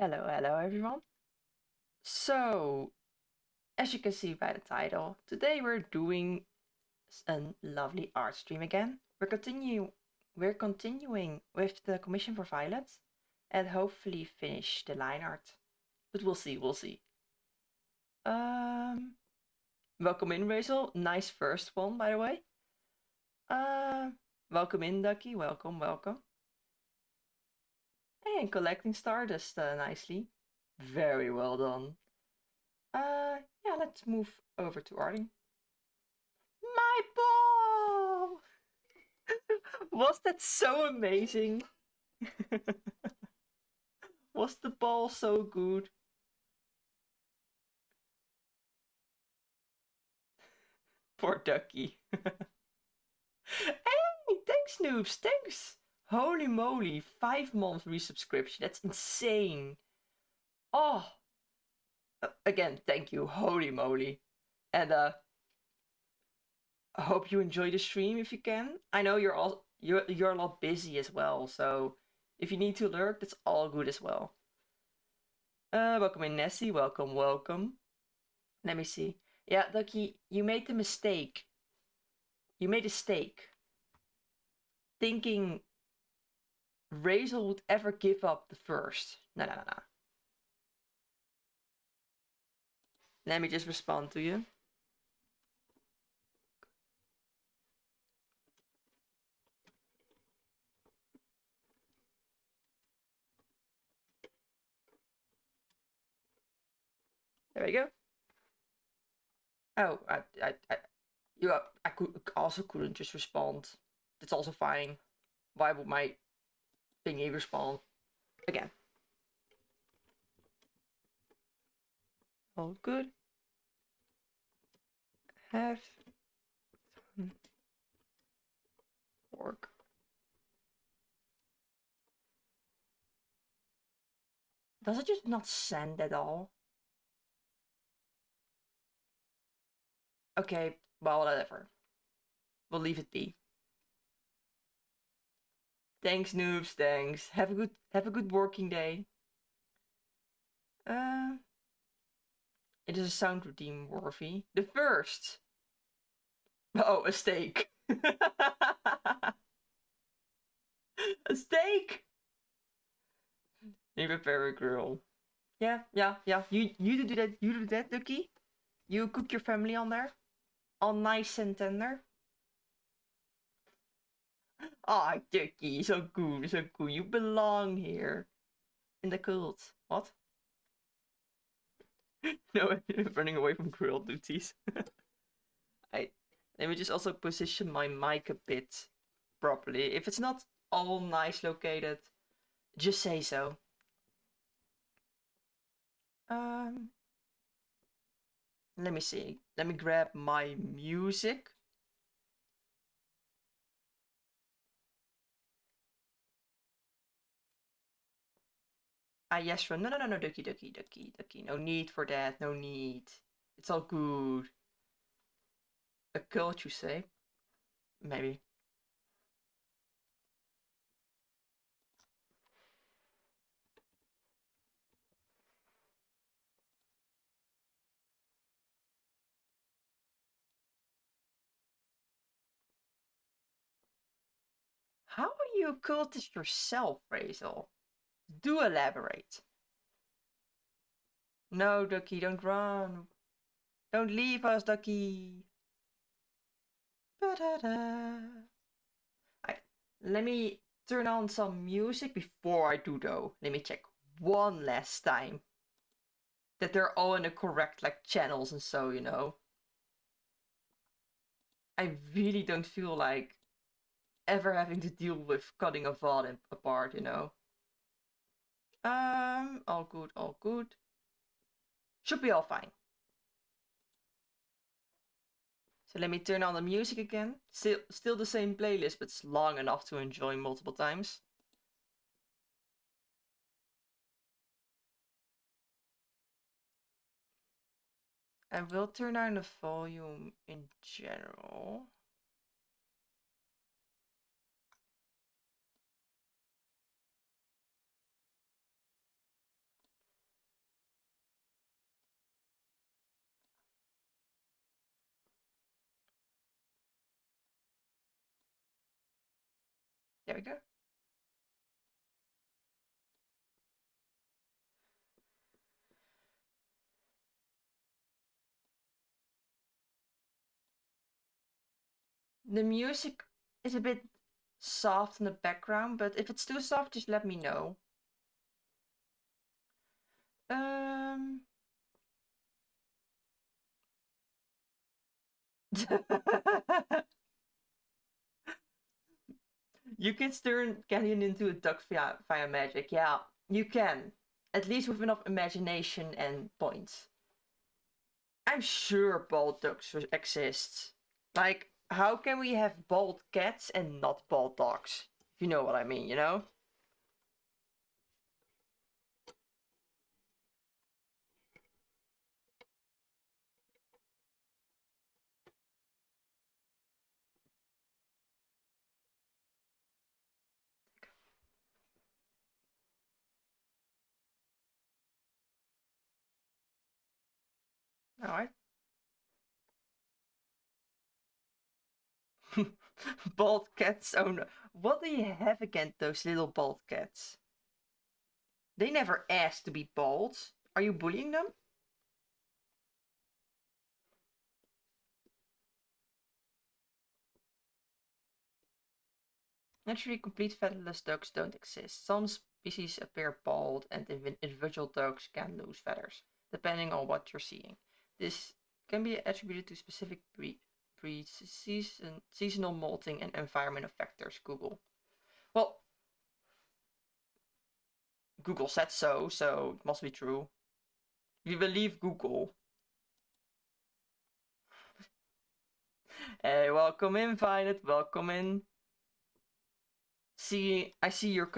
Hello, hello everyone. So, as you can see by the title, today we're doing a lovely art stream again. We're continuing with the commission for Violet and hopefully finish the line art. But we'll see. Um Welcome in Rachel. Nice first one by the way. Uh Welcome in Ducky, welcome. Hey, and collecting Stardust nicely. Very well done. Yeah, let's move over to arting. My ball! Was that so amazing? Was the ball so good? Poor ducky. Hey, thanks, noobs, thanks. Holy moly, 5 month resubscription. That's insane. Oh, again, thank you. Holy moly. And I hope you enjoy the stream if you can. I know you're a lot busy as well, so if you need to lurk, that's all good as well. Welcome in, Nessie. Welcome. Let me see. Yeah, Ducky, you made the mistake. You made a mistake thinking Razel would ever give up the first. No. Let me just respond to you. There we go. Oh, I couldn't just respond. That's also fine. Why would my thingy respond again? All good. Have work. Does it just not send at all? Okay, well, whatever. We'll leave it be. Thanks, noobs. Thanks. Have a good working day. Uh, it is a sound routine worthy. The first. Oh, a steak. A steak. You prepare a grill. Yeah. You do that. You do that, Ducky. You cook your family on there, all nice and tender. Ah, oh, Ducky, so good, so cool. You belong here in the cult. What? No, running away from grill duties. I Let me just also position my mic a bit properly. If it's not all nice located, just say so. Um, Let me see. Let me grab my music. Ah, yes, no, ducky. No need for that. No need. It's all good. A cult, you say? Maybe. How are you a cultist yourself, Razel? Do elaborate. No, Ducky, don't run. Don't leave us, Ducky. Ba-da-da. Let me turn on some music before I do, though. Let me check one last time that they're all in the correct like channels and so, you know. I really don't feel like ever having to deal with cutting a VOD apart, you know. All good, all good. Should be all fine. So let me turn on the music again. Still the same playlist, but it's long enough to enjoy multiple times. I will turn down the volume in general. There we go. The music is a bit soft in the background, but if it's too soft, just let me know. Um, you can turn Canyon into a duck via magic. Yeah, you can. At least with enough imagination and points. I'm sure bald dogs exist. Like, how can we have bald cats and not bald dogs? If you know what I mean, you know? Alright. Bald cats. Oh no. What do you have against those little bald cats? They never asked to be bald. Are you bullying them? Naturally, complete featherless ducks don't exist. Some species appear bald, and individual ducks can lose feathers, depending on what you're seeing. This can be attributed to specific breeds, seasonal molting, and environmental factors. Google. Well, Google said so, so it must be true. We believe Google. Hey, welcome in, Violet. Welcome in. See, I see you're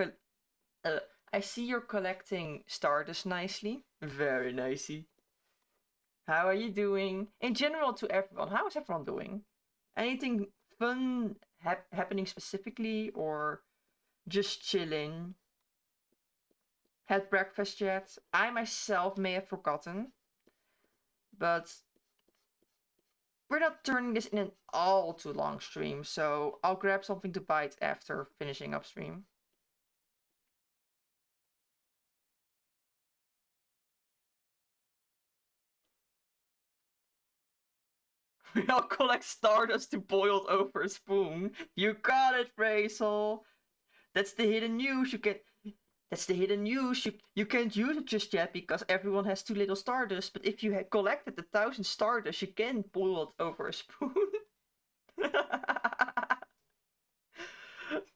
uh, I see you're collecting stardust nicely. Very nicey. How are you doing? In general, to everyone, how is everyone doing? Anything fun happening specifically, or just chilling? Had breakfast yet? I myself may have forgotten, but we're not turning this in an all too long stream, so I'll grab something to bite after finishing up stream. We all collect stardust to boiled over a spoon. You got it, Rachel. That's the hidden news. That's the hidden news. You can't use it just yet because everyone has too little stardust. But if you had collected 1,000 stardust, you can boil it over a spoon.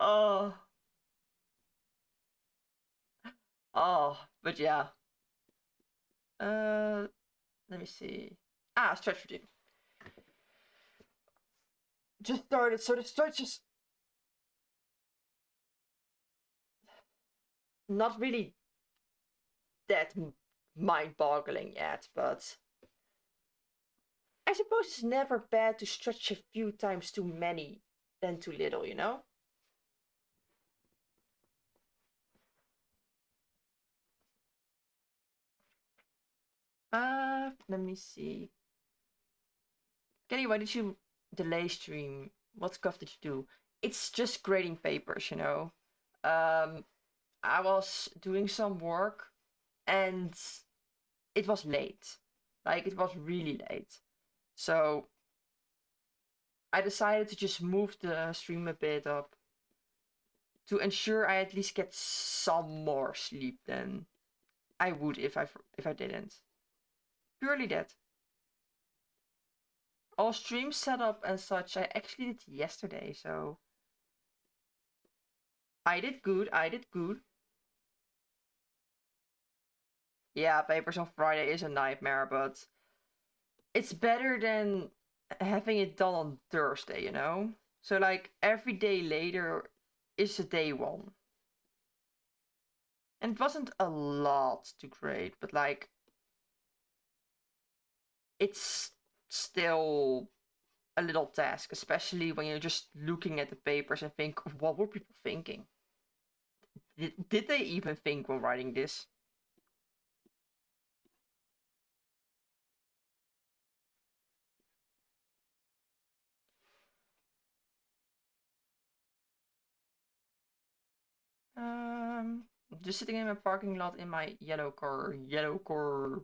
Oh, oh, but yeah. Uh, Let me see. Stretch routine. Just started. So the stretch is not really that mind-boggling yet, but I suppose it's never bad to stretch a few times too many than too little, you know? Let me see. Kenny, why did you delay stream? What stuff did you do? It's just grading papers, you know. Um, I was doing some work and it was late. Like, it was really late. So I decided to just move the stream a bit up to ensure I at least get some more sleep than I would if I didn't. Purely that. All stream setup and such I actually did yesterday, so I did good. I did good. Yeah, papers on Friday is a nightmare, but it's better than having it done on Thursday, you know? So like every day later is a day one. And it wasn't a lot to grade, but like it's still a little task, especially when you're just looking at the papers and think, what were people thinking? Did they even think when writing this? Just sitting in my parking lot in my yellow car. Yellow car.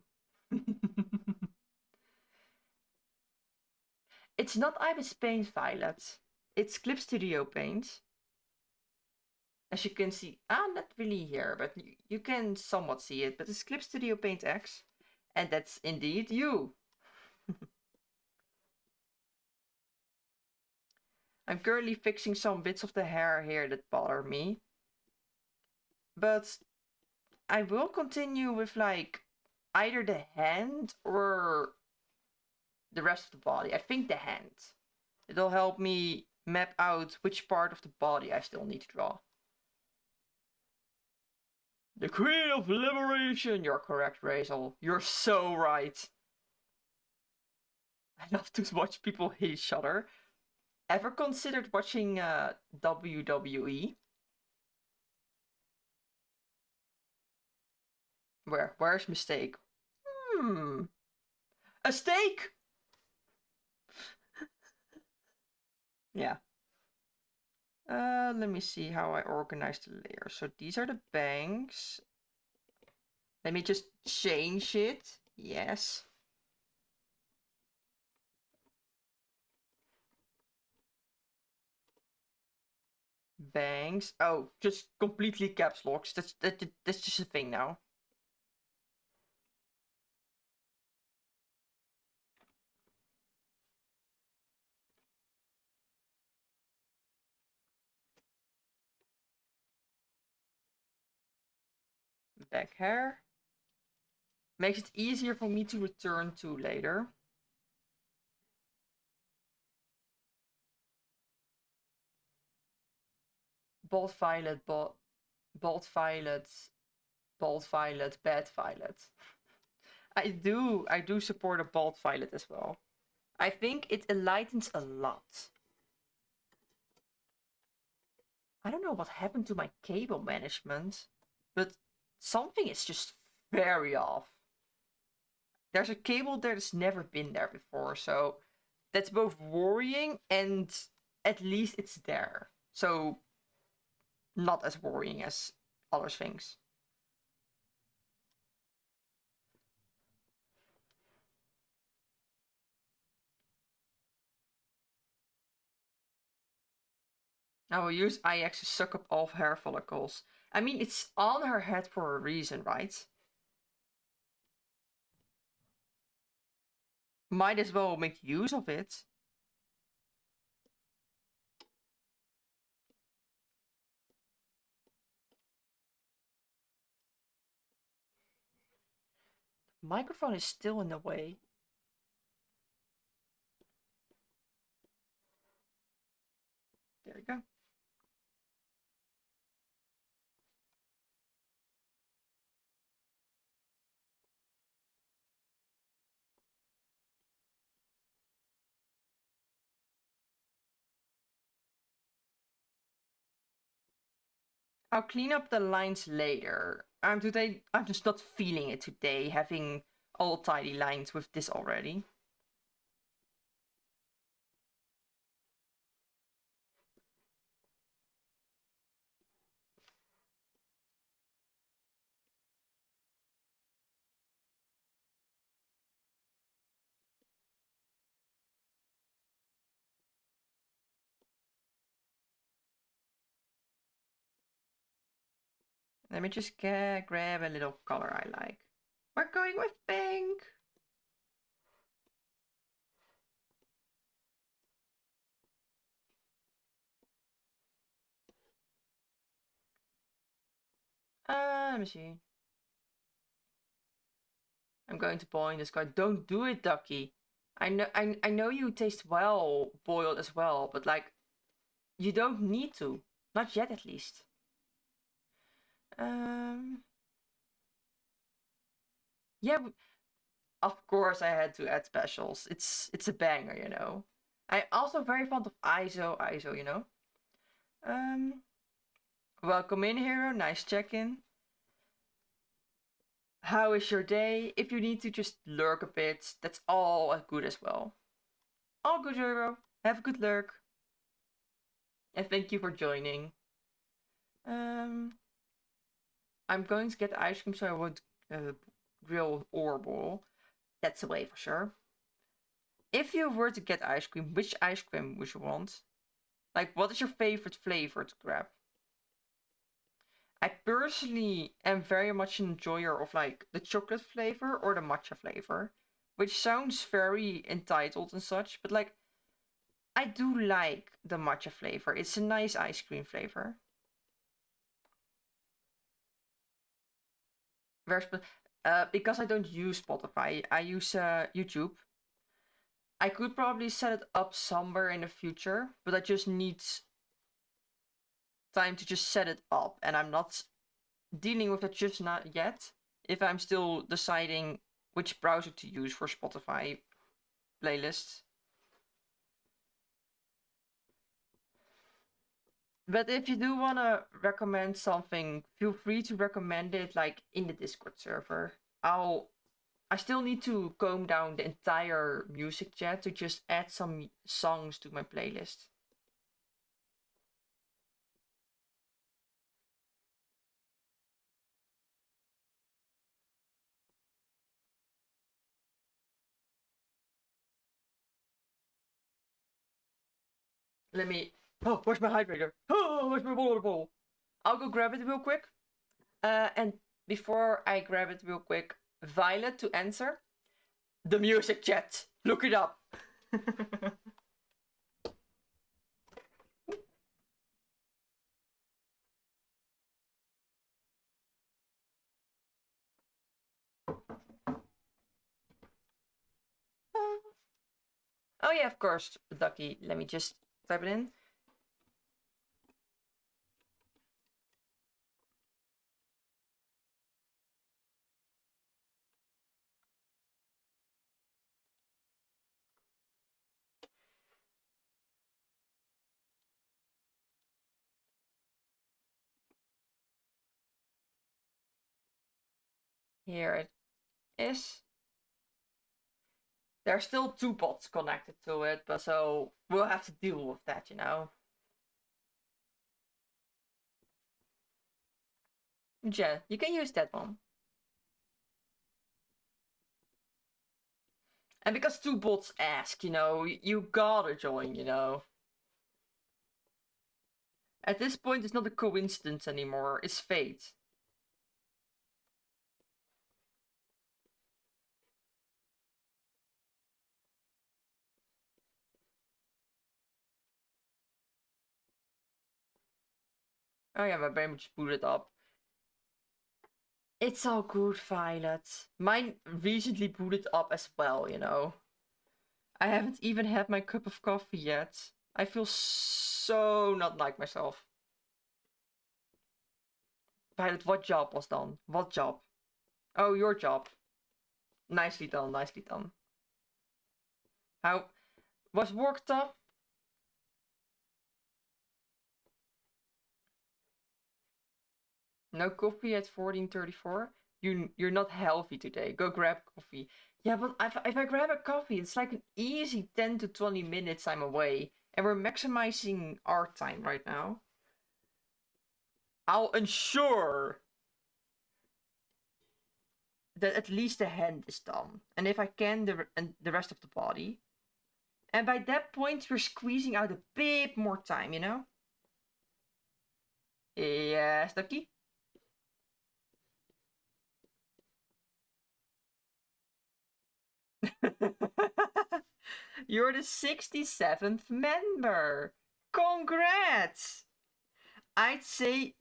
It's not Ibis Paint Violet. It's Clip Studio Paint. As you can see, not really here, but you can somewhat see it. But it's Clip Studio Paint X. And that's indeed you. I'm currently fixing some bits of the hair here that bother me. But I will continue with like either the hand or the rest of the body. I think the hand. It'll help me map out which part of the body I still need to draw. The Queen of Liberation! You're correct, Razel. You're so right. I love to watch people hit each other. Ever considered watching WWE? Where's mistake? A steak! Yeah. Let me see how I organize the layers. So these are the bangs. Let me just change it. Yes. Bangs. Oh, just completely caps locks. That's just a thing now. Back hair. Makes it easier for me to return to later. Bold violet, bold violet, bold violet, bad violet. I do support a bold violet as well. I think it enlightens a lot. I don't know what happened to my cable management, but something is just very off. There's a cable there that's never been there before, so that's both worrying and at least it's there. So not as worrying as other things. I will use IX to suck up all hair follicles. I mean, it's on her head for a reason, right? Might as well make use of it. Microphone is still in the way. There you go. I'll clean up the lines later. I'm just not feeling it today, having all tidy lines with this already. Let me just grab a little color I like. We're going with pink. Let me see. I'm going to boil this guy. Don't do it, Ducky. I know you taste well boiled as well, but like, you don't need to. Not yet, at least. Yeah, of course I had to add specials. It's a banger, you know. I'm also very fond of ISO, you know. Welcome in, hero. Nice check-in. How is your day? If you need to just lurk a bit, that's all good as well. All good, hero. Have a good lurk. And thank you for joining. I'm going to get ice cream so I won't grill or boil. That's the way for sure. If you were to get ice cream, which ice cream would you want? Like, what is your favorite flavor to grab? I personally am very much an enjoyer of like the chocolate flavor or the matcha flavor, which sounds very entitled and such, but like I do like the matcha flavor. It's a nice ice cream flavor. Whereas, because I don't use Spotify, I use YouTube. I could probably set it up somewhere in the future, but I just need time to just set it up, and I'm not dealing with that just not yet. If I'm still deciding which browser to use for Spotify playlists. But if you do want to recommend something, feel free to recommend it like in the Discord server. I still need to comb down the entire music chat to just add some songs to my playlist. Let me. Oh, where's my hydrator? Oh, where's my water bottle? I'll go grab it real quick. And before I grab it real quick, Violet to answer the music chat. Look it up. Oh yeah, of course, Ducky. Let me just type it in. Here it is. There's still two bots connected to it, but so we'll have to deal with that, you know. Yeah, you can use that one. And because two bots ask, you know, you gotta join, you know. At this point, it's not a coincidence anymore, it's fate. Oh yeah, my brain just booted up. It's all good, Violet. Mine recently booted up as well, you know. I haven't even had my cup of coffee yet. I feel so not like myself. Violet, what job was done? What job? Oh, your job. Nicely done, nicely done. How was work tough? No coffee at 14:34. You're not healthy today. Go grab coffee. Yeah, but if I grab a coffee, it's like an easy 10 to 20 minutes I'm away, and we're maximizing our time right now. I'll ensure that at least the hand is done, and if I can, the rest of the body. And by that point, we're squeezing out a bit more time, you know? Yes, Ducky? You're the 67th member. Congrats! I'd say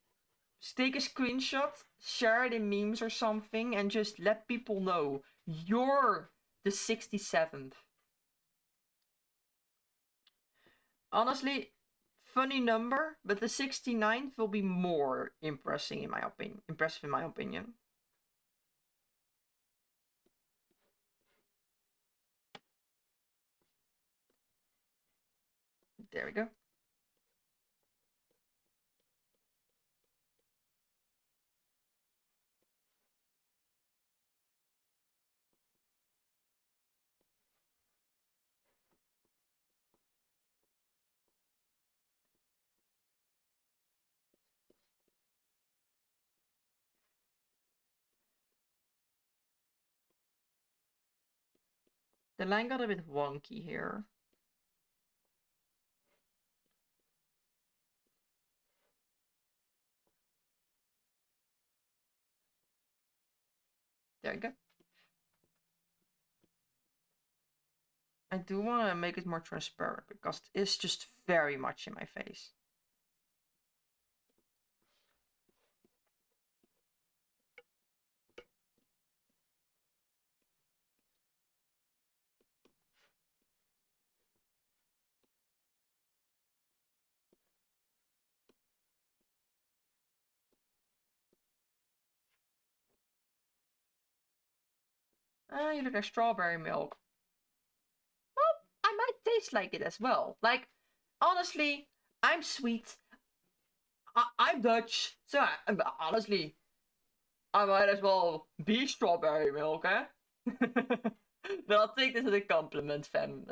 take a screenshot, share it in memes or something, and just let people know you're the 67th. Honestly, funny number, but the 69th will be more impressive in my opinion. Impressive in my opinion. There we go. The line got a bit wonky here. There you go. I do want to make it more transparent because it is just very much in my face. You look like strawberry milk. Well, I might taste like it as well. Like, honestly, I'm sweet. I'm Dutch, so honestly, I might as well be strawberry milk, eh? But I'll take this as a compliment, Femme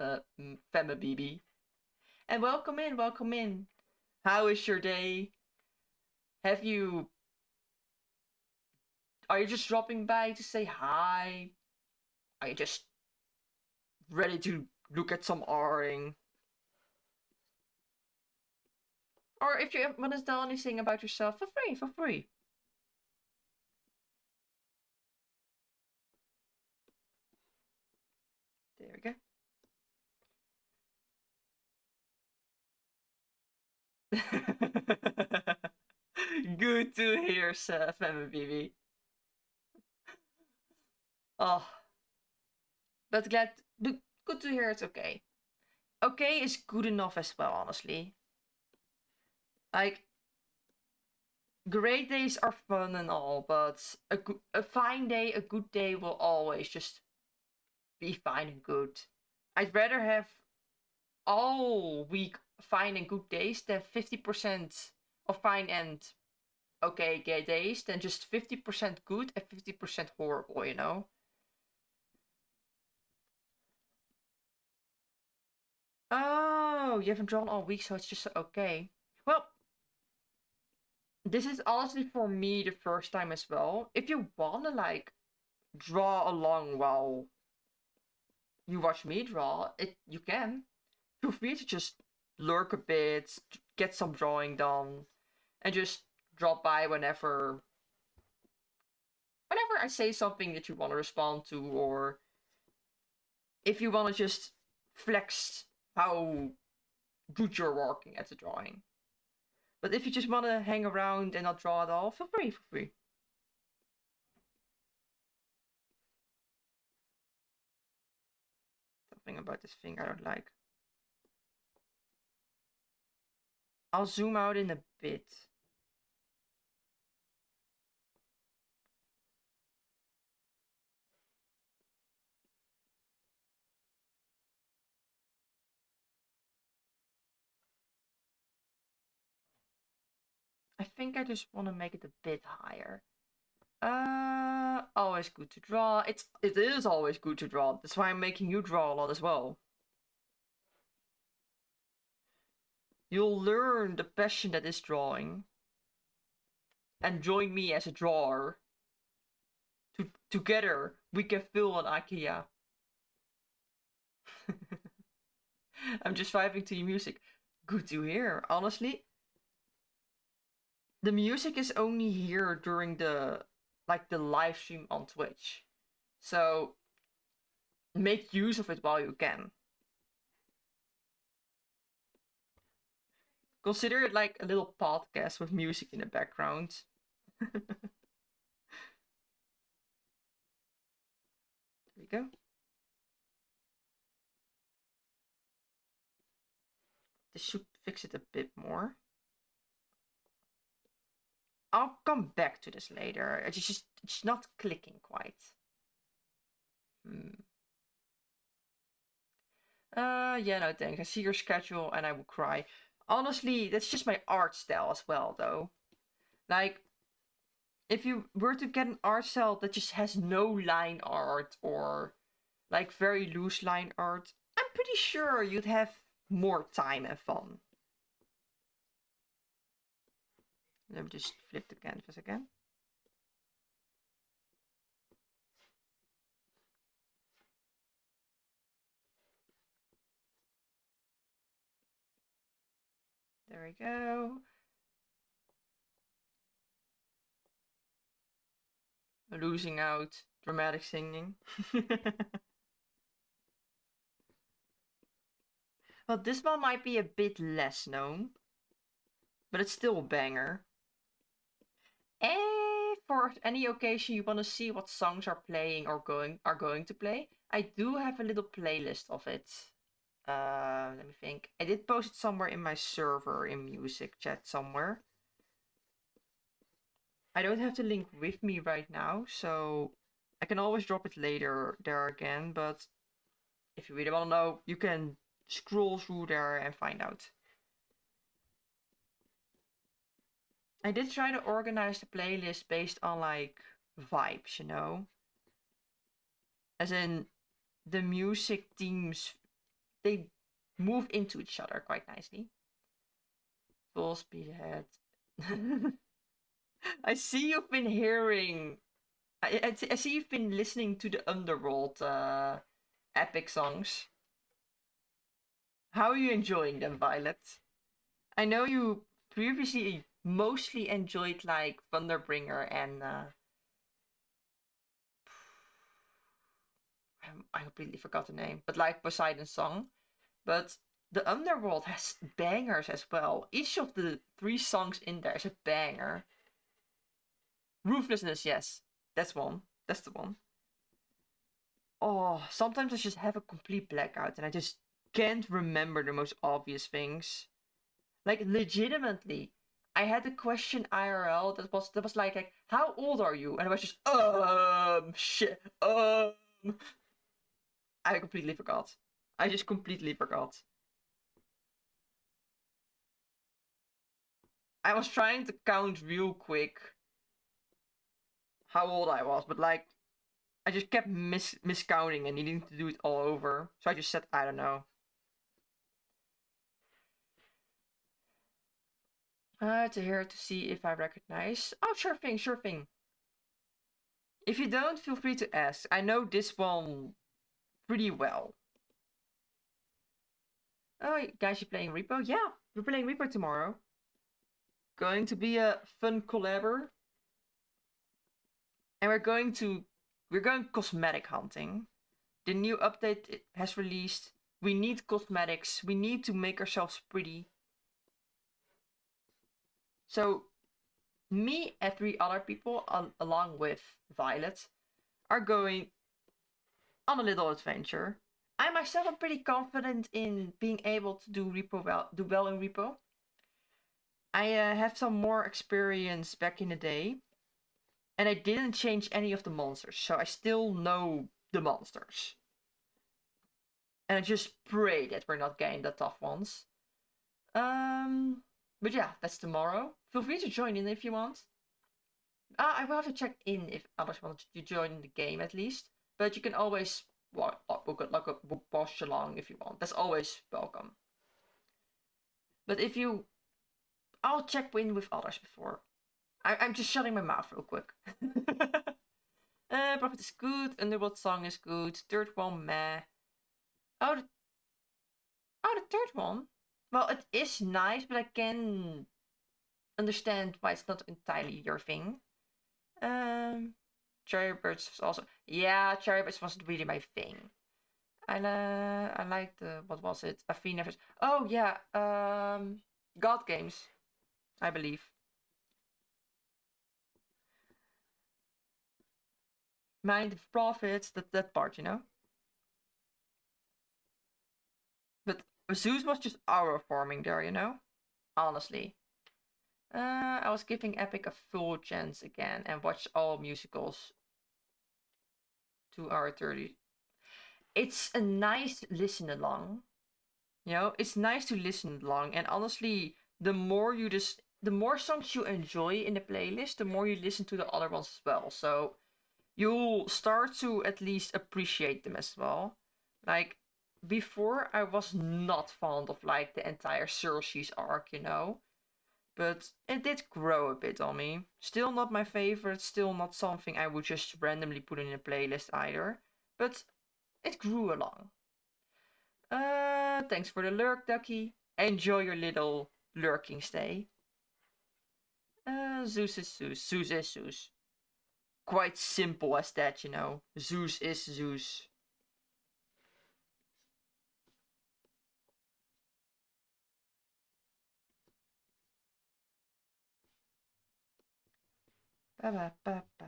BB. And welcome in, welcome in. How is your day? Have you... Are you just dropping by to say hi? Are you just ready to look at some R-ing? Or if you want to tell anything about yourself, for free, for free. There we go. Good to hear, Femme BB. Oh, but good to hear it's okay. Okay is good enough as well, honestly. Like, great days are fun and all, but a fine day, a good day will always just be fine and good. I'd rather have all week fine and good days than 50% of fine and okay gay days than just 50% good and 50% horrible, you know? Oh, you haven't drawn all week, so it's just okay. Well, this is honestly for me the first time as well. If you wanna like draw along while you watch me draw, you can. Feel free to just lurk a bit, get some drawing done, and just drop by whenever I say something that you want to respond to, or if you want to just flex how good you're working at the drawing. But if you just want to hang around and not draw at all, feel free, feel free. Something about this thing I don't like. I'll zoom out in a bit. I think I just want to make it a bit higher. Always good to draw. It is always good to draw. That's why I'm making you draw a lot as well. You'll learn the passion that is drawing. And join me as a drawer. Together, we can fill an IKEA. I'm just vibing to your music. Good to hear. Honestly, the music is only here during the live stream on Twitch. So make use of it while you can. Consider it like a little podcast with music in the background. There we go. This should fix it a bit more. I'll come back to this later. It's not clicking quite. Yeah, no thanks. I see your schedule and I will cry. Honestly, that's just my art style as well, though. Like, if you were to get an art style that just has no line art or like very loose line art, I'm pretty sure you'd have more time and fun. Let me just flip the canvas again. There we go. Losing out. Dramatic singing. Well, this one might be a bit less known, but it's still a banger. And for any occasion you want to see what songs are playing or going to play, I do have a little playlist of it. Let me think. I did post it somewhere in my server in music chat somewhere. I don't have the link with me right now, so I can always drop it later there again, but if you really want to know, you can scroll through there and find out. I did try to organize the playlist based on like vibes, you know? As in the music themes, they move into each other quite nicely. Full speed ahead. I see you've been hearing. I see you've been listening to the Underworld epic songs. How are you enjoying them, Violet? I know you previously mostly enjoyed like Thunderbringer and I completely forgot the name, but like Poseidon's song. But the Underworld has bangers as well. Each of the 3 songs in there is a banger. Ruthlessness, yes, that's one. That's the one. Oh, sometimes I just have a complete blackout and I just can't remember the most obvious things. Like legitimately, I had a question IRL that was like how old are you? And I was just shit I completely forgot. I just completely forgot. I was trying to count real quick how old I was, but like I just kept miscounting and needing to do it all over. So I just said I don't know. To hear to see if I recognize. Oh, sure thing, sure thing. If you don't, feel free to ask. I know this one pretty well. Oh, guys, you playing Repo? Yeah, we're playing Repo tomorrow. Going to be a fun collabor. And we're going cosmetic hunting. The new update has released. We need cosmetics. We need to make ourselves pretty. So me and 3 other people, along with Violet, are going on a little adventure. I myself am pretty confident in being able to do well in Repo. I have some more experience back in the day, and I didn't change any of the monsters, so I still know the monsters. And I just pray that we're not getting the tough ones. But yeah, that's tomorrow. Feel free to join in if you want. I will have to check in if others want to join the game at least. But you can always watch along if you want. That's always welcome. But if you, I'll check in with others before. I'm just shutting my mouth real quick. Prophet is good. Underworld song is good. Third one, meh. Oh, the third one. Well, it is nice, but I can understand why it's not entirely your thing. Cherry Birds was also, yeah, Cherry Birds wasn't really my thing. I liked the, what was it? Athena. Oh yeah, God Games, I believe. Mind of Profits, that part, you know. But Zeus was just aura forming there, you know. Honestly, I was giving Epic a full chance again and watched all musicals. 2 hour 30. It's a nice listen along. You know, it's nice to listen along, and honestly, the more songs you enjoy in the playlist, the more you listen to the other ones as well. So you'll start to at least appreciate them as well. Like before, I was not fond of like the entire Cersei's arc, you know, but it did grow a bit on me. Still not my favorite, still not something I would just randomly put in a playlist either, but it grew along. Thanks for the lurk, Ducky. Enjoy your little lurking stay. Zeus is Zeus. Zeus is Zeus. Quite simple as that, you know. Zeus is Zeus. Ba ba ba ba.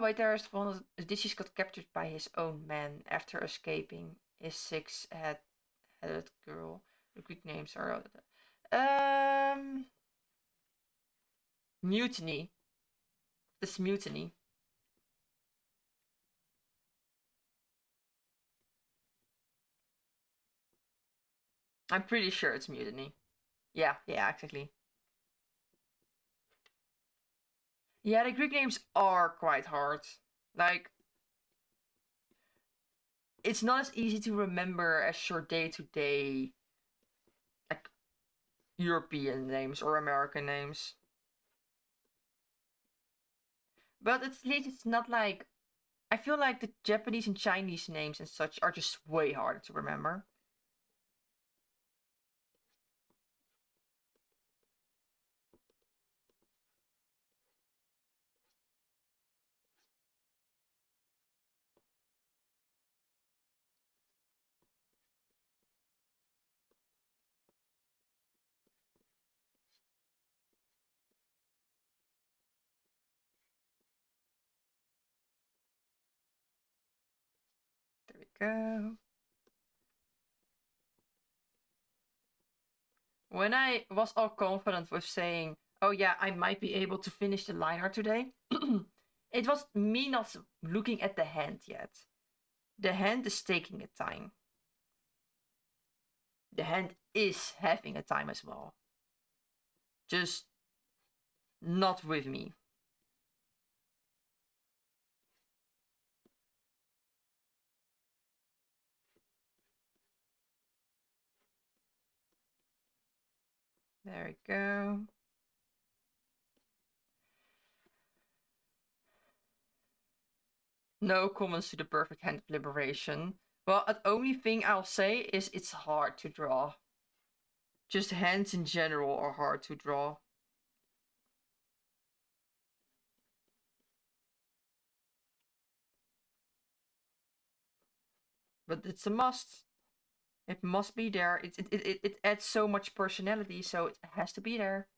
Wait, there's one. Odysseus got captured by his own men after escaping his six-headed girl. The Greek names are. Mutiny. This mutiny. I'm pretty sure it's mutiny. Yeah, yeah, exactly. Yeah, the Greek names are quite hard. Like, it's not as easy to remember as your day-to-day, like, European names or American names. But at least it's not like I feel like the Japanese and Chinese names and such are just way harder to remember. There we go. When I was all confident with saying, oh yeah, I might be able to finish the line art today, it was me not looking at the hand yet. The hand is taking a time. The hand is having a time as well. Just not with me. There we go. No comments to the perfect hand of liberation. Well, the only thing I'll say is it's hard to draw. Just hands in general are hard to draw. But it's a must. It must be there. It adds so much personality, so it has to be there.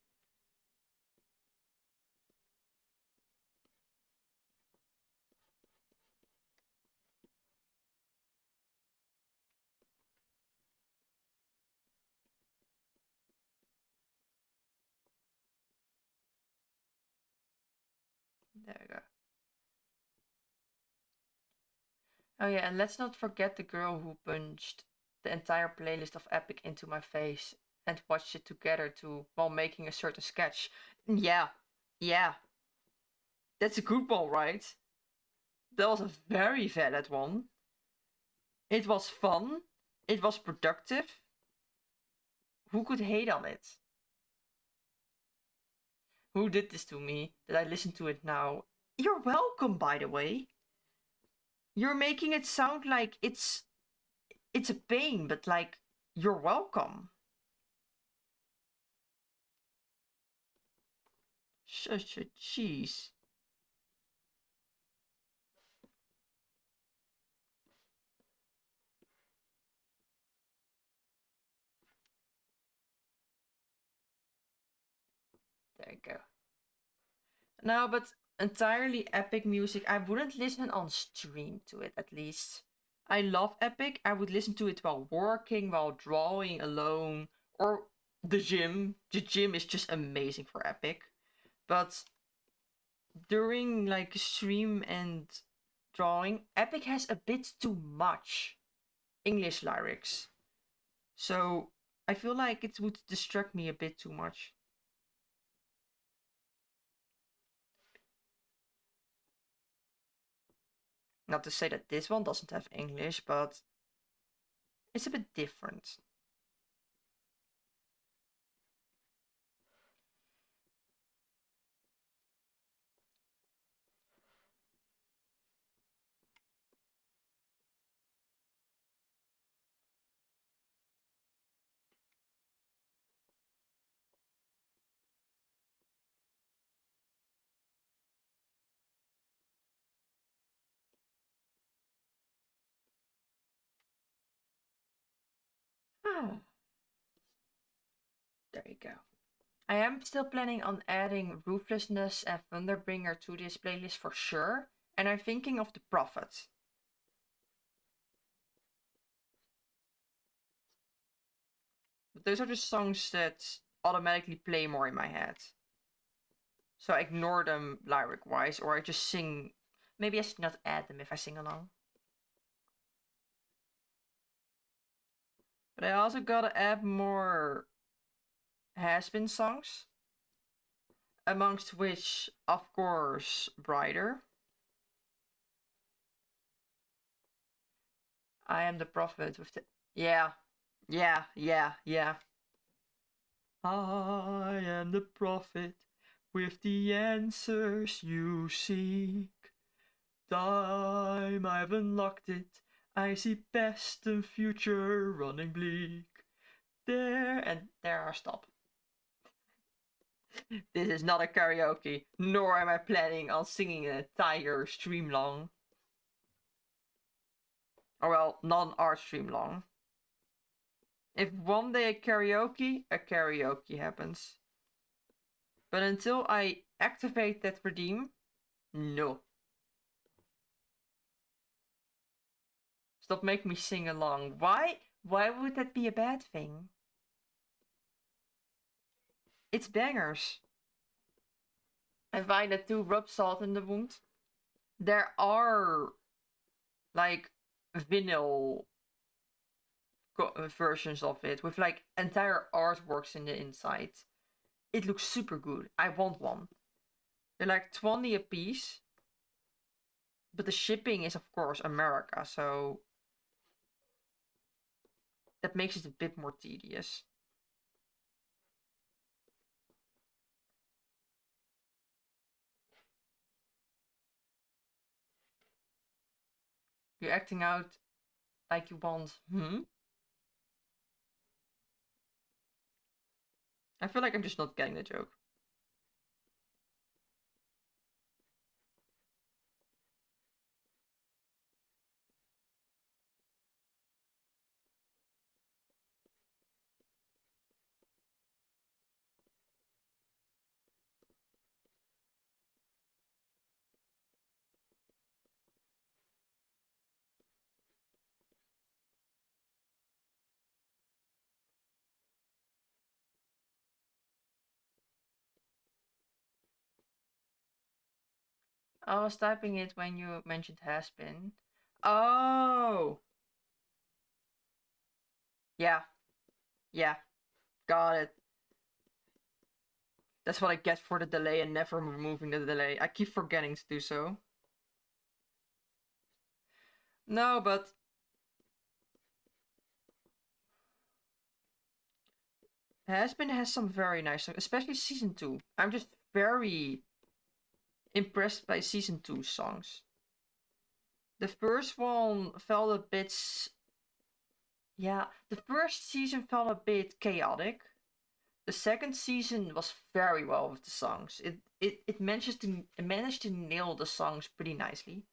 There we go. Oh yeah, and let's not forget the girl who punched the entire playlist of Epic into my face and watched it together too while making a certain sketch. Yeah, yeah, that's a good one, right? That was a very valid one. It was fun. It was productive. Who could hate on it? Who did this to me that I listen to it now? You're welcome, by the way. You're making it sound like it's a pain, but like you're welcome. Such a cheese. There you go. No, but entirely epic music, I wouldn't listen on stream to it at least. I love epic. I would listen to it while working, while drawing alone, or the gym. The gym is just amazing for epic. But during like stream and drawing, epic has a bit too much English lyrics. So I feel like it would distract me a bit too much. Not to say that this one doesn't have English, but it's a bit different. There you go. I am still planning on adding Ruthlessness and Thunderbringer to this playlist for sure, and I'm thinking of The Prophet. But those are just songs that automatically play more in my head. So I ignore them lyric wise, or I just sing. Maybe I should not add them if I sing along. But I also gotta add more has-been songs, amongst which, of course, Brighter. I am the prophet with the. Yeah, yeah. I am the prophet with the answers you seek. Time I've unlocked it. I see past and future running bleak. There I stop. This is not a karaoke, nor am I planning on singing an entire stream long. Or well, non-art stream long. If one day a karaoke happens. But until I activate that redeem, no. Stop making me sing along. Why? Why would that be a bad thing? It's bangers. And find that to rub salt in the wound. There are like vinyl versions of it with like entire artworks in the inside. It looks super good. I want one. They're like 20 a piece. But the shipping is of course America, so that makes it a bit more tedious. You're acting out like you want. I feel like I'm just not getting the joke. I was typing it when you mentioned has been. Oh! Yeah. Yeah. Got it. That's what I get for the delay and never removing the delay. I keep forgetting to do so. No, but Has-Been has some very nice songs, especially season 2. I'm just very impressed by season 2 songs. The first one felt a bit. Yeah, the first season felt a bit chaotic. The second season was very well with the songs. It managed to nail the songs pretty nicely.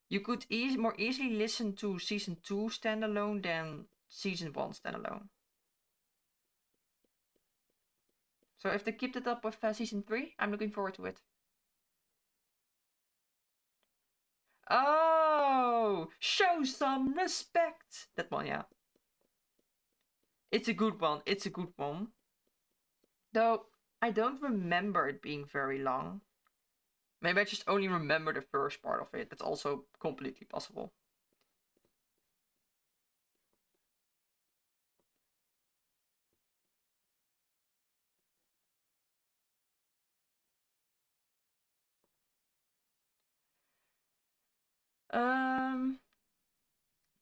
You could more easily listen to season 2 standalone than season 1 standalone. So if they keep it up with season 3, I'm looking forward to it. Oh, show some respect. That one, yeah. It's a good one. It's a good one. Though I don't remember it being very long. Maybe I just only remember the first part of it. That's also completely possible.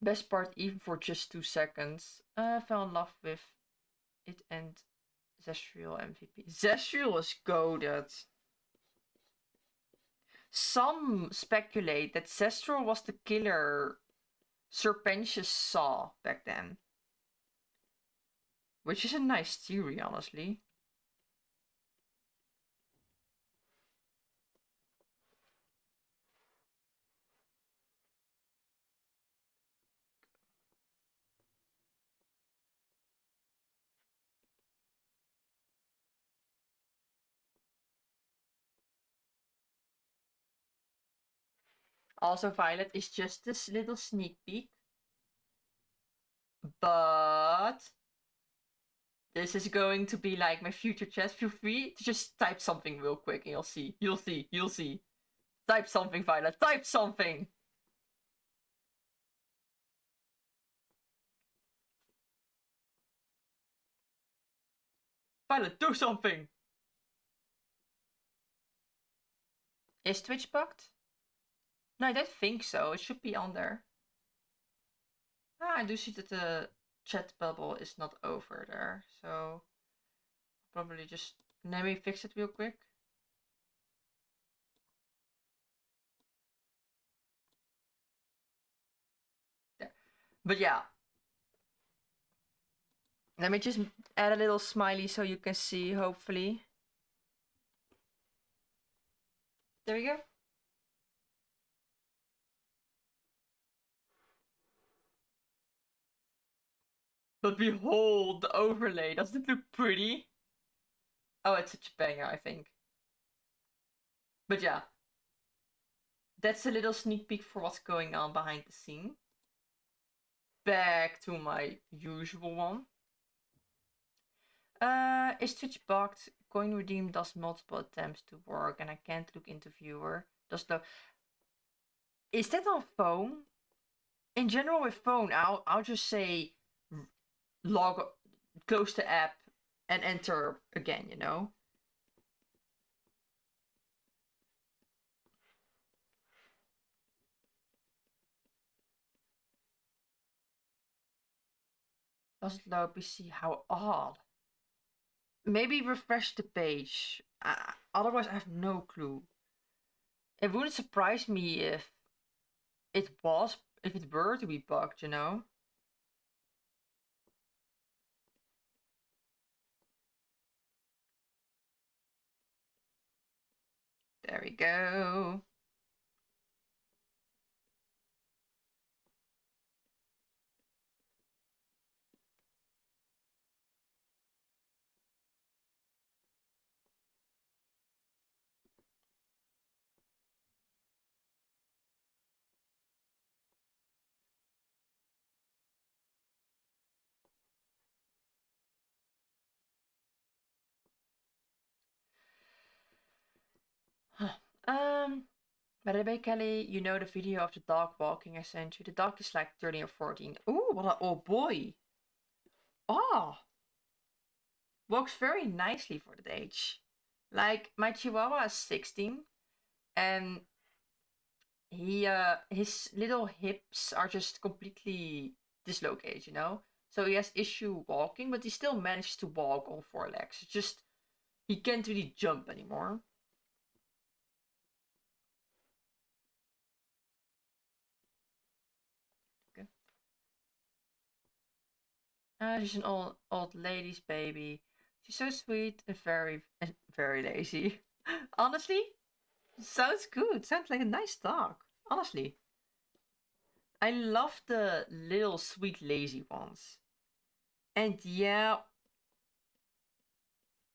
Best part even for just 2 seconds. Fell in love with it and Zestriel MVP. Zestriel was goaded. Some speculate that Zestriel was the killer Serpentius saw back then. Which is a nice theory, honestly. Also, Violet is just this little sneak peek. But this is going to be like my future chat. Feel free to just type something real quick and you'll see. You'll see. You'll see. Type something, Violet. Type something. Violet, do something. Is Twitch bugged? No, I don't think so. It should be on there. Ah, I do see that the chat bubble is not over there. So probably just let me fix it real quick. There. But yeah. Let me just add a little smiley so you can see, hopefully. There we go. But behold the overlay. Doesn't it look pretty? Oh, it's such a banger, I think. But yeah. That's a little sneak peek for what's going on behind the scene. Back to my usual one. Is Twitch bugged? Coin redeem does multiple attempts to work and I can't look into viewer. Does the Is that on phone? In general with phone, I'll just say log close the app and enter again, you know? Doesn't load PC, how odd. Maybe refresh the page. Otherwise I have no clue. It wouldn't surprise me if if it were to be bugged, you know? There we go. um, by the way, Kelly, you know the video of the dog walking I sent you? The dog is like 13 or 14. Ooh, what an old boy. Oh, walks very nicely for that age. Like, my Chihuahua is 16, and his little hips are just completely dislocated, you know? So he has issue walking, but he still manages to walk on four legs. It's just, he can't really jump anymore. She's an old lady's baby. She's so sweet and very lazy. Honestly, sounds good. Sounds like a nice dog. Honestly, I love the little sweet lazy ones. And yeah,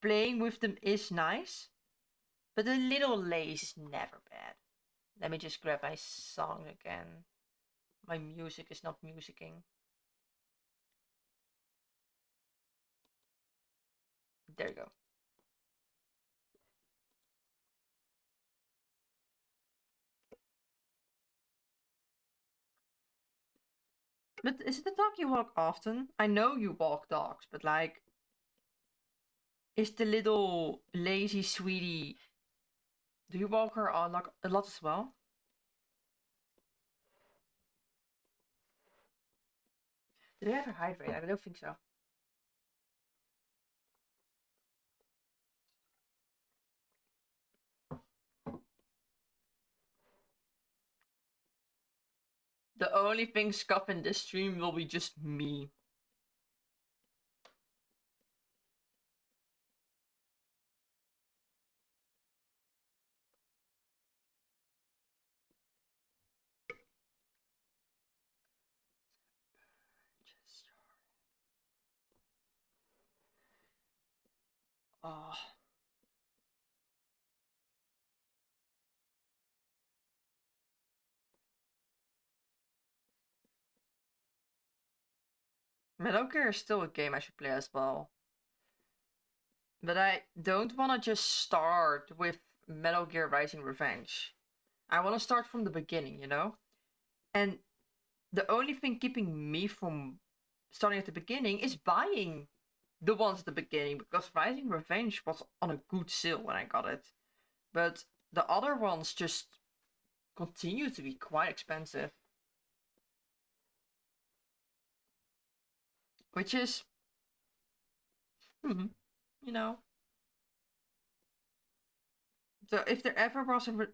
playing with them is nice, but the little lazy is never bad. Let me just grab my song again. My music is not musicking. There you go. But is it a dog you walk often? I know you walk dogs, but like, is the little lazy sweetie? Do you walk her a lot as well? Do they have her hydrate? I don't think so. The only thing scuff in this stream will be just me. Oh. Metal Gear is still a game I should play as well. But I don't want to just start with Metal Gear Rising Revenge. I want to start from the beginning, you know? And the only thing keeping me from starting at the beginning is buying the ones at the beginning because Rising Revenge was on a good sale when I got it. But the other ones just continue to be quite expensive. Which is, hmm, you know. So if there ever was a,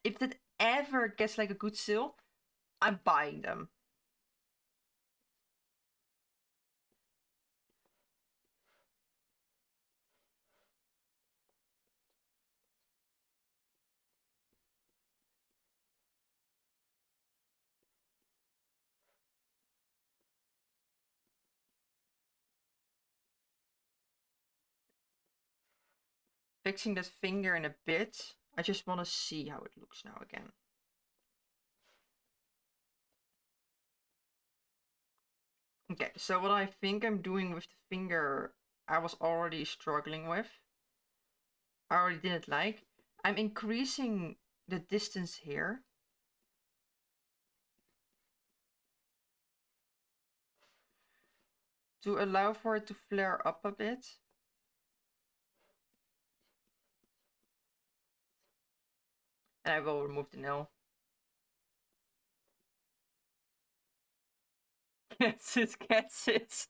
if that ever gets like a good sale, I'm buying them. Fixing that finger in a bit. I just want to see how it looks now again. Okay, so what I think I'm doing with the finger, I was already struggling with. I already didn't like. I'm increasing the distance here. To allow for it to flare up a bit. And I will remove the nail. Gets it, gets it.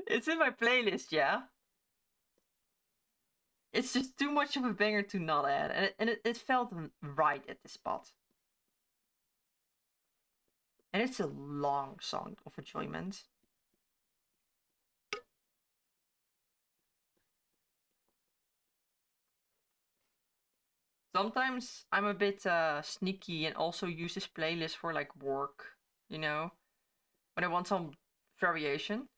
It's in my playlist, yeah. It's just too much of a banger to not add, and it felt right at this spot. And it's a long song of enjoyment. Sometimes I'm a bit sneaky and also use this playlist for like work, you know, when I want some variation.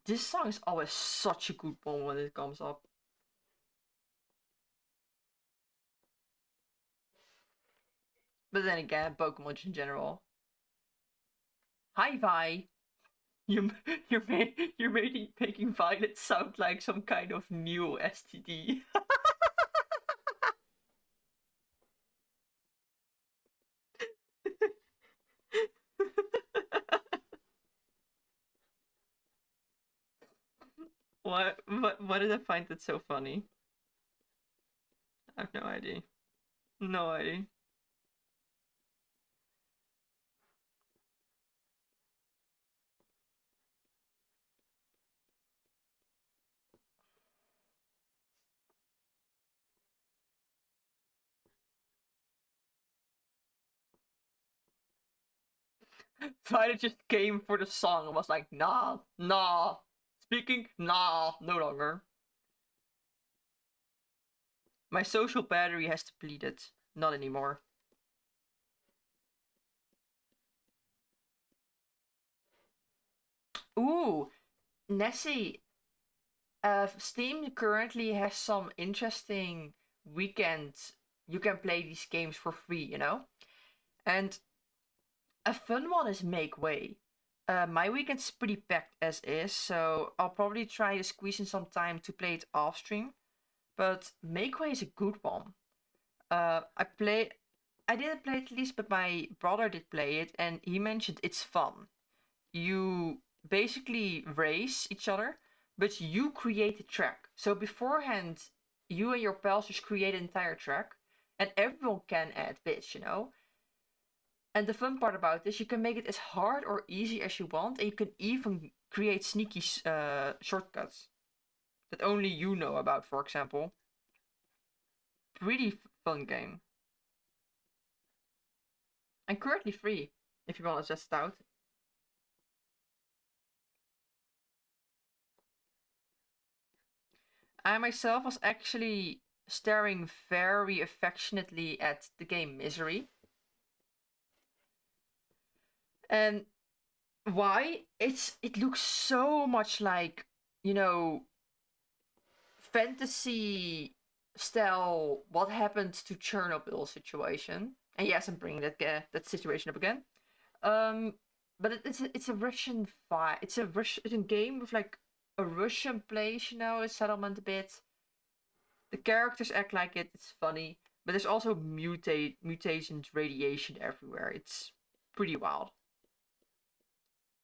This song is always such a good one when it comes up. But then again, Pokemon in general. Hi, Vi. You you're making Violet sound like some kind of new STD. Why did I find that so funny? I have no idea. No idea. Violet just came for the song and was like, nah, nah. Speaking, nah, no longer. My social battery has depleted. Not anymore. Ooh, Nessie. Steam currently has some interesting weekends. You can play these games for free, you know? And a fun one is Make Way. My weekend's pretty packed as is, so I'll probably try to squeeze in some time to play it off stream. But Make Way is a good one. I play. I didn't play it at least, but my brother did play it, and he mentioned it's fun. You basically race each other, but you create the track. So beforehand, you and your pals just create an entire track, and everyone can add bits, you know? And the fun part about this, you can make it as hard or easy as you want, and you can even create sneaky shortcuts that only you know about, for example. Pretty fun game. And currently free, if you want to test it out. I myself was actually staring very affectionately at the game Misery. And why? It looks so much like, you know, fantasy style what happened to Chernobyl situation. And yes, I'm bringing that situation up again. Um, but it's a Russian vibe. It's a Russian game with like a Russian place, a settlement a bit. The characters act like it. It's funny, but there's also mutations, radiation everywhere. It's pretty wild.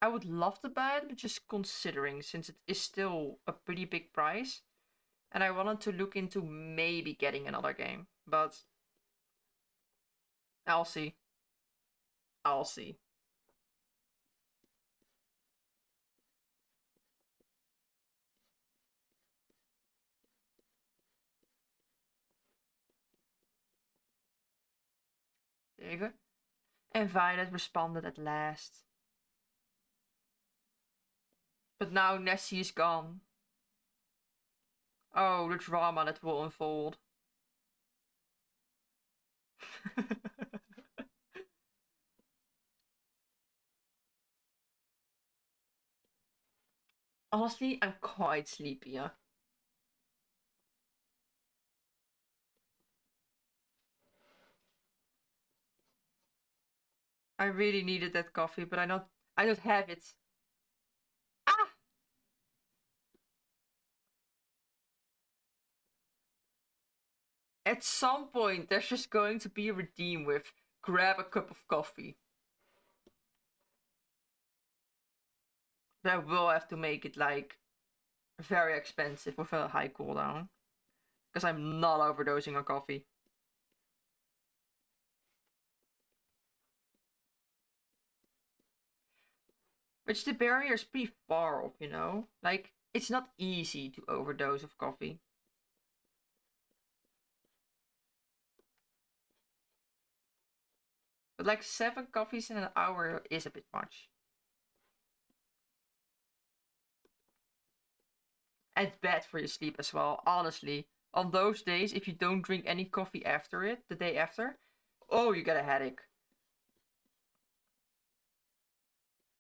I would love to buy it, but just considering since it is still a pretty big price, and I wanted to look into maybe getting another game, but I'll see. I'll see. There you go. And Violet responded at last. But now Nessie is gone. Oh, the drama that will unfold. Honestly, I'm quite sleepy. Yeah. I really needed that coffee, but I don't have it. Ah! At some point, there's just going to be a redeem with grab a cup of coffee. But I will have to make it like very expensive with a high cooldown. Because I'm not overdosing on coffee. Which the barrier is pretty far off. Like, it's not easy to overdose of coffee. But like 7 coffees in an hour is a bit much. And it's bad for your sleep as well, honestly. On those days, if you don't drink any coffee after it, the day after, oh, you get a headache.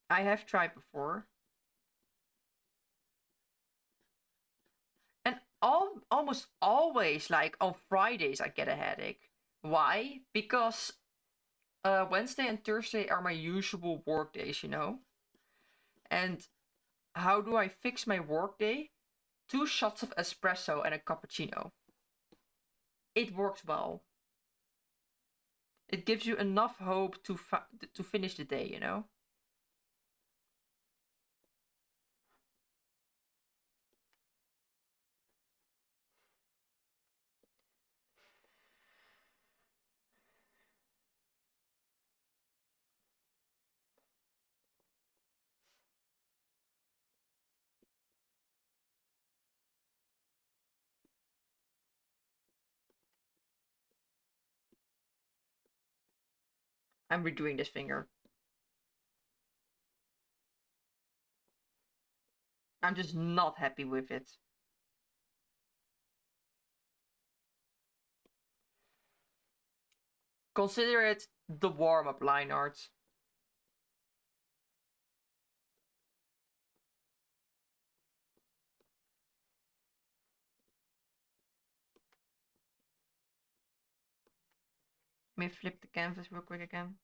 I have tried before. And almost always, like on Fridays, I get a headache. Why? Because Wednesday and Thursday are my usual work days. And how do I fix my work day? 2 shots of espresso and a cappuccino. It works well. It gives you enough hope to finish the day. I'm redoing this finger. I'm just not happy with it. Consider it the warm-up line art. Let me flip the canvas real quick again.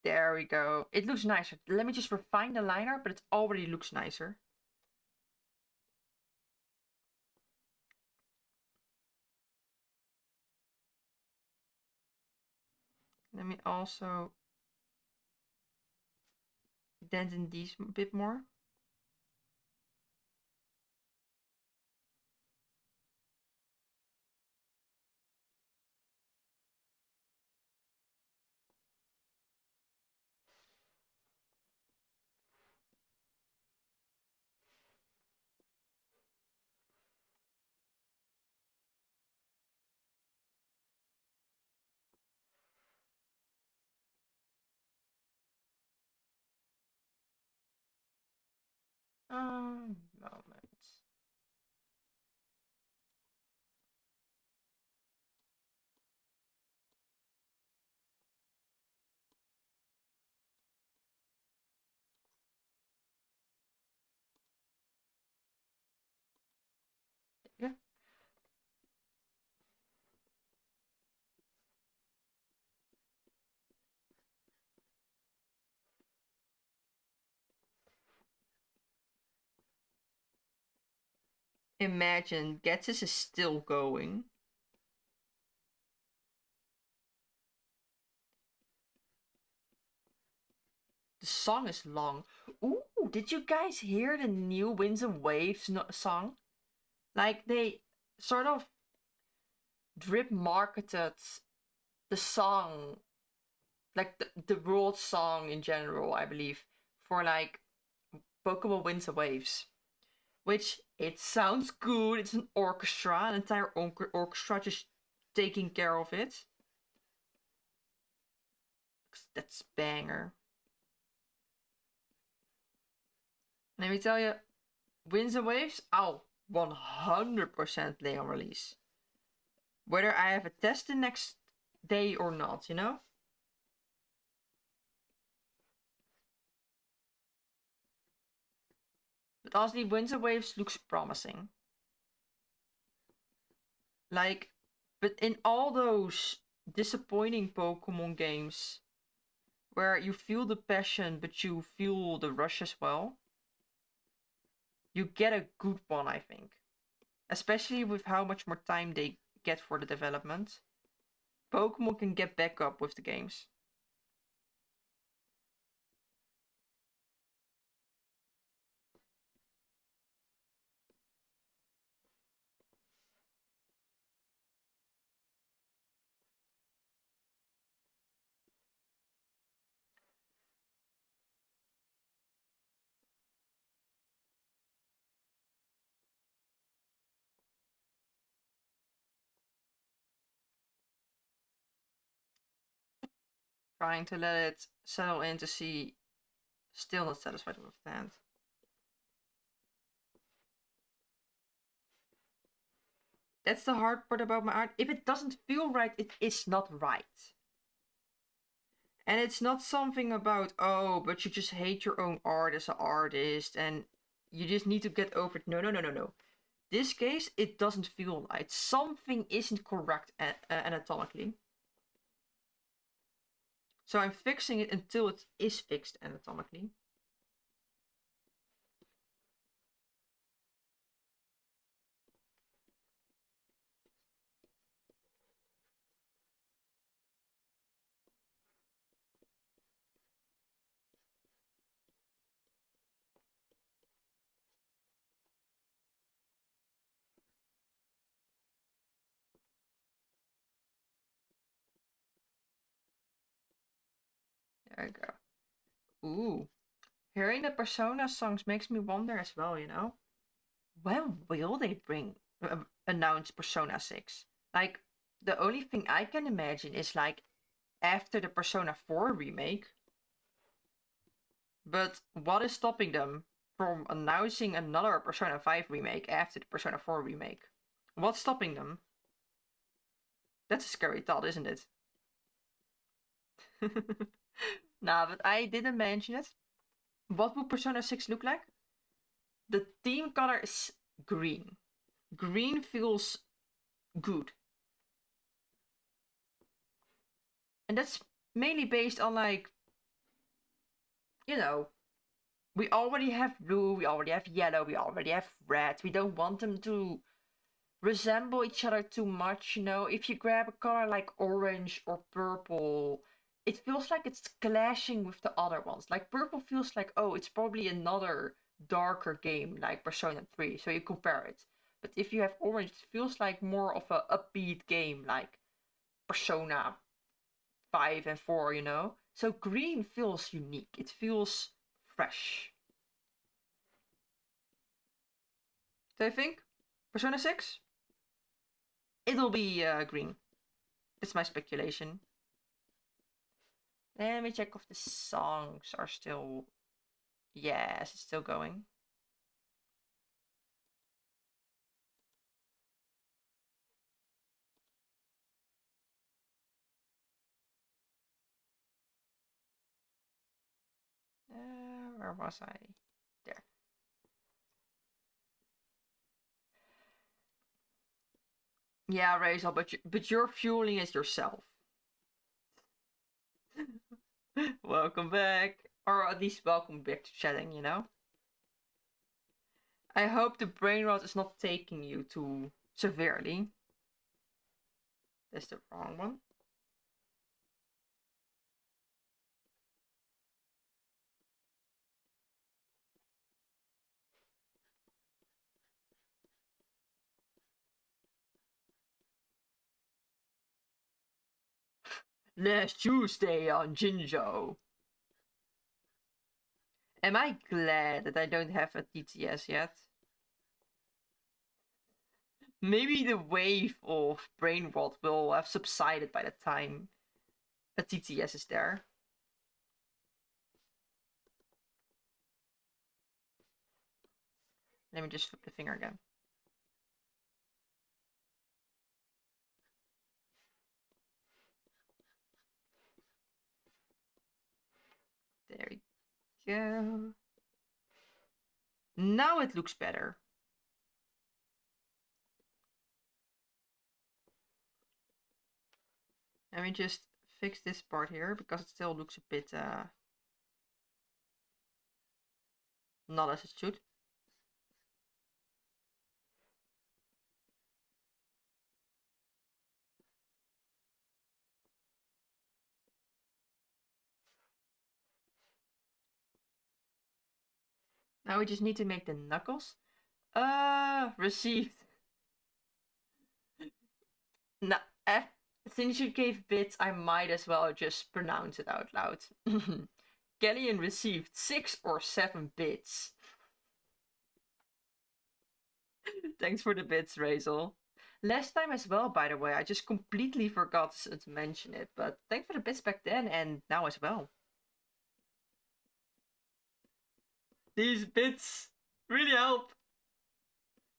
There we go. It looks nicer. Let me just refine the line art, but it already looks nicer. Let me also dent in these a bit more. Moment. Yeah. Imagine Gettys is still going. The song is long. Ooh, did you guys hear the new Winds and Waves song? Like, they sort of drip marketed the song, like the world song in general, I believe, for like Pokemon Winds and Waves. Which it sounds good. It's an orchestra, an entire orchestra just taking care of it. That's banger. Let me tell you, Winds and Waves, I'll 100% play on release. Whether I have a test the next day or not, you know? But honestly, Winds and Waves looks promising. Like, but in all those disappointing Pokemon games where you feel the passion but you feel the rush as well, you get a good one, I think. Especially with how much more time they get for the development. Pokemon can get back up with the games. Trying to let it settle in to see, still not satisfied with the hand. That's the hard part about my art. If it doesn't feel right, it is not right. And it's not something about, oh, but you just hate your own art as an artist and you just need to get over it. No, no, no, no, no. This case, it doesn't feel right. Something isn't correct anatomically. So I'm fixing it until it is fixed anatomically. There we go. Ooh. Hearing the Persona songs makes me wonder as well, you know? When will they announce Persona 6? Like, the only thing I can imagine is like after the Persona 4 remake. But what is stopping them from announcing another Persona 5 remake after the Persona 4 remake? What's stopping them? That's a scary thought, isn't it? Nah, but I didn't mention it. What would Persona 6 look like? The theme color is green. Green feels good. And that's mainly based on, like, you know, we already have blue, we already have yellow, we already have red. We don't want them to resemble each other too much, you know. If you grab a color like orange or purple, it feels like it's clashing with the other ones. Like purple feels like, oh, it's probably another darker game like Persona 3, so you compare it. But if you have orange, it feels like more of a upbeat game like Persona 5 and 4, you know? So green feels unique. It feels fresh. So I think Persona 6, it'll be green. That's my speculation. Let me check if the songs are still. Yes, it's still going. Where was I? There. Yeah, Rachel, but you're fueling it yourself. Welcome back, or at least welcome back to chatting. You know. I hope the brain rot is not taking you too severely. That's the wrong one. Last Tuesday on Jinjo. Am I glad that I don't have a TTS yet? Maybe the wave of brain rot will have subsided by the time a TTS is there. Let me just flip the finger again. There we go. Now it looks better. Let me just fix this part here because it still looks a bit not as it should. Now we just need to make the knuckles. Received. No, since you gave bits, I might as well just pronounce it out loud. Kellyan received 6 or 7 bits. Thanks for the bits, Razel. Last time as well, by the way, I just completely forgot to mention it, but thanks for the bits back then and now as well. These bits really help.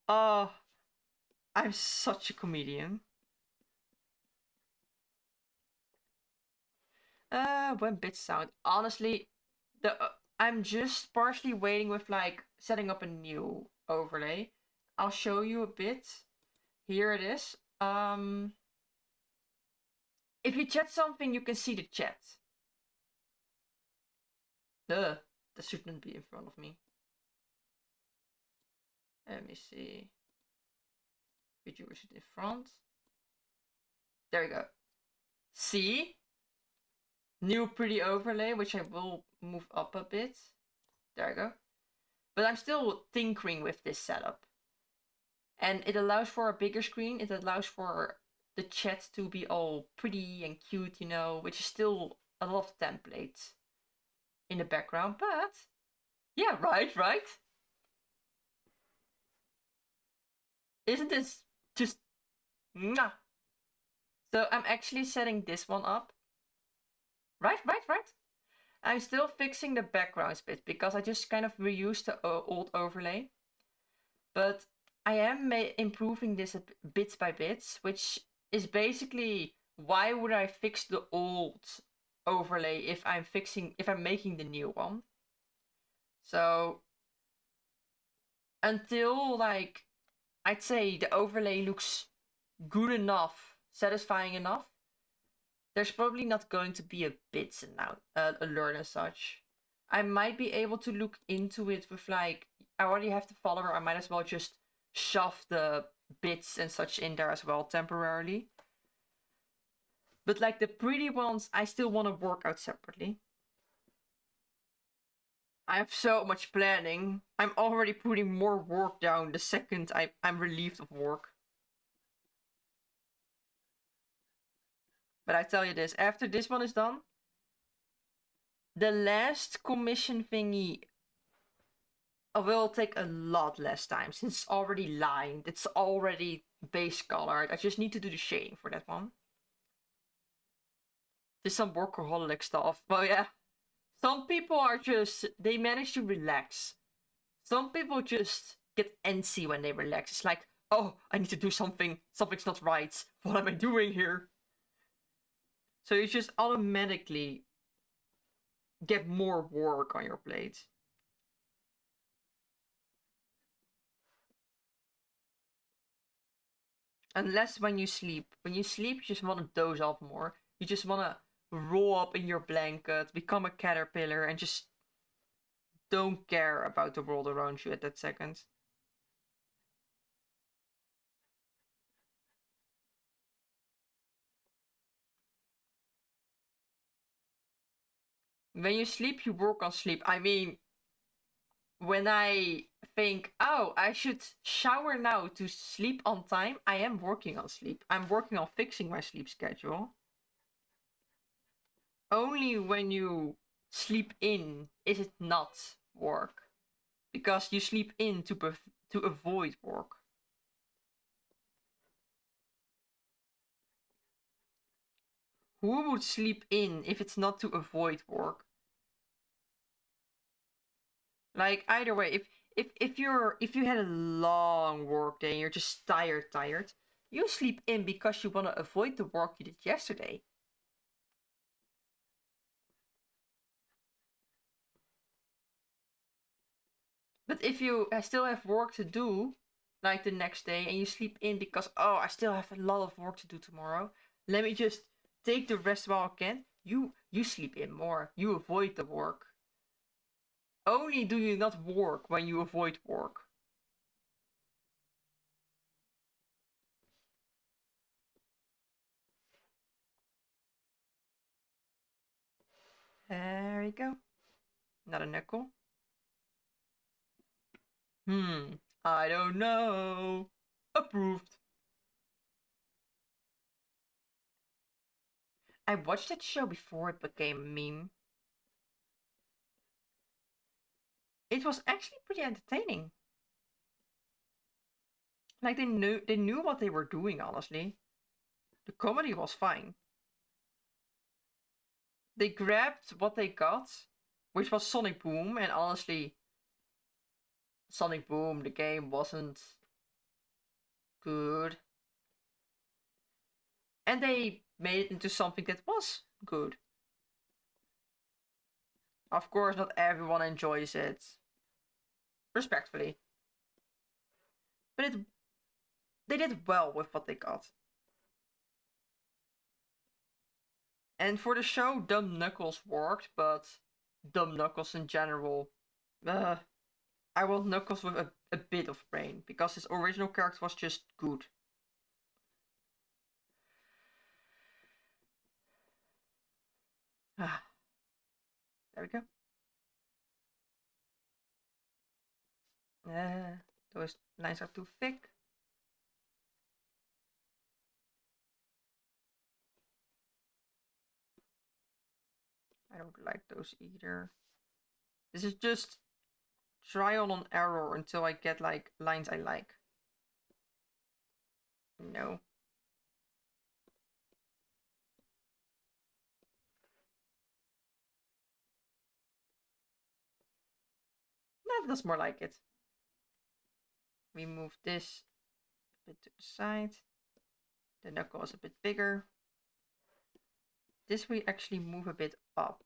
Oh, I'm such a comedian. When bits sound. Honestly, I'm just partially waiting with like setting up a new overlay. I'll show you a bit. Here it is. If you chat something, you can see the chat. That shouldn't be in front of me. Let me see. Video is it in front? There we go. See? New pretty overlay, which I will move up a bit. There we go. But I'm still tinkering with this setup. And it allows for a bigger screen. It allows for the chat to be all pretty and cute, you know, which is still a lot of templates in the background. But yeah, right. Isn't this just mwah? So I'm actually setting this one up. Right. I'm still fixing the backgrounds bit because I just kind of reused the old overlay. But I am improving this bits by bits, which is basically why would I fix the old overlay if I'm making the new one? So until like I'd say the overlay looks good enough, satisfying enough, there's probably not going to be a bits alert as such. I might be able to look into it with like I already have the follower. I might as well just shove the bits and such in there as well temporarily. But like the pretty ones, I still want to work out separately. I have so much planning. I'm already putting more work down the second I'm relieved of work. But I tell you this, after this one is done, the last commission thingy will take a lot less time since it's already lined. It's already base colored. I just need to do the shading for that one. There's some workaholic stuff. Well, yeah. Some people are just, they manage to relax. Some people just get antsy when they relax. It's like, oh, I need to do something. Something's not right. What am I doing here? So you just automatically get more work on your plate. Unless when you sleep. When you sleep, you just want to doze off more. You just want to roll up in your blanket, become a caterpillar, and just don't care about the world around you at that second. When you sleep, you work on sleep. I mean, when I think, oh, I should shower now to sleep on time, I am working on sleep. I'm working on fixing my sleep schedule. Only when you sleep in is it not work. Because you sleep in to avoid work. Who would sleep in if it's not to avoid work? Like either way, if you had a long work day and you're just tired, you sleep in because you want to avoid the work you did yesterday. But if you still have work to do, like the next day, and you sleep in because, oh, I still have a lot of work to do tomorrow, let me just take the rest while I can. You sleep in more. You avoid the work. Only do you not work when you avoid work. There you go. Not a nickel. I don't know. Approved. I watched that show before it became a meme. It was actually pretty entertaining. Like they knew what they were doing, honestly. The comedy was fine. They grabbed what they got, which was Sonic Boom, and honestly, Sonic Boom, the game wasn't good. And they made it into something that was good. Of course, not everyone enjoys it. Respectfully. But they did well with what they got. And for the show, Dumb Knuckles worked, but Dumb Knuckles in general, uh, I want Knuckles with a bit of brain, because his original character was just good. Ah, there we go. Those lines are too thick. I don't like those either. This is just trial and error until I get like lines I like. No. No, that's more like it. We move this a bit to the side. The knuckle is a bit bigger. This we actually move a bit up.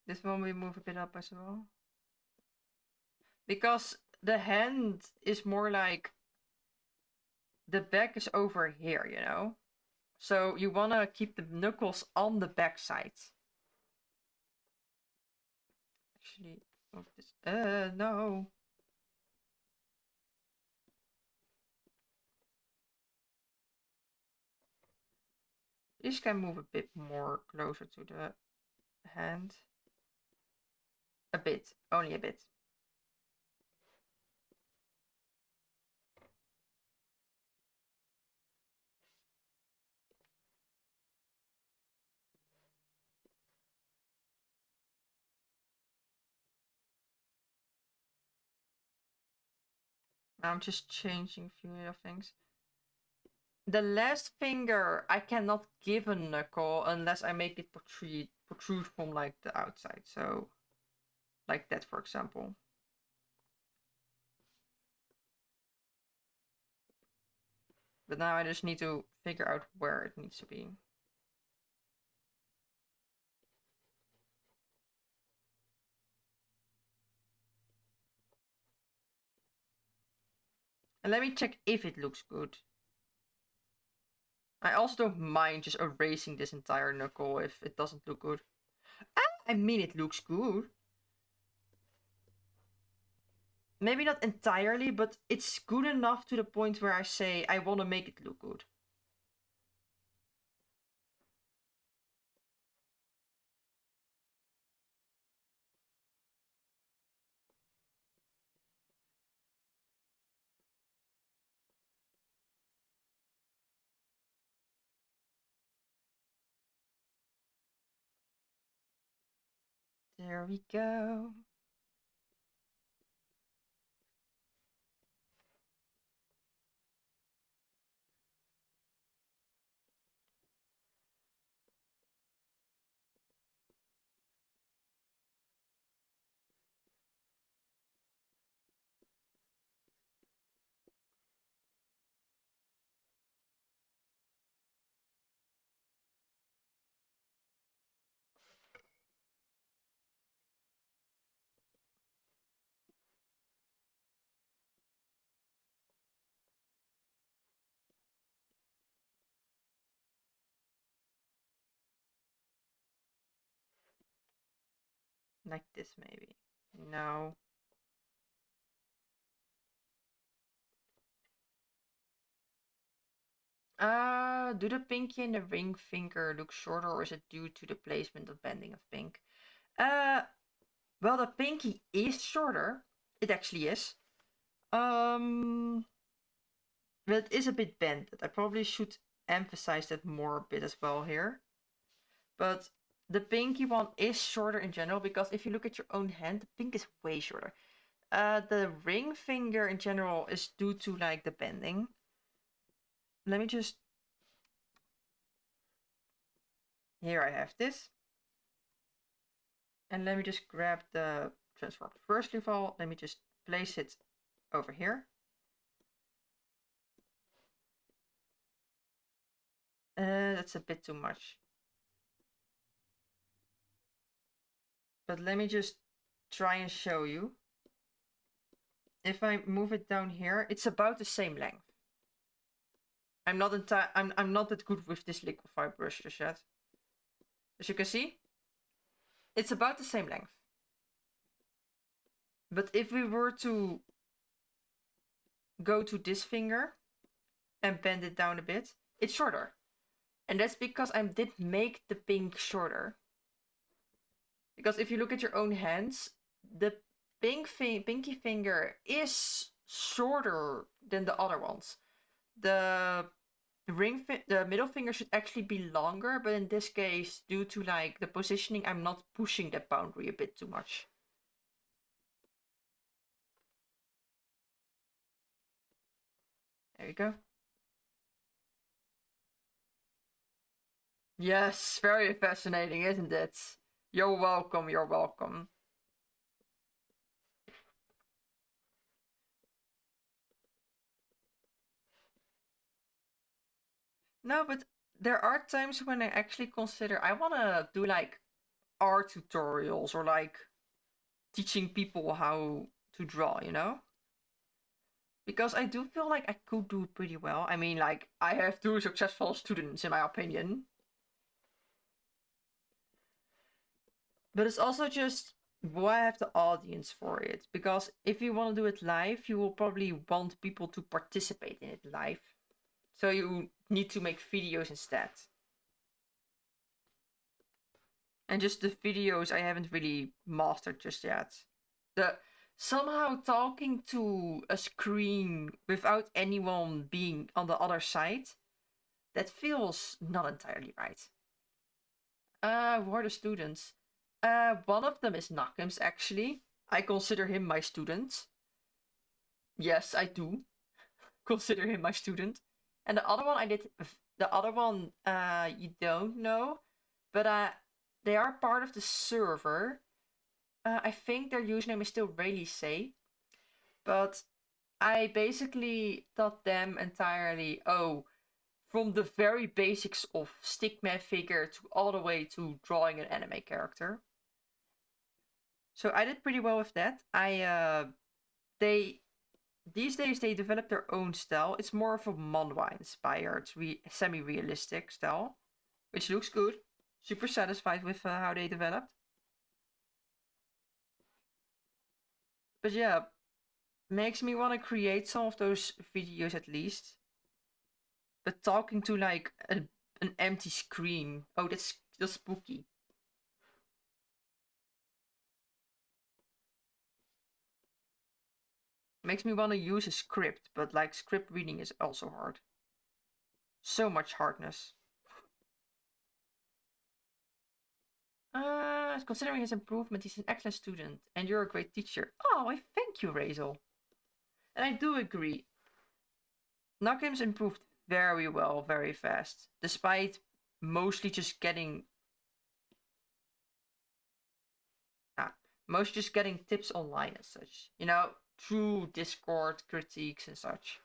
This one we move a bit up as well. Because the hand is more like the back is over here, you know? So you want to keep the knuckles on the back side. Actually, move this. No. This can move a bit more closer to the hand. A bit, only a bit. I'm just changing a few little things. The last finger, I cannot give a knuckle unless I make it protrude from like the outside. So, like that, for example. But now I just need to figure out where it needs to be. And let me check if it looks good. I also don't mind just erasing this entire knuckle if it doesn't look good. I mean, it looks good. Maybe not entirely, but it's good enough to the point where I say I want to make it look good. There we go. Like this, maybe. No. Do the pinky and the ring finger look shorter, or is it due to the placement of bending of pink? Well, the pinky is shorter. It actually is. But it is a bit bended. I probably should emphasize that more a bit as well here. But the pinky one is shorter in general because if you look at your own hand, the pink is way shorter. The ring finger in general is due to like the bending. Let me just. Here I have this. And let me just grab the transform. First of all, let me just place it over here. That's a bit too much. But let me just try and show you. If I move it down here, it's about the same length. I'm not that good with this liquify brush just yet. As you can see, it's about the same length. But if we were to go to this finger and bend it down a bit, it's shorter. And that's because I did make the pink shorter. Because if you look at your own hands, the pinky finger is shorter than the other ones. The the middle finger should actually be longer, but in this case, due to like the positioning, I'm not pushing that boundary a bit too much. There you go. Yes, very fascinating, isn't it? You're welcome, you're welcome. No, but there are times when I actually consider I want to do like art tutorials or like teaching people how to draw, you know? Because I do feel like I could do it pretty well. I mean, like, I have two successful students, in my opinion. But it's also just, will I have the audience for it? Because if you want to do it live, you will probably want people to participate in it live. So you need to make videos instead. And just the videos I haven't really mastered just yet. The somehow talking to a screen without anyone being on the other side, that feels not entirely right. Who are the students? One of them is Nakams, actually. I consider him my student. Yes, I do consider him my student. And the other one I did, the other one, you don't know, but they are part of the server. I think their username is still Rayleigh Say, but I basically taught them entirely, oh, from the very basics of stickman figure to all the way to drawing an anime character. So I did pretty well with that. They these days they develop their own style. It's more of a manhwa inspired, semi-realistic style, which looks good. Super satisfied with how they developed. But yeah, makes me want to create some of those videos at least. But talking to like an empty screen. Oh, that's spooky. Makes me want to use a script, but like script reading is also hard. So much hardness. Considering his improvement, he's an excellent student, and you're a great teacher. Oh, I thank you, Razel. And I do agree. Nakim's improved very well, very fast, despite mostly just getting ah, most just getting tips online and such. Through Discord critiques and such.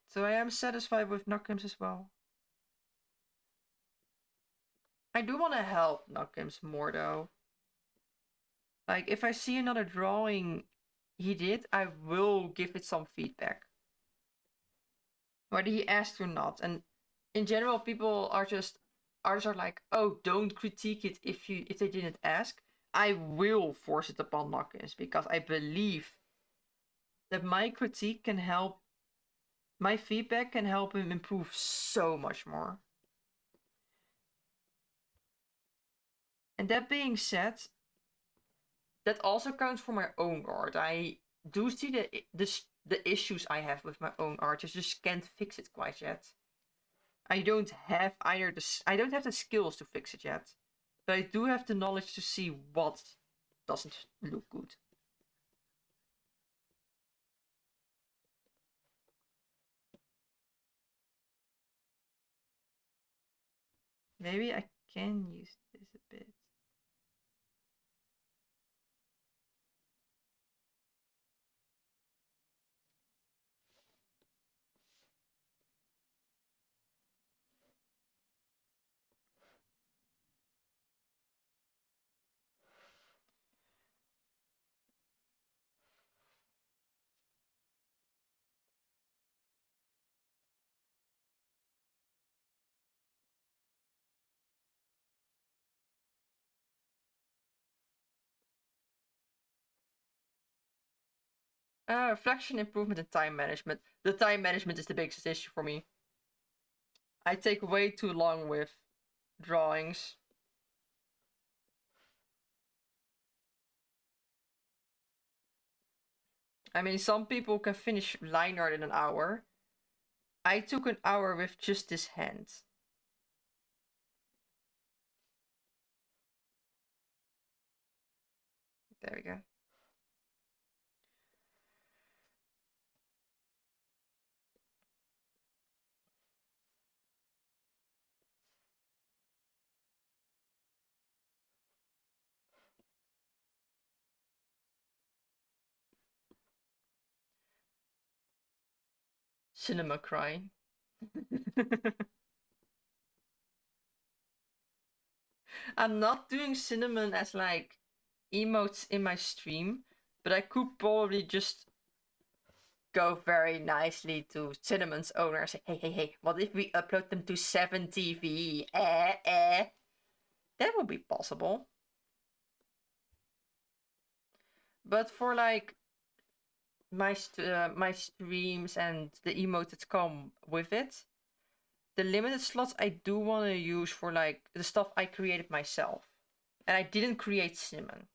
So I am satisfied with Nakim's as well. I do want to help Nakim's more though. Like if I see another drawing he did, I will give it some feedback. Whether he asked or not. And in general, people are just artists are like, oh, don't critique it if they didn't ask. I will force it upon Knockins because I believe that my critique can help my feedback can help him improve so much more. And that being said, that also counts for my own art. I do see the issues I have with my own art. I just can't fix it quite yet. I don't have the skills to fix it yet, but I do have the knowledge to see what doesn't look good. Maybe I can use this a bit. Reflection, improvement, and time management. The time management is the biggest issue for me. I take way too long with drawings. I mean, some people can finish line art in an hour. I took an hour with just this hand. There we go. Cinema cry. I'm not doing cinnamon as like emotes in my stream, but I could probably just go very nicely to Cinnamon's owner and say, hey, hey, hey, what if we upload them to 7TV? That would be possible. But for like my streams and the emotes that come with it, the limited slots I do want to use for like the stuff I created myself. And I didn't create Cinnamon.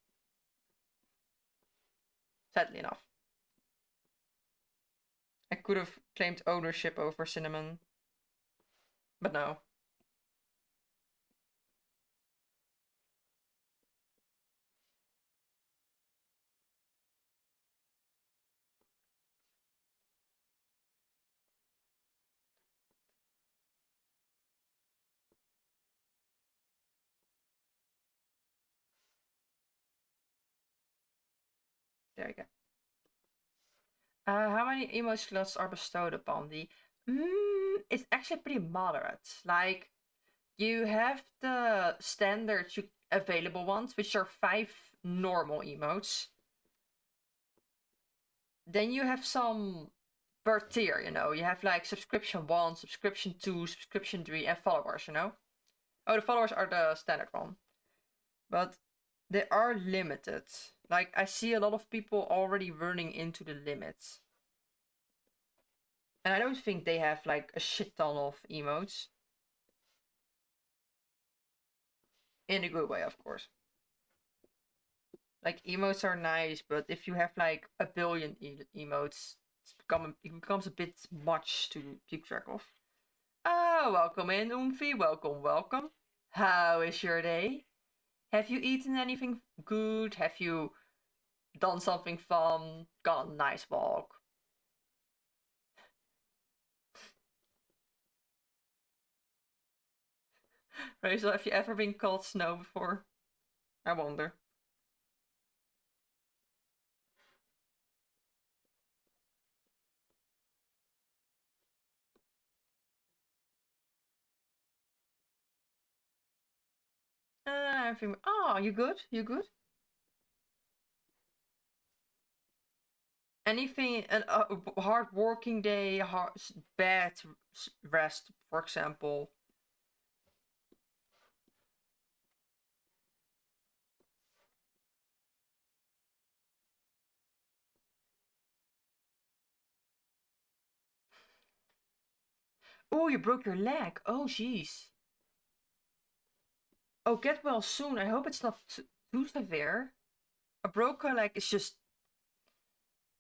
Sadly enough. I could have claimed ownership over Cinnamon. But no. There you go. How many emote slots are bestowed upon thee? It's actually pretty moderate. Like, you have the standard available ones, which are 5 normal emotes. Then you have some per tier, you know. You have like subscription 1, subscription 2, subscription 3, and followers, you know. Oh, the followers are the standard one. But they are limited. Like, I see a lot of people already running into the limits. And I don't think they have like a shit ton of emotes. In a good way, of course. Like, emotes are nice, but if you have like a billion emotes, it becomes a bit much to keep track of. Ah, welcome in, Umfi. Welcome, welcome. How is your day? Have you eaten anything good? Have you done something fun? Gone on a nice walk? Rachel, have you ever been called snow before? I wonder. Everything. Oh, you good? You good? Anything? A hard working day, bad rest, for example. Oh, you broke your leg. Oh, jeez. Oh, get well soon. I hope it's not too severe. A broken leg is just,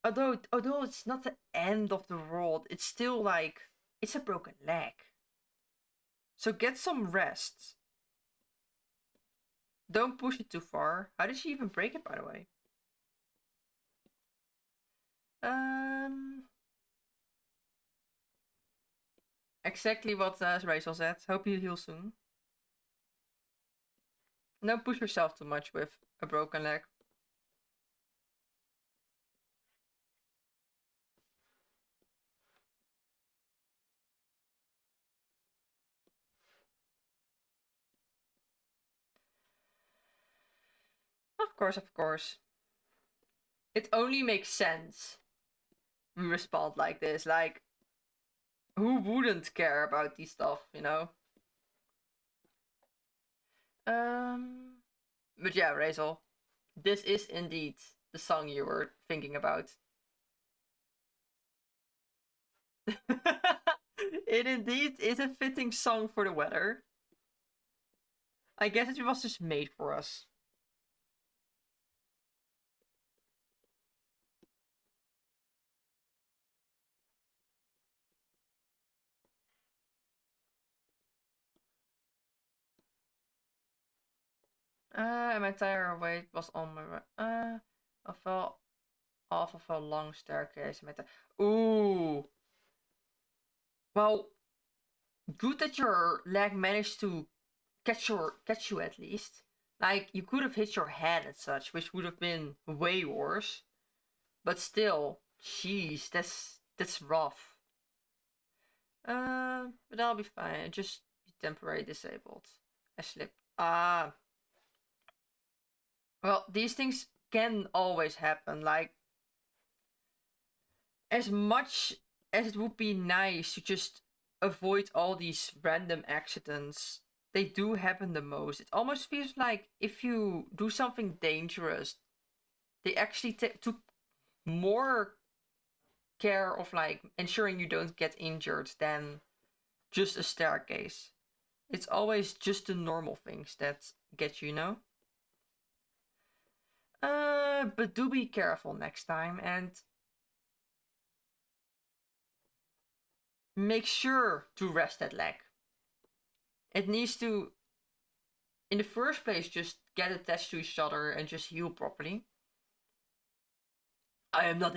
although it's not the end of the world, it's still like, it's a broken leg. So get some rest. Don't push it too far. How did she even break it, by the way? Um, exactly what Rachel said. Hope you heal soon. Don't push yourself too much with a broken leg. Of course, of course. It only makes sense we respond like this. Like, who wouldn't care about these stuff, you know? But yeah, Rachel, this is indeed the song you were thinking about. It indeed is a fitting song for the weather. I guess it was just made for us. And my entire weight was on my. I fell off of a long staircase. Ooh. Well, good that your leg managed to catch you at least. Like, you could have hit your head and such, which would have been way worse. But still, jeez, that's rough. But I'll be fine. Just be temporarily disabled. I slipped. Well, these things can always happen. Like, as much as it would be nice to just avoid all these random accidents, they do happen the most. It almost feels like if you do something dangerous, they actually took more care of like ensuring you don't get injured than just a staircase. It's always just the normal things that get you, know? But do be careful next time and make sure to rest that leg. It needs to, in the first place, just get attached to each other and just heal properly. I am not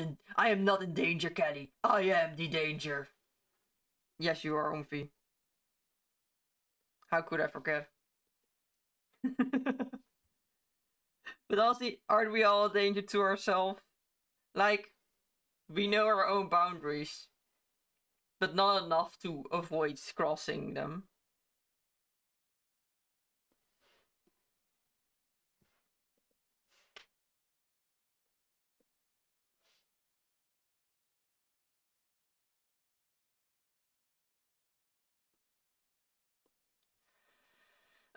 in danger, Kelly. I am the danger. Yes, you are, Umfi. How could I forget? But also, aren't we all a danger to ourselves? Like, we know our own boundaries, but not enough to avoid crossing them.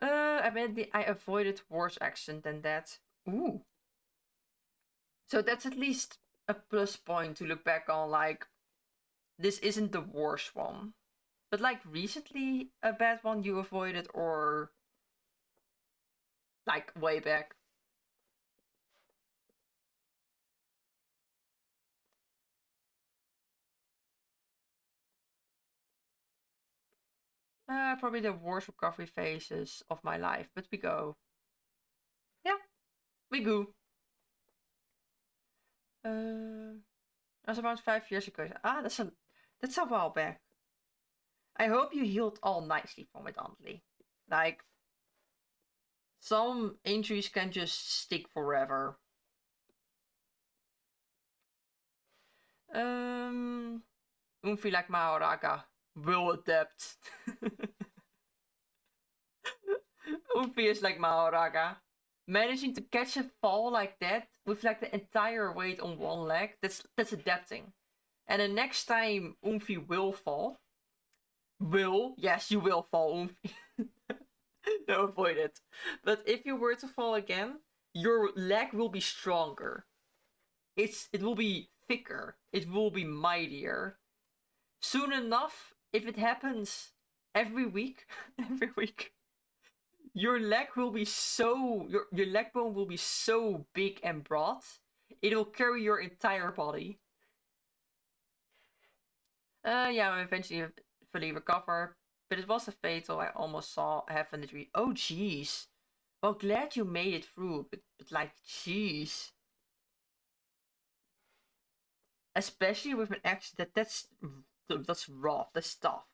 I mean, I avoided worse accent than that. Ooh. So that's at least a plus point to look back on, like, this isn't the worst one. But, like, recently, a bad one you avoided, or, like, way back? Probably the worst recovery phases of my life, but we go. Yeah, we go. That was about 5 years ago. That's a while back. I hope you healed all nicely from it, Antley. Like, some injuries can just stick forever. Um, Unfi like Mahoraga will adapt. Unfi is like Mahoraga. Managing to catch a fall like that with like the entire weight on one leg, that's adapting. And the next time Umfi will fall, yes, you will fall, Umfi. No, avoid it. But if you were to fall again, your leg will be stronger. It will be thicker. It will be mightier. Soon enough, if it happens every week, every week, your leg will be so your leg bone will be so big and broad, it will carry your entire body. Yeah, I eventually fully recover, but it was a fatal. I almost saw half an injury. Oh, jeez. Well, glad you made it through, but like, jeez. Especially with an accident, that's rough. That's tough.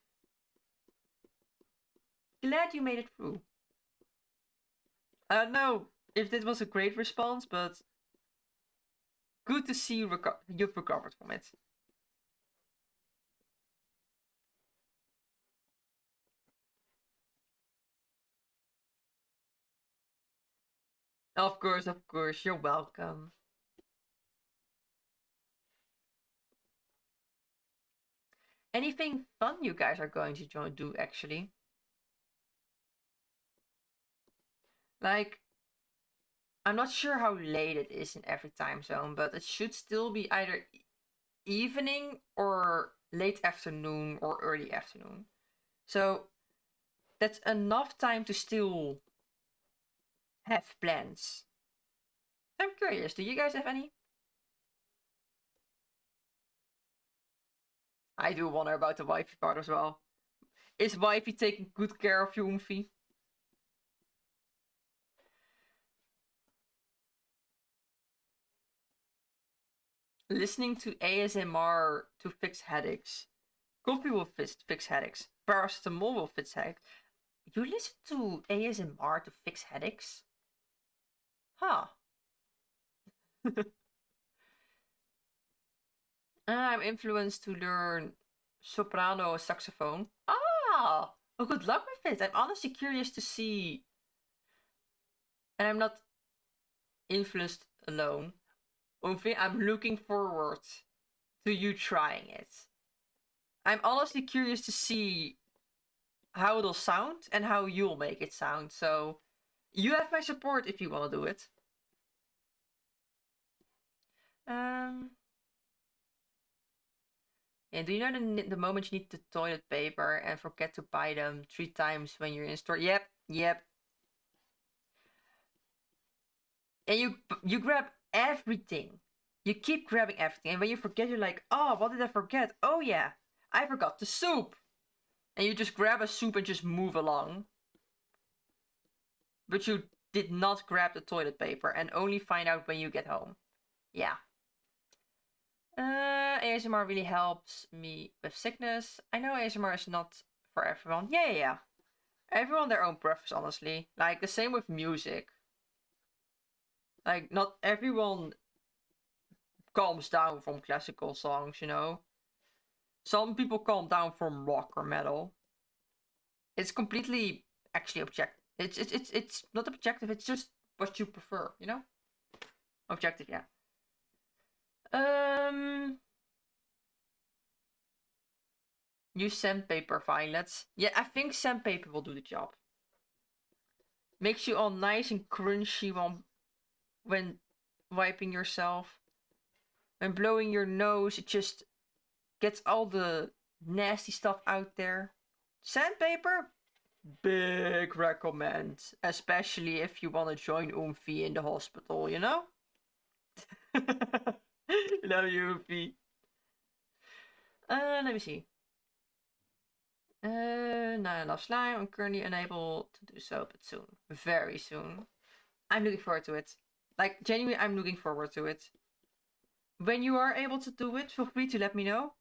Glad you made it through. I don't know if this was a great response, but good to see you've recovered from it. Of course, you're welcome. Anything fun you guys are going to do actually? Like, I'm not sure how late it is in every time zone, but it should still be either evening or late afternoon or early afternoon. So that's enough time to still have plans. I'm curious, do you guys have any? I do wonder about the wifey part as well. Is wifey taking good care of you, Umfi? Listening to ASMR to fix headaches. Coffee will fix headaches. Paracetamol will fix headaches. You listen to ASMR to fix headaches? Huh. I'm influenced to learn soprano saxophone. Ah! Oh, good luck with it. I'm honestly curious to see. And I'm not influenced alone. Umfi, I'm looking forward to you trying it. I'm honestly curious to see how it'll sound and how you'll make it sound. So you have my support if you want to do it. Um, and do you know the moment you need the toilet paper and forget to buy them 3 times when you're in store? Yep, yep. And you grab everything. You keep grabbing everything, and when you forget, you're like, oh, what did I forget? Oh yeah, I forgot the soup. And you just grab a soup and just move along. But you did not grab the toilet paper and only find out when you get home. Yeah. ASMR really helps me with sickness. I know ASMR is not for everyone. Yeah, yeah, yeah. Everyone their own preference, honestly. Like the same with music. Like not everyone calms down from classical songs, you know. Some people calm down from rock or metal. It's completely actually objective. It's not objective. It's just what you prefer, you know. Objective, yeah. Um, use sandpaper, Violet. Yeah, I think sandpaper will do the job. Makes you all nice and crunchy when wiping yourself. When blowing your nose, it just gets all the nasty stuff out there. Sandpaper? Big recommend. Especially if you want to join Oomphy in the hospital, you know? Love you, Oomphy. Let me see. Not enough slime. I'm currently unable to do so, but soon. Very soon. I'm looking forward to it. Like, genuinely, I'm looking forward to it. When you are able to do it, feel free to let me know.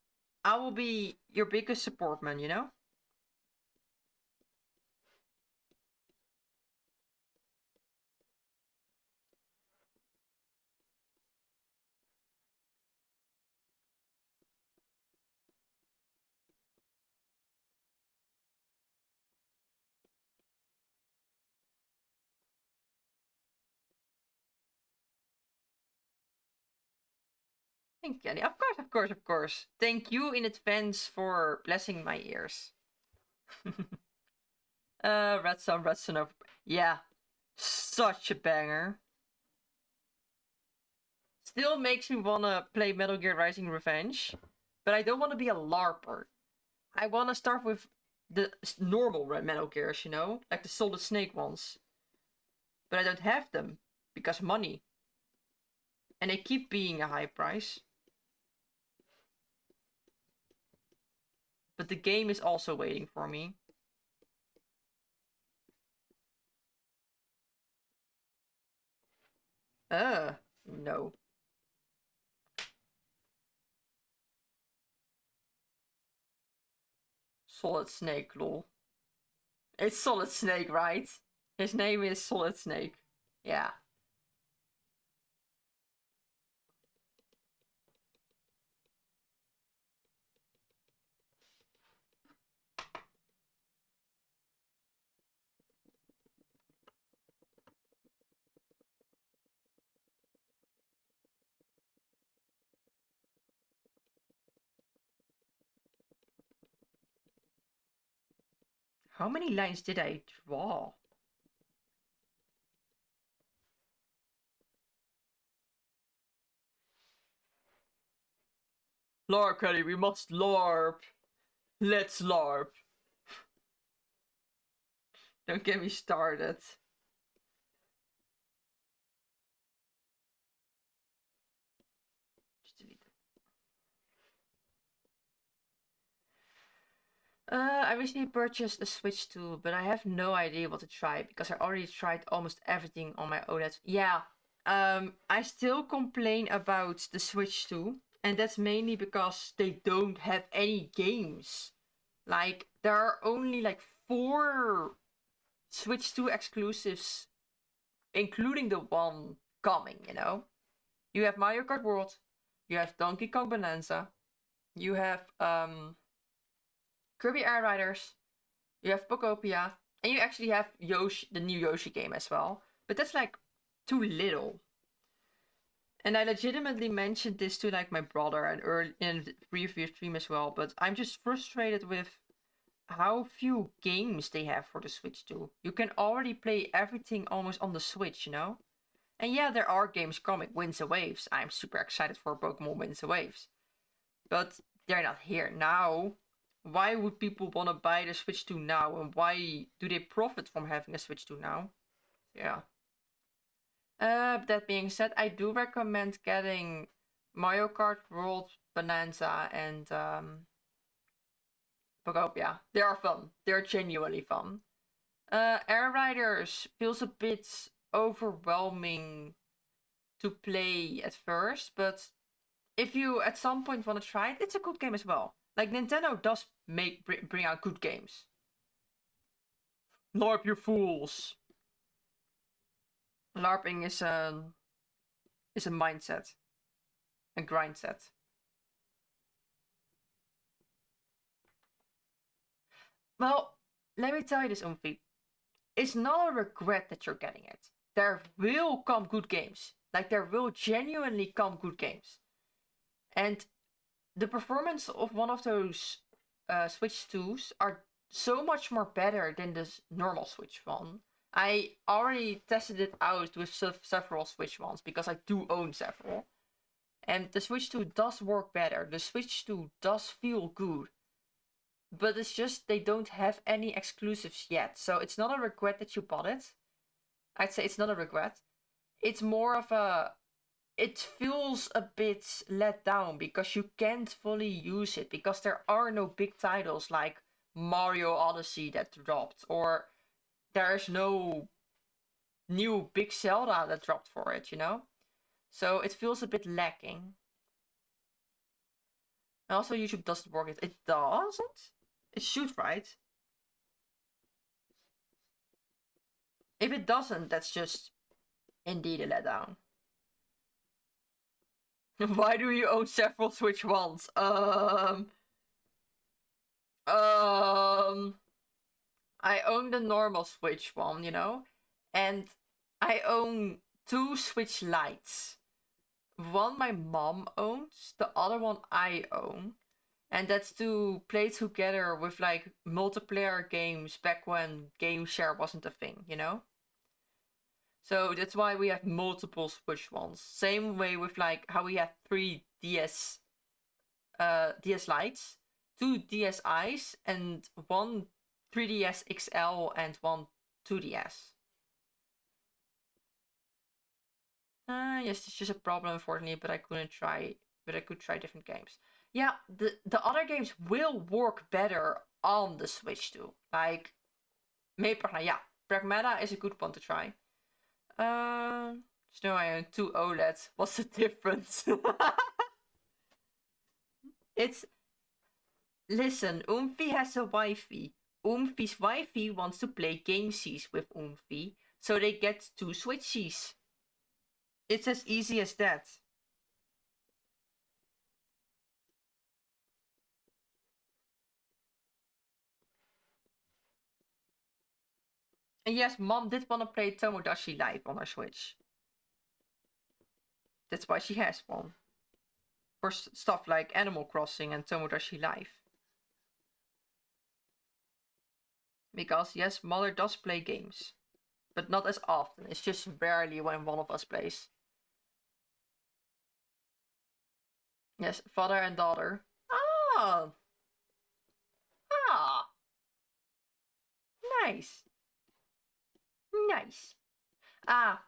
I will be your biggest support man, you know? Thank you, Annie. Of course, of course, of course. Thank you in advance for blessing my ears. Redstone of... Yeah. Such a banger. Still makes me wanna play Metal Gear Rising Revenge. But I don't want to be a LARPer. I want to start with the normal Metal Gears, you know? Like the Solid Snake ones. But I don't have them. Because money. And they keep being a high price. But the game is also waiting for me. No. Solid Snake, lol. It's Solid Snake, right? His name is Solid Snake. Yeah. How many lines did I draw? LARP, Kelly, we must LARP. Let's LARP. Don't get me started. Just delete it. I recently purchased a Switch 2, but I have no idea what to try because I already tried almost everything on my OLED. Yeah, I still complain about the Switch 2, and that's mainly because they don't have any games. Like, there are only like 4 Switch 2 exclusives, including the one coming, you know? You have Mario Kart World, you have Donkey Kong Bonanza, you have Kirby Air Riders, you have Pokopia, and you actually have Yoshi, the new Yoshi game as well. But that's like too little. And I legitimately mentioned this to like my brother and early in the previous stream as well. But I'm just frustrated with how few games they have for the Switch 2. You can already play everything almost on the Switch, you know? And yeah, there are games coming. Winds and Waves. I'm super excited for Pokemon Winds and Waves. But they're not here now. Why would people want to buy the Switch 2 now? And why do they profit from having a Switch 2 now? Yeah. That being said, I do recommend getting Mario Kart World, Bonanza, and Pokopia. They are fun. They're genuinely fun. Air Riders feels a bit overwhelming to play at first, but if you at some point want to try it, it's a good game as well. Like Nintendo does bring out good games. LARP, you fools! LARPing is a mindset. A grind set. Well, let me tell you this, Umfi. It's not a regret that you're getting it. There will come good games. Like, there will genuinely come good games. And the performance of one of those Switch 2s are so much more better than this normal Switch 1. I already tested it out with several Switch 1s because I do own several. And the Switch 2 does work better. The Switch 2 does feel good. But it's just they don't have any exclusives yet. So it's not a regret that you bought it. I'd say it's not a regret. It's more of a it feels a bit let down because you can't fully use it because there are no big titles like Mario Odyssey that dropped, or there's no new big Zelda that dropped for it, you know? So it feels a bit lacking. And also YouTube doesn't work it. It doesn't? It should, right? If it doesn't, that's just indeed a letdown. Why do you own several Switch ones? I own the normal Switch one, you know? And I own two Switch Lites. One my mom owns, the other one I own. And that's to play together with like multiplayer games back when game share wasn't a thing, you know? So that's why we have multiple Switch ones. Same way with like how we have three DS Lites, two DSIs, and one 3DS XL and one 2DS. Yes, it's just a problem unfortunately, but I couldn't try. But I could try different games. Yeah, the other games will work better on the Switch too. Like, yeah, Pragmata is a good one to try. Snow I own two OLEDs. What's the difference? It's listen. Oomphy has a wifey. Oomphy's wifey wants to play gamesies with Oomphy, so they get two Switchies. It's as easy as that. And yes, mom did want to play Tomodachi Live on her Switch. That's why she has one. For stuff like Animal Crossing and Tomodachi Live. Because yes, mother does play games. But not as often. It's just rarely when one of us plays. Yes, father and daughter. Ah! Ah! Nice. Nice. Ah,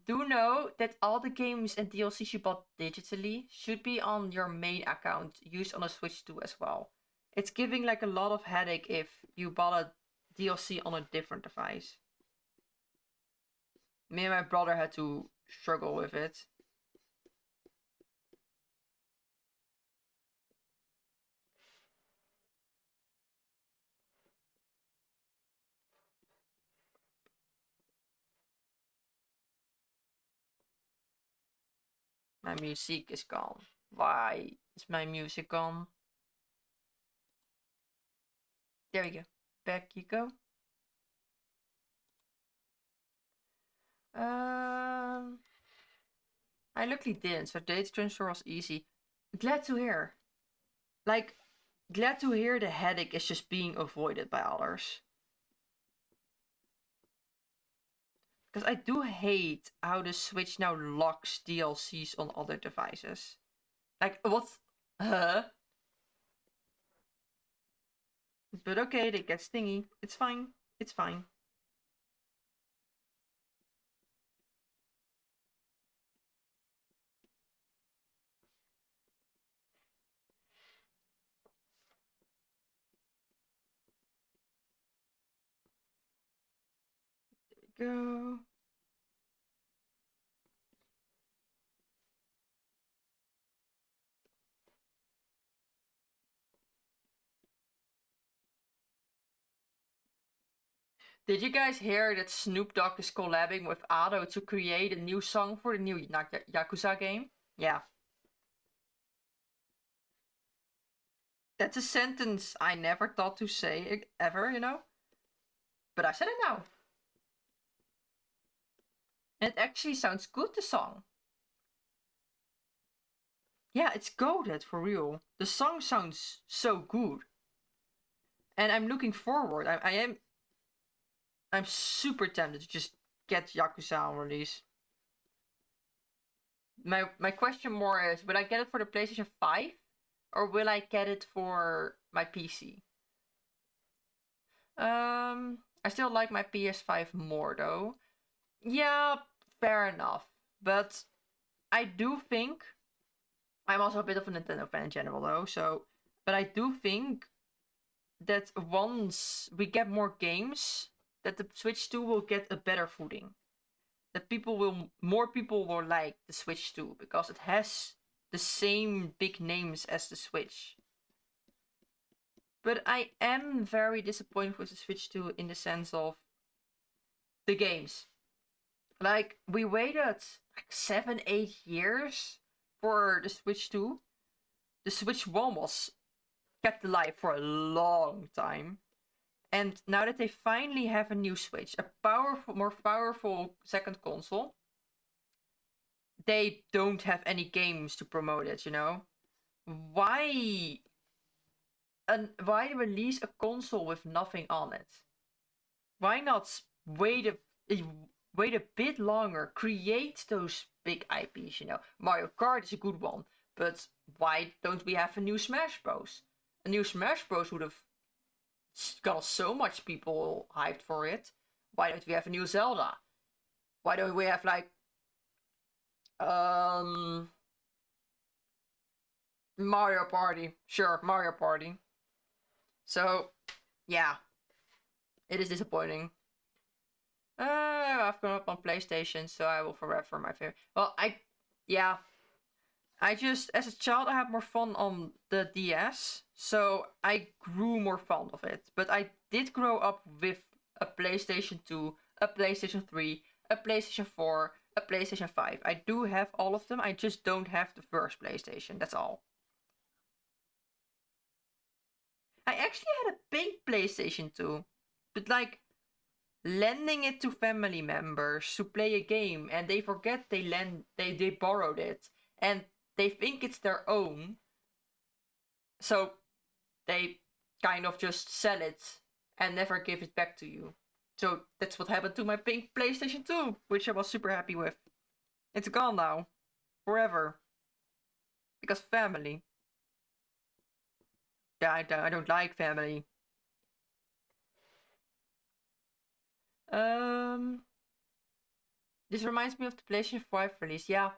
do know that all the games and DLCs you bought digitally should be on your main account used on a Switch 2 as well. It's giving like a lot of headache if you bought a DLC on a different device. Me and my brother had to struggle with it. My music is gone. Why is my music gone? There we go. Back you go. I luckily didn't, so data transfer was easy. Glad to hear. Like, glad to hear the headache is just being avoided by others. Because I do hate how the Switch now locks DLCs on other devices. Like, what? Huh? But okay, they get stingy. It's fine. It's fine. There we go. Did you guys hear that Snoop Dogg is collabing with Ado to create a new song for the new Yakuza game? Yeah. That's a sentence I never thought to say ever, you know? But I said it now. And it actually sounds good, the song. Yeah, it's goated for real. The song sounds so good. And I'm looking forward. I'm super tempted to just get Yakuza on release. My question more is, will I get it for the PlayStation 5? Or will I get it for my PC? I still like my PS5 more though. Yeah, fair enough. But I do think I'm also a bit of a Nintendo fan in general though, so but I do think that once we get more games, that the Switch 2 will get a better footing. That more people will like the Switch 2 because it has the same big names as the Switch. But I am very disappointed with the Switch 2 in the sense of the games. Like, we waited like 7-8 years for the Switch 2. The Switch 1 was kept alive for a long time. And now that they finally have a new Switch, a more powerful second console, they don't have any games to promote it, you know? Why why release a console with nothing on it? Why not wait a bit longer, create those big IPs, you know? Mario Kart is a good one, but why don't we have a new Smash Bros? A new Smash Bros would have got so much people hyped for it. Why don't we have a new Zelda? Why don't we have like Mario Party? Sure, Mario Party. So yeah, it is disappointing. I've grown up on PlayStation, so I will forever my favorite. Well, yeah, I just as a child I had more fun on the DS, so I grew more fond of it. But I did grow up with a PlayStation 2, a PlayStation 3, a PlayStation 4, a PlayStation 5. I do have all of them. I just don't have the first PlayStation. That's all. I actually had a pink PlayStation 2, but like lending it to family members to play a game and they forget they borrowed it and they think it's their own, so they kind of just sell it and never give it back to you. So that's what happened to my pink PlayStation 2, which I was super happy with. It's gone now, forever, because family. Yeah, I don't like family. um this reminds me of the PlayStation 5 release. Yeah,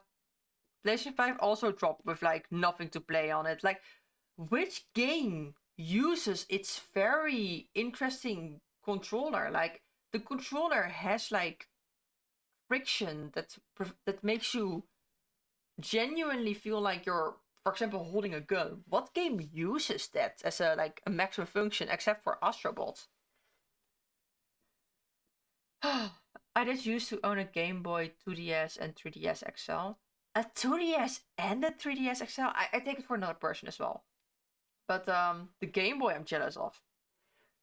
PlayStation 5 also dropped with like nothing to play on it. Like, which game uses its very interesting controller? Like, the controller has like friction that makes you genuinely feel like you're, for example, holding a gun. What game uses that as a like a maximum function except for Astrobot? I just used to own a Game Boy, 2DS, and 3DS XL. A 2DS and a 3DS XL? I take it for another person as well. But the Game Boy I'm jealous of.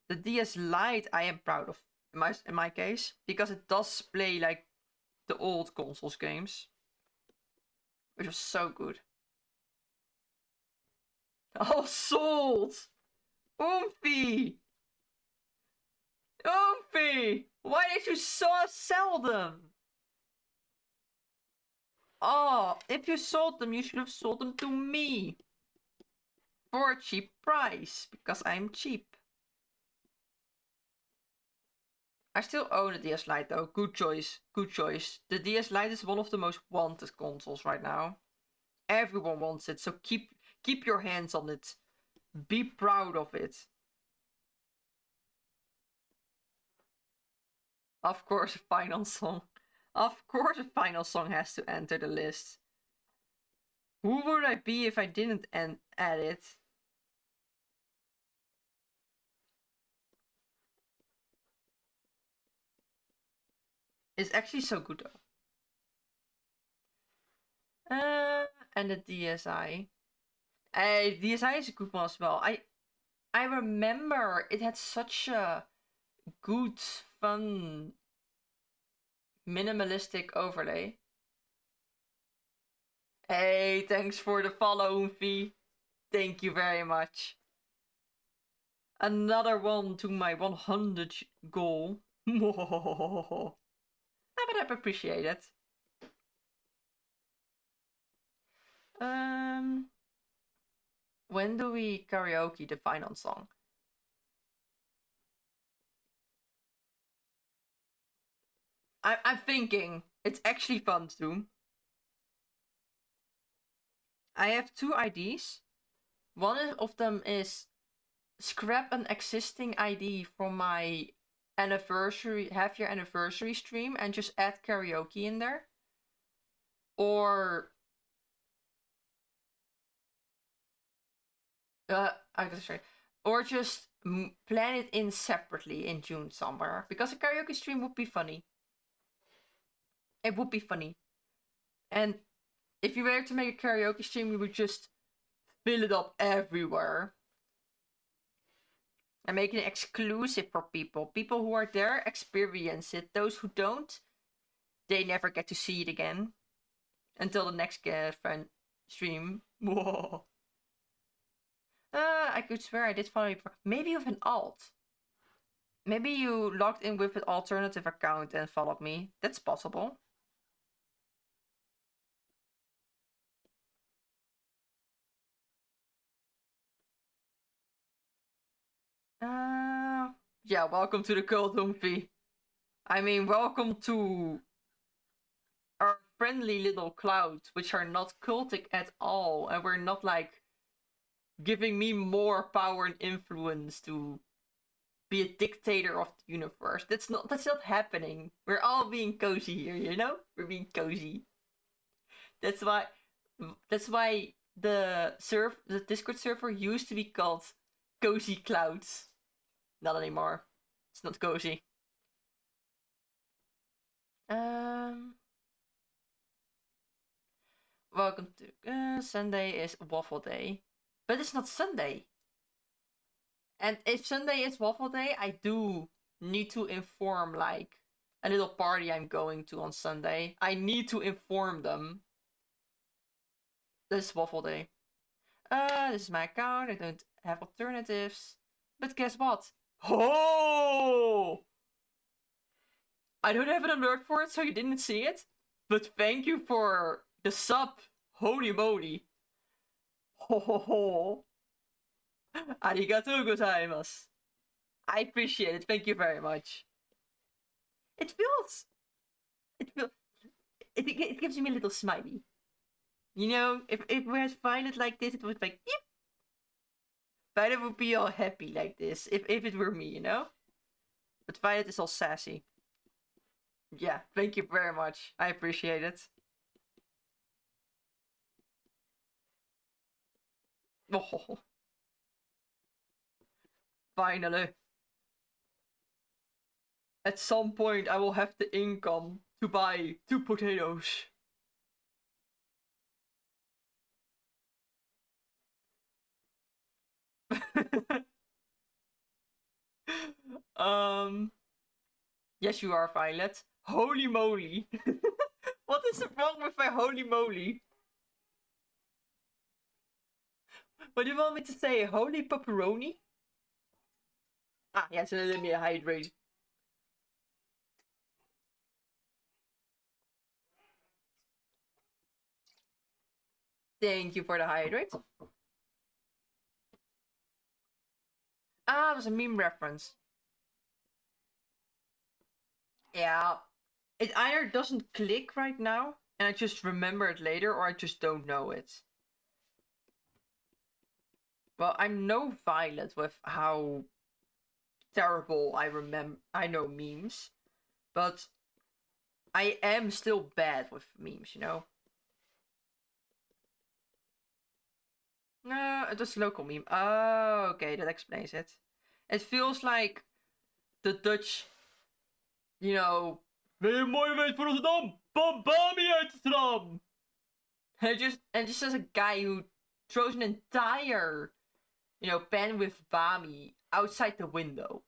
The DS Lite I am proud of in my case, because it does play like the old consoles games, which was so good. Oh, sold! Oomphy! Oomphy! Why did you sell them? Oh, if you sold them, you should have sold them to me. For a cheap price, because I'm cheap. I still own a DS Lite though. Good choice. Good choice. The DS Lite is one of the most wanted consoles right now. Everyone wants it, so keep your hands on it. Be proud of it. Of course, a final song. Of course, a final song has to enter the list. Who would I be if I didn't add it? It's actually so good though. And the DSi. DSi is a good one as well. I remember it had such a good, fun, minimalistic overlay. Hey, thanks for the follow, Oomfie. Thank you very much. Another one to my 100 goal. But I appreciate it. When do we karaoke the final song? I'm thinking it's actually fun too. I have two ideas. One of them is scrap an existing ID from my anniversary half year anniversary stream and just add karaoke in there. Or I guess sorry. Or just plan it in separately in June somewhere because a karaoke stream would be funny. It would be funny. And if you were to make a karaoke stream, we would just fill it up everywhere and make it exclusive for people. People who are there experience it. Those who don't, they never get to see it again until the next friend stream. Whoa. I could swear I did follow you before. Maybe with an alt. Maybe you logged in with an alternative account and followed me. That's possible. Yeah, welcome to the cult, Humpy. I mean, welcome to our friendly little clouds, which are not cultic at all, and we're not like giving me more power and influence to be a dictator of the universe. That's not happening. We're all being cozy here, you know? We're being cozy. That's why the Discord server used to be called Cozy Clouds. Not anymore. It's not cozy. Um Welcome to Sunday is waffle day. But it's not Sunday. And if Sunday is waffle day, I do need to inform like a little party I'm going to on Sunday. I need to inform them. This is waffle day. This is my account. I don't have alternatives. But guess what? Oh! I don't have an alert for it, so you didn't see it. But thank you for the sub. Holy moly. Ho ho ho. Arigatou gozaimasu. I appreciate it. Thank you very much. It feels. It feels. It gives me a little smiley. You know, if we had Violet like this, it would be like, yep. Violet would be all happy like this if it were me, you know? But Violet is all sassy. Yeah, thank you very much. I appreciate it. Oh, finally. At some point, I will have the income to buy 2 potatoes. um. Yes, you are, Violet. Holy moly. What is wrong with my holy moly? What do you want me to say? Holy pepperoni? Ah, yeah, so let me hydrate. Thank you for the hydrate. Ah, it was a meme reference. Yeah. It either doesn't click right now, and I just remember it later, or I just don't know it. Well, I'm no Violet with how terrible I know memes, but I am still bad with memes, you know? No, it was local meme. Oh, okay, that explains it. It feels like the Dutch, you know, ben je mooi geweest voor Rotterdam? Bam, bam, uit And just as a guy who throws an entire pen with Bami outside the window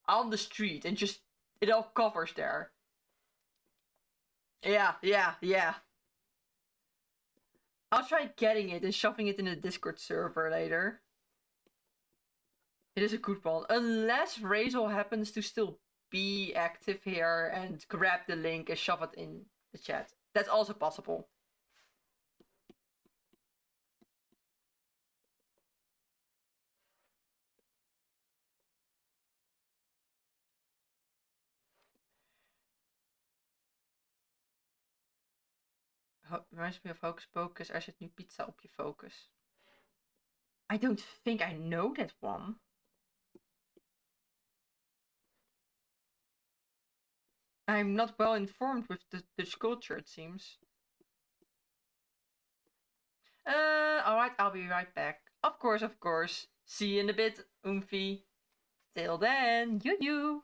on the street and just it all covers there. Yeah, yeah, yeah. I'll try getting it and shoving it in the Discord server later. It is a good one. Unless Razel happens to still be active here and grab the link and shove it in the chat. That's also possible. Reminds me of Hocus Pocus. Er zit nu pizza op je focus. I don't think I know that one. I'm not well informed with the culture, it seems. Alright, I'll be right back. Of course, of course. See you in a bit, Oomphy. Till then, you.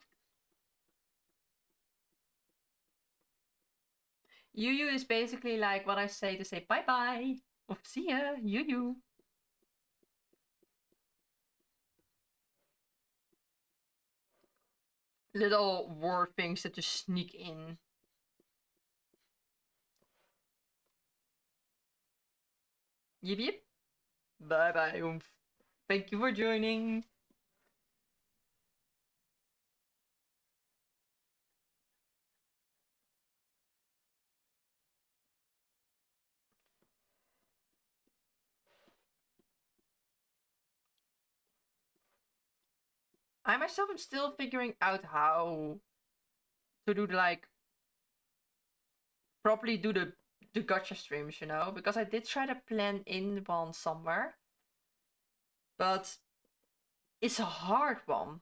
You is basically like what I say to say bye bye. Of see ya, you. Little word things that just sneak in. Yip yip. Bye bye, Oomph. Thank you for joining. I myself am still figuring out how to do properly do the gacha streams, because I did try to plan in one somewhere, but it's a hard one.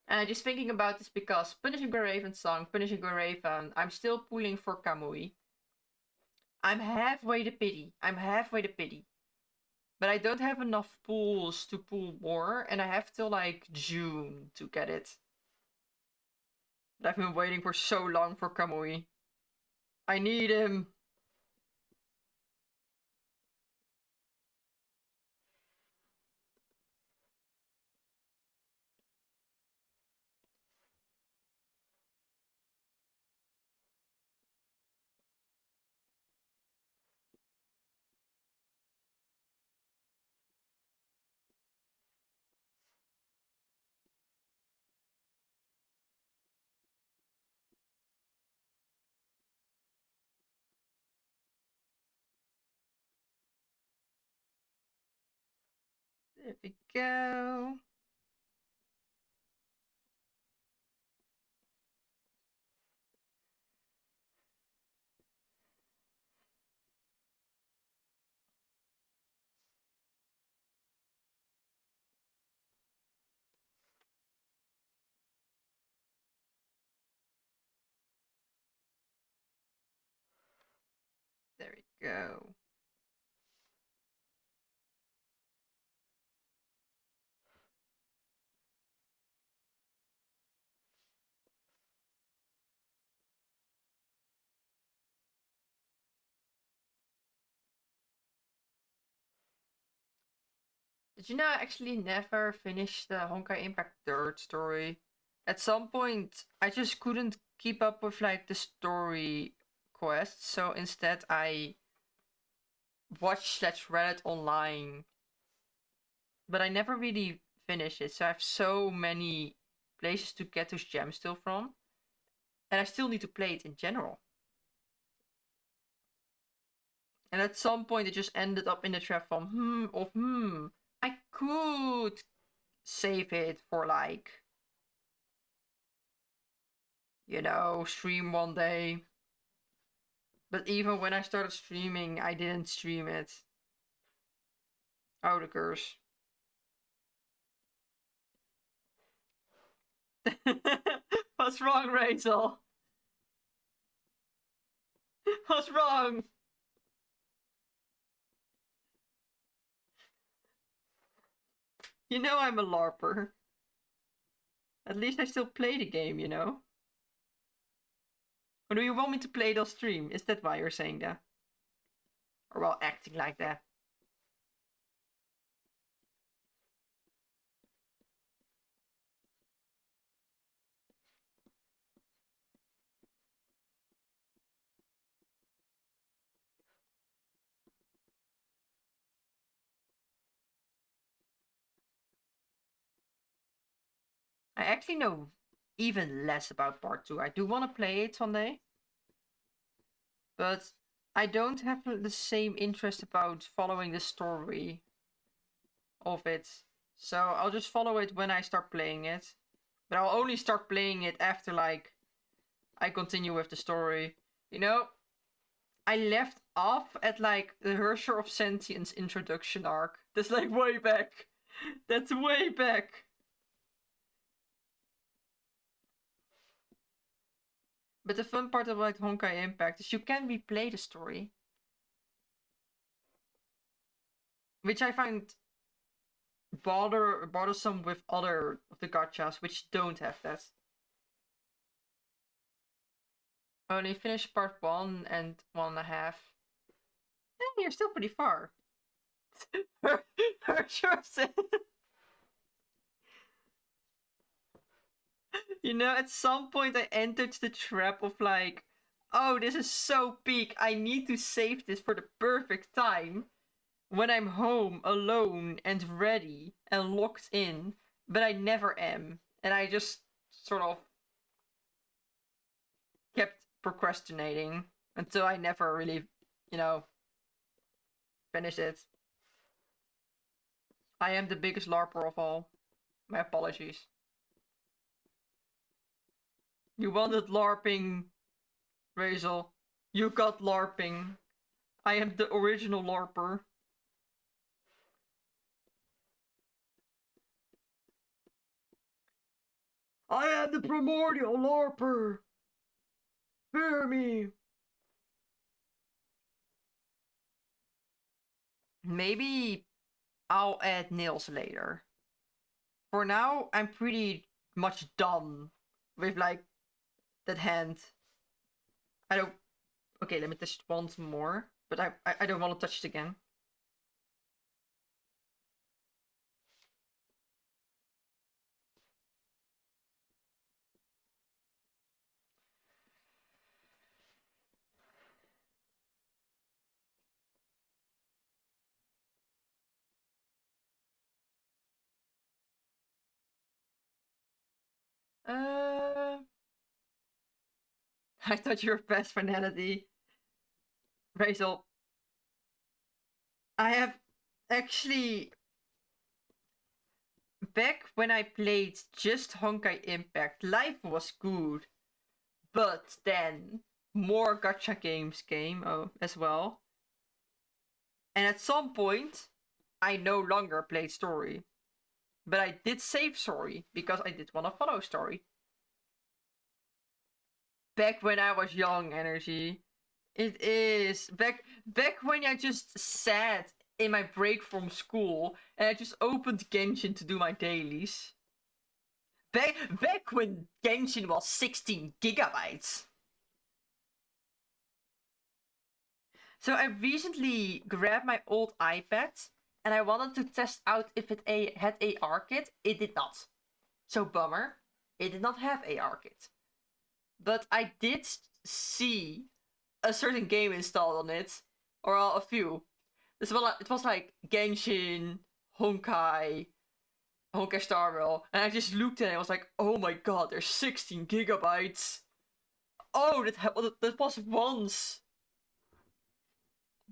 And just thinking about this because Punishing Raven song, Punishing Raven, I'm still pulling for Kamui. I'm halfway to pity. But I don't have enough pulls to pull more, and I have till like June to get it. But I've been waiting for so long for Kamui. I need him. There we go. There we go. Did you know I actually never finished the Honkai Impact 3rd story? At some point, I just couldn't keep up with like the story quests, so instead I watched /Reddit online. But I never really finished it, so I have so many places to get those gems still from. And I still need to play it in general. And at some point, it just ended up in the trap from I could save it for like, stream one day. But even when I started streaming, I didn't stream it. Oh, the curse. What's wrong, Rachel? What's wrong? You know I'm a LARPer. At least I still play the game, Or do you want me to play it on stream? Is that why you're saying that? Or well, acting like that? I actually know even less about part 2. I do want to play it someday, but I don't have the same interest about following the story of it. So I'll just follow it when I start playing it. But I'll only start playing it after, like, I continue with the story. You know, I left off at, like, the Hersher of Sentience introduction arc. That's, like, way back. That's way back. But the fun part about Honkai Impact is you can replay the story. Which I find bothersome with other of the gachas, which don't have that. Only finished part 1 and 1.5. Yeah, you're still pretty far. Sure. You know, at some point I entered the trap of, like, oh, this is so peak. I need to save this for the perfect time when I'm home alone and ready and locked in, but I never am. And I just sort of kept procrastinating until I never really, you know, finished it. I am the biggest LARPer of all. My apologies. You wanted LARPing, Razel. You got LARPing. I am the original LARPer. I am the primordial LARPer! Fear me! Maybe I'll add nails later. For now, I'm pretty much done with, like, that hand. I don't. Okay, let me touch it once more, but I don't want to touch it again. Uh, I thought you were past finality. Rachel, I have actually, back when I played just Honkai Impact, life was good. But then more gacha games came as well. And at some point, I no longer played story. But I did save story because I did want to follow story. Back when I was young, energy. It is back when I just sat in my break from school and I just opened Genshin to do my dailies. Back when Genshin was 16 gigabytes. So I recently grabbed my old iPad and I wanted to test out if it had AR kit. It did not. So bummer. It did not have AR kit. But I did see a certain game installed on it, or a few. It was like Genshin, Honkai, Honkai Star Rail, and I just looked at it and I was like, oh my god, there's 16 gigabytes. Oh, that was once.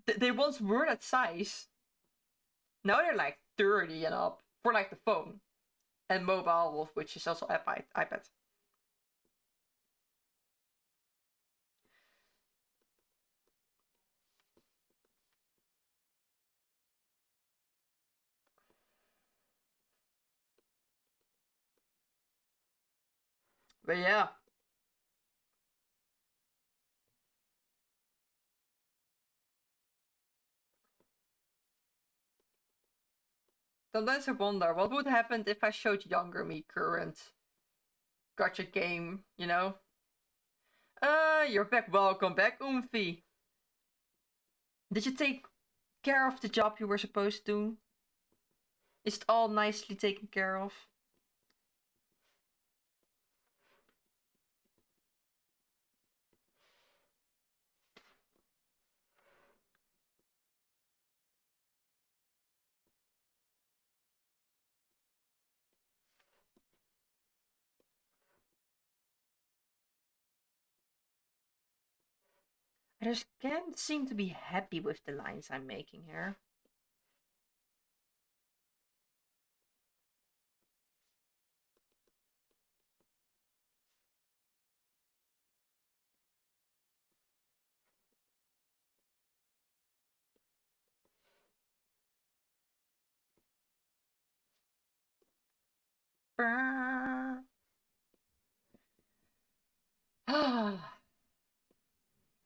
They once were that size. Now they're like 30 and up for, like, the phone and mobile, which is also iPad. But yeah, sometimes I wonder what would happen if I showed younger me current gotcha game, you know? You're back. Welcome back, Oomphy. Did you take care of the job you were supposed to? Is it all nicely taken care of? I just can't seem to be happy with the lines I'm making here.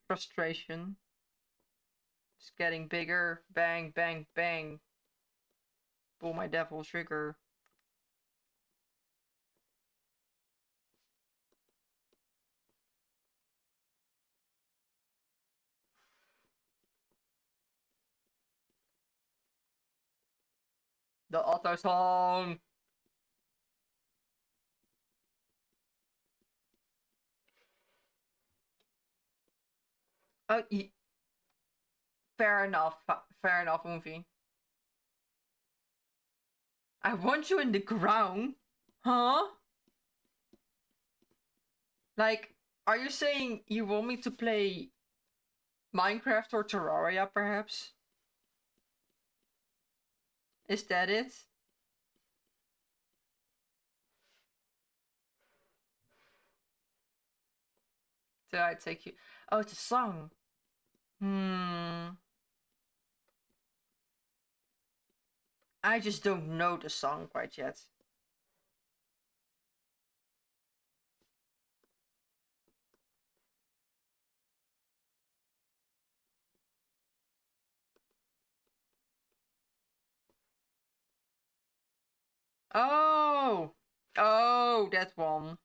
Frustration. It's getting bigger. Bang, bang, bang. Pull my devil trigger. The auto song. Oh, fair enough. Fair enough, movie. I want you in the ground. Huh? Like, are you saying you want me to play Minecraft or Terraria, perhaps? Is that it? Did I take you? Oh, it's a song. I just don't know the song quite yet. Oh! Oh, that one.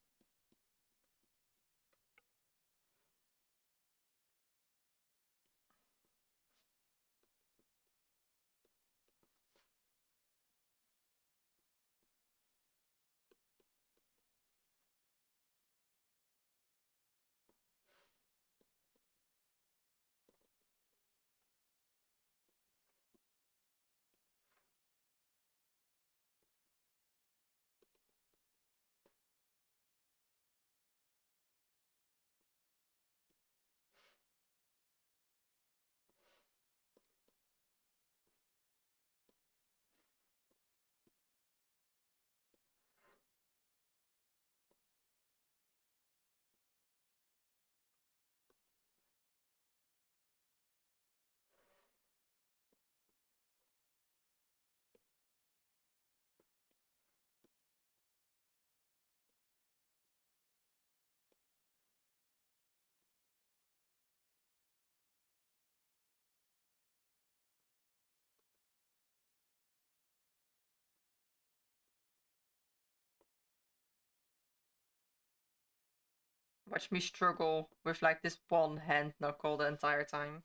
Watch me struggle with like this one hand knuckle the entire time.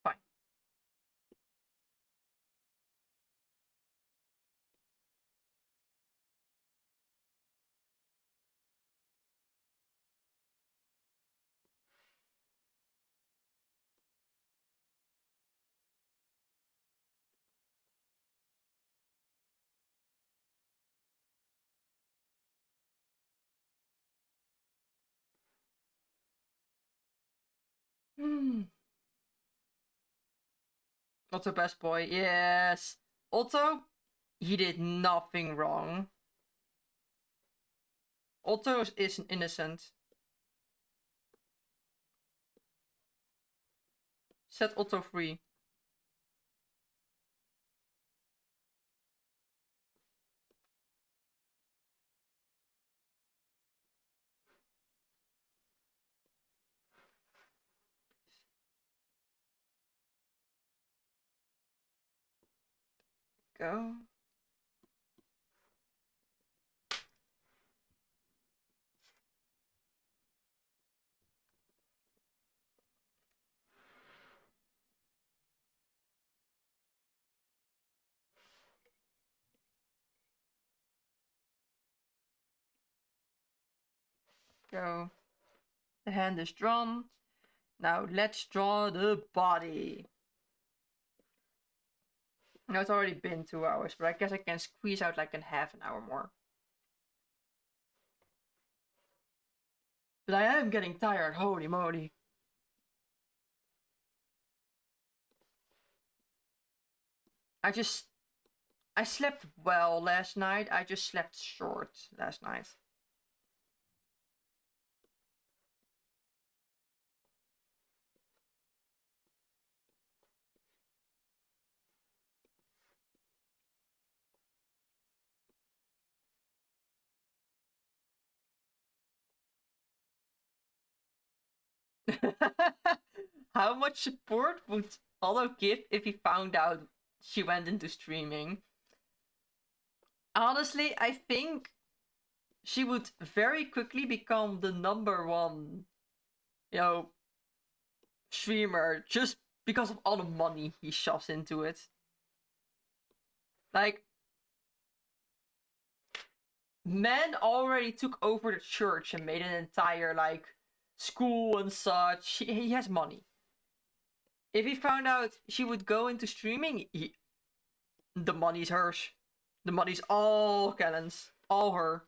Fine. Otto best boy, yes. Otto, he did nothing wrong. Otto is innocent. Set Otto free. Go. So the hand is drawn. Now let's draw the body. Now it's already been 2 hours, but I guess I can squeeze out like a half an hour more. But I am getting tired, holy moly. I slept well last night. I just slept short last night. How much support would Olo give if he found out she went into streaming? Honestly, I think she would very quickly become the #1, you know, streamer just because of all the money he shoves into it. Like, men already took over the church and made an entire, like, school and such. He has money. If he found out she would go into streaming, the money's hers. The money's all Kellen's. All her.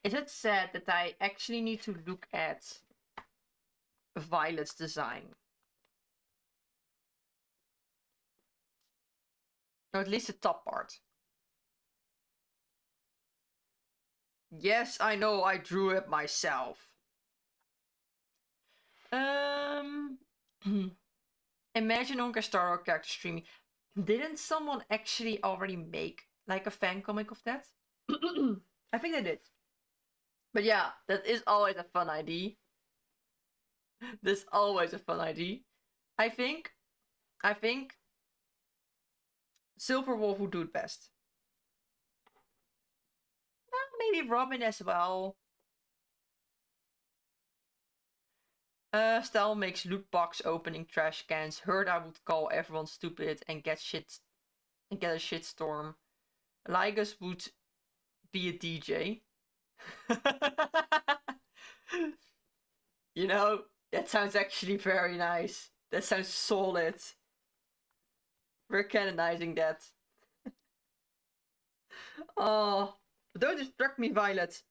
Is it sad that I actually need to look at Violet's design? Or at least the top part. Yes, I know I drew it myself. Imagine Onka Star character streaming. Didn't someone actually already make like a fan comic of that? I think they did. But yeah, that is always a fun idea. That's always a fun idea. I think Silver Wolf would do it best. Well, maybe Robin as well. Style makes loot box opening trash cans. Heard I would call everyone stupid and get a shitstorm. Ligus would be a DJ. You know, that sounds actually very nice. That sounds solid. We're canonizing that. Oh, don't distract me, Violet.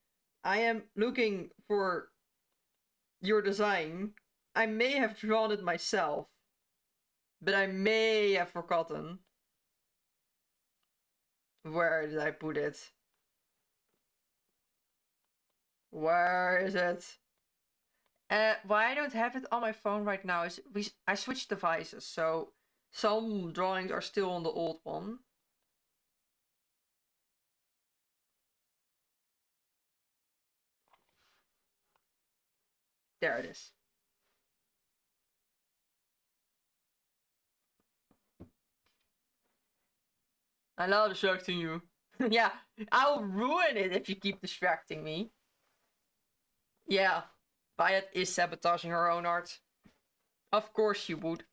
I am looking for your design. I may have drawn it myself, but I may have forgotten. Where did I put it? Where is it? Why I don't have it on my phone right now is I switched devices, so some drawings are still on the old one. There it is. I love distracting you. Yeah, I'll ruin it if you keep distracting me. Yeah, Violet is sabotaging her own art. Of course she would.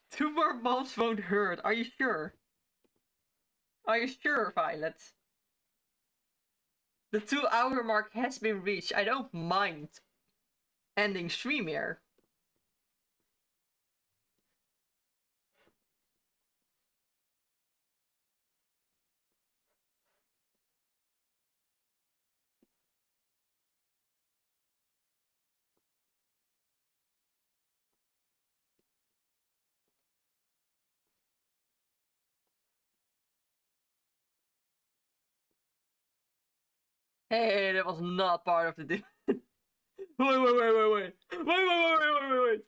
Two more bombs won't hurt. Are you sure? Are you sure, Violet? The 2 hour mark has been reached. I don't mind ending stream here. Hey, that was not part of the deal. Wait, wait, wait, wait, wait. Wait, wait, wait, wait, wait, wait.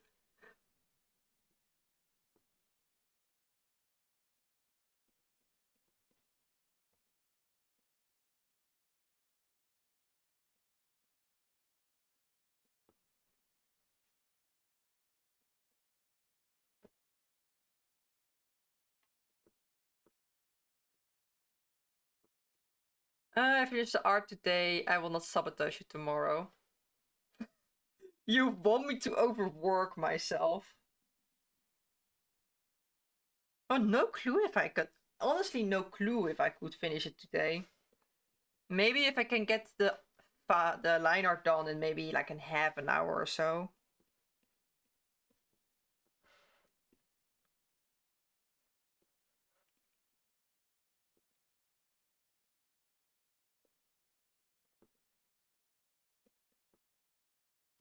I finished the art today. I will not sabotage you tomorrow. You want me to overwork myself. Oh, no clue if I could. Honestly, no clue if I could finish it today. Maybe if I can get the line art done in maybe like in half an hour or so.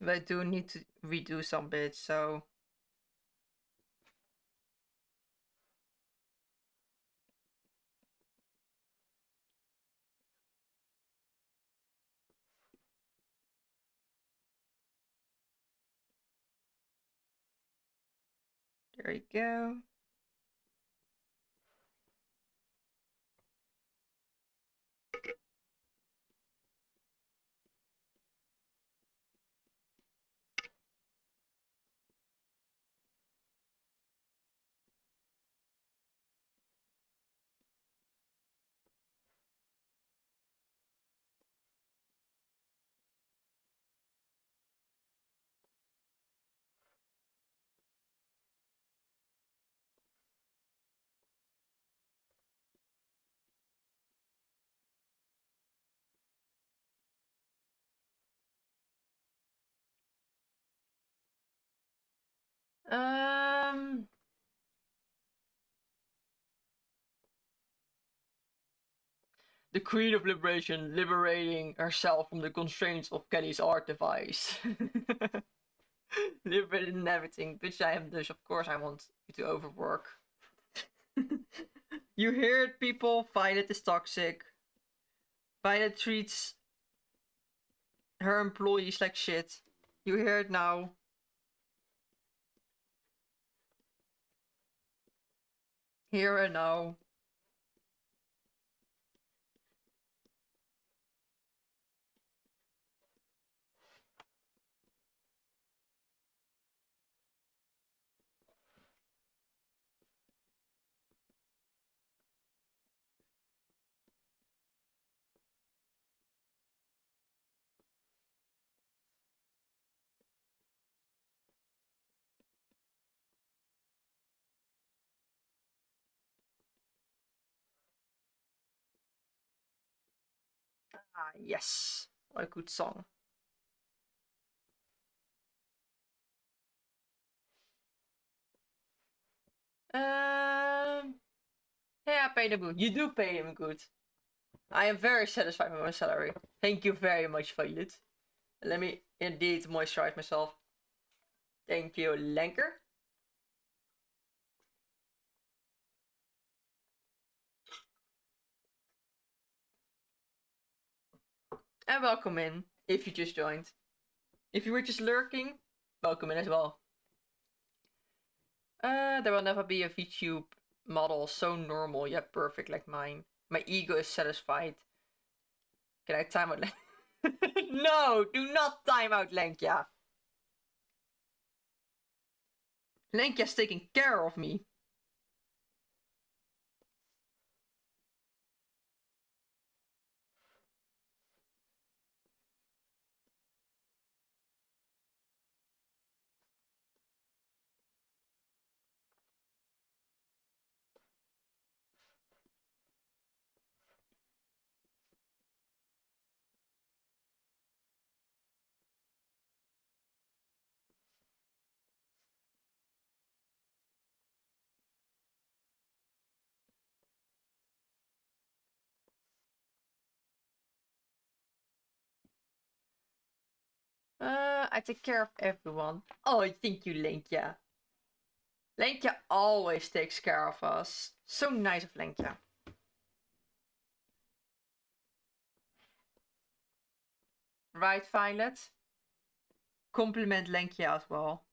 But I do need to redo some bits, so. There you go. Um, the Queen of Liberation liberating herself from the constraints of Kelly's art device. Liberated in everything, which I am, dus of course I want you to overwork. You hear it, people? Violet is toxic. Violet treats her employees like shit. You hear it now. Here and now. Ah, yes. What a good song. Um, yeah, I paid him good. You do pay him good. I am very satisfied with my salary. Thank you very much, Violet. Let me indeed moisturize myself. Thank you, Lenker. And welcome in, if you just joined. If you were just lurking, welcome in as well. There will never be a VTube model so normal yet perfect like mine. My ego is satisfied. Can I time out No, do not time out Lenkya. Lenkya's taking care of me. I take care of everyone. Oh, thank you, Lenkya. Lenkya always takes care of us. So nice of Lenkya. Right, Violet? Compliment Lenkya as well.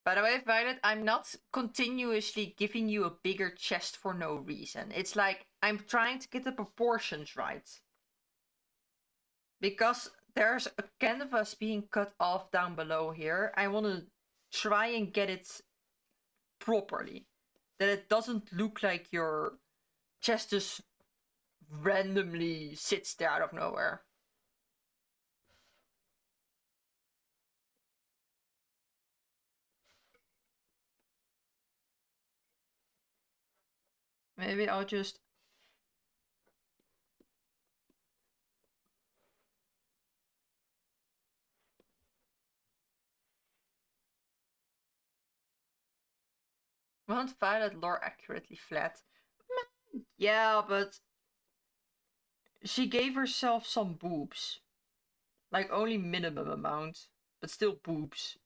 By the way, Violet, I'm not continuously giving you a bigger chest for no reason. It's like I'm trying to get the proportions right. Because There's a canvas being cut off down below here. I want to try and get it properly. That it doesn't look like your chest just randomly sits there out of nowhere. Maybe I'll just... Want Violet lore accurately flat. Yeah, but she gave herself some boobs. Like only minimum amount, but still boobs.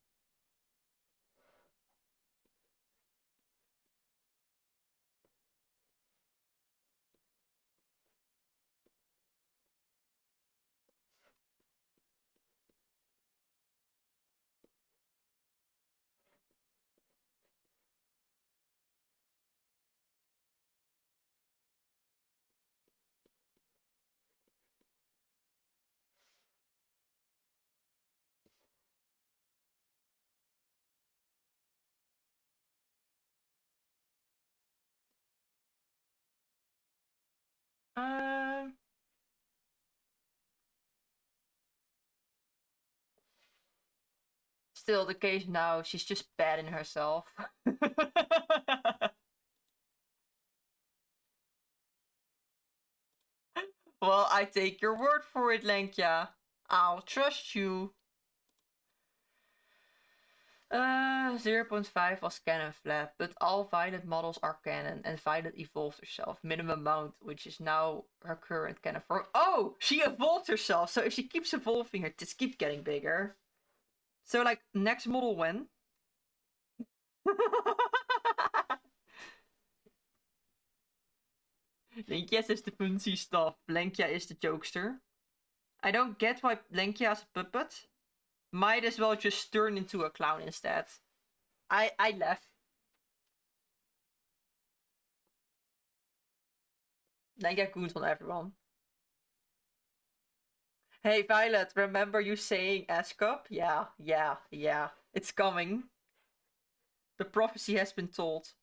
Um, Still the case now. She's just bad in herself. Well, I take your word for it, Lenkia. I'll trust you. 0.5 was canon flat, but all Violet models are canon, and Violet evolved herself. Minimum amount, which is now her current canon form. Oh! She evolved herself, so if she keeps evolving, her tits keep getting bigger. So, like, next model when? Lenkia is the fancy stuff. Lenkia is the jokester. I don't get why Lenkia is a puppet. Might as well just turn into a clown instead. I laugh. Lenkia goons on everyone. Hey Violet, remember you saying S-Cup? Yeah. It's coming. The prophecy has been told.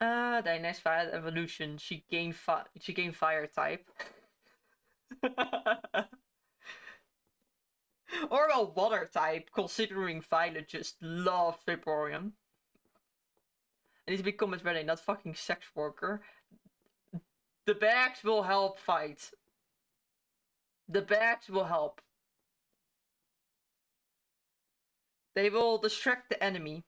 The next Violet evolution, she gained fire type. Or a water type, considering Violet just loves Vaporeon. I need to become as ready, not fucking sex worker. The bags will help fight. The bags will help. They will distract the enemy.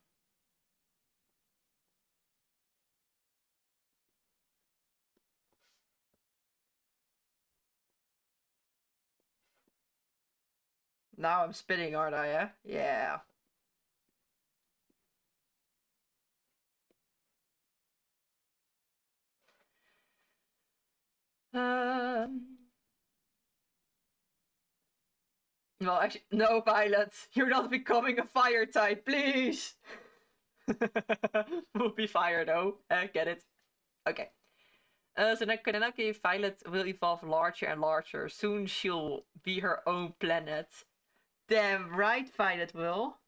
Now I'm spitting, aren't I? Yeah. Um... Well, actually, no, Violet. You're not becoming a fire type, please. We'll be fire though. Get it? Okay. So then Kanenaki Violet will evolve larger and larger. Soon she'll be her own planet. Damn right, Violet will.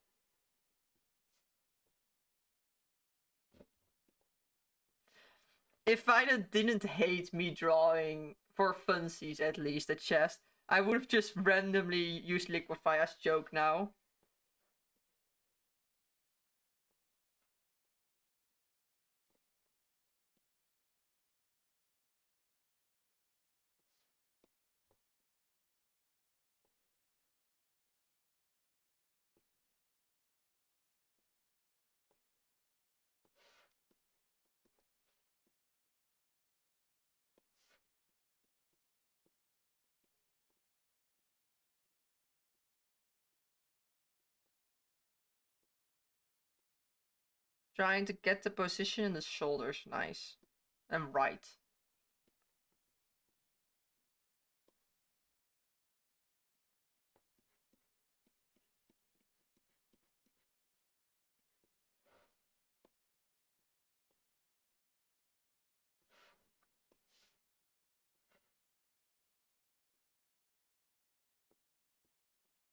If Violet didn't hate me drawing, for funsies at least, the chest, I would have just randomly used Liquifia's joke now. Trying to get the position in the shoulders nice. And right.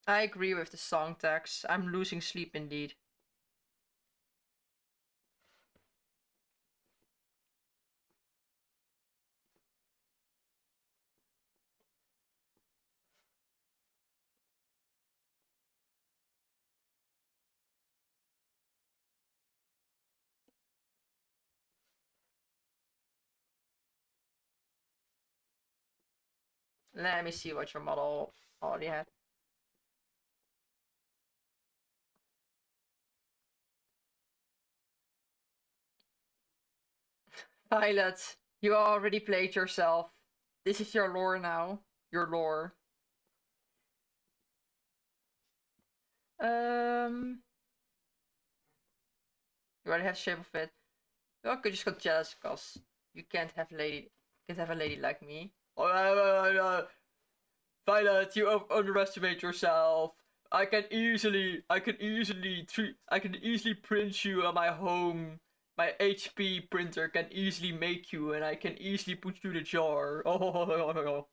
I agree with the song text. I'm losing sleep indeed. Let me see what your model already had. Violet, you already played yourself. This is your lore now. Your lore. You already have shape of it. You could just got jealous because you can't have a lady like me. Violet, you underestimate yourself. I can easily print you on my home. My HP printer can easily make you, and I can easily put you in a jar. Oh.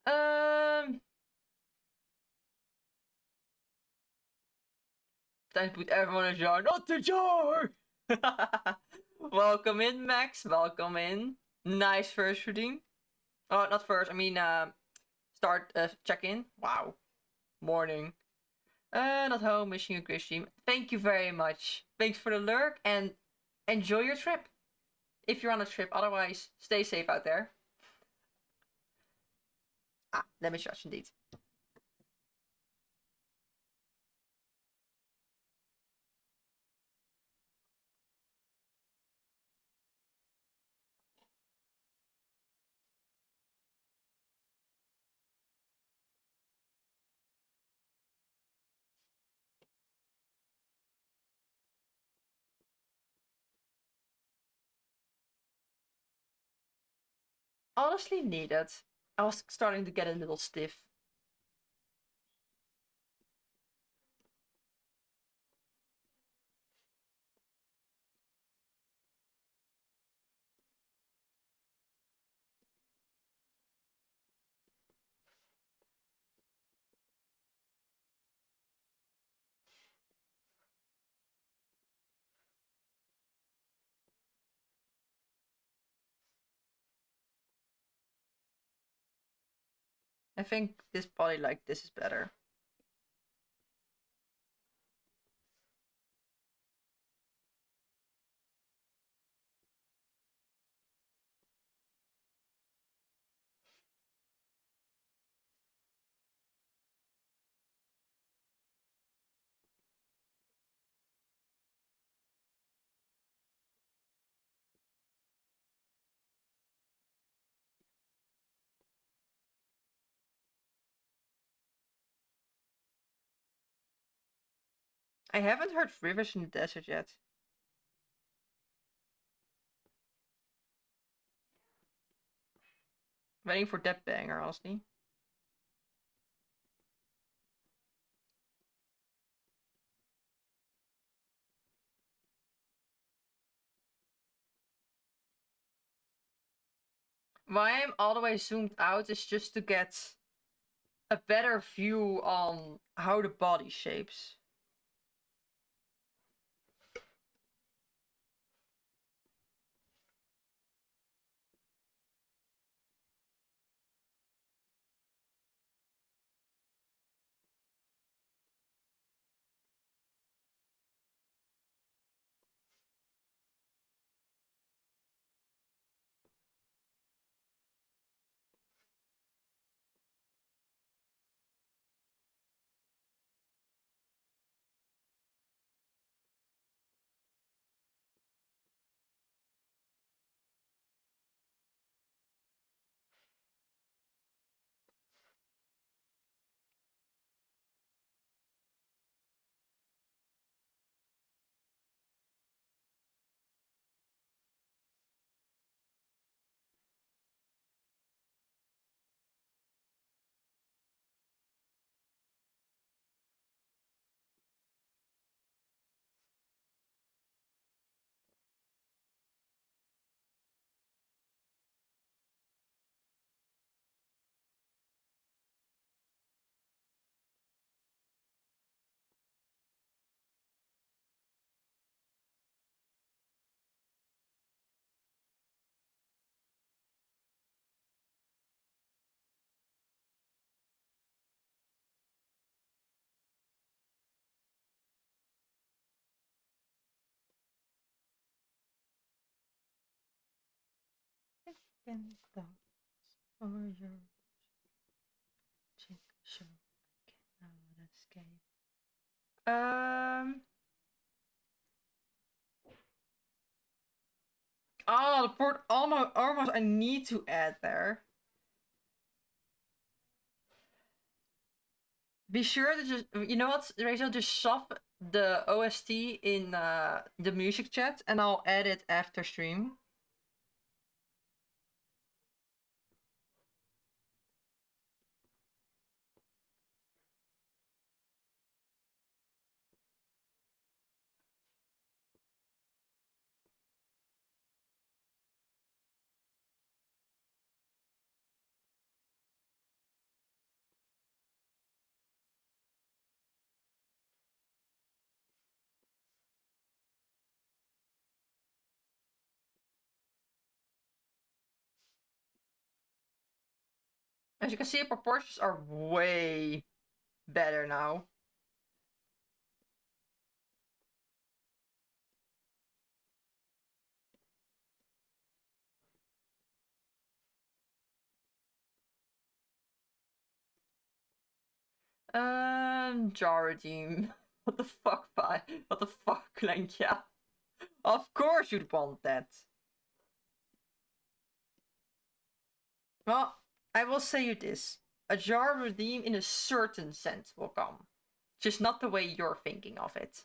Um, Time to put everyone in a jar. Not the jar. Welcome in, Max. Welcome in. Nice first shooting. Oh, not first. I mean, start check in. Wow. Morning. Not home. Wishing you a great stream. Thank you very much. Thanks for the lurk and enjoy your trip. If you're on a trip, otherwise, stay safe out there. Let me judge indeed. Honestly, needed. I was starting to get a little stiff. I think this body like this is better. I haven't heard Rivers in the Desert yet. Waiting for that banger, honestly. Why I'm all the way zoomed out is just to get a better view on how the body shapes. second thoughts for your chick show. I cannot escape. Oh, the port almost I need to add there. Be sure to just, you know what, Rachel, just shop the OST in the music chat and I'll add it after stream. As you can see, proportions are way better now. Jar redeem. What the fuck, bye? What the fuck, Lenkja? Of course you'd want that. Well, I will say you this. A jar redeem in a certain sense will come. Just not the way you're thinking of it.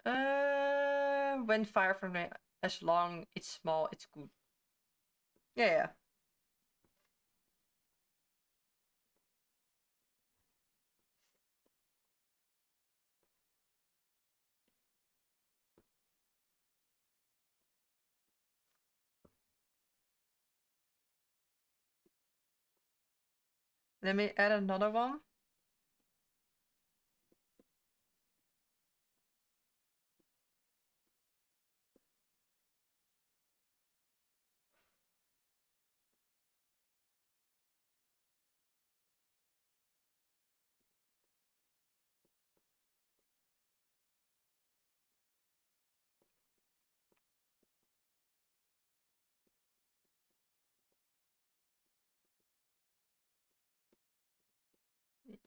When fire from the, as long it's small, it's good. Yeah. Let me add another one.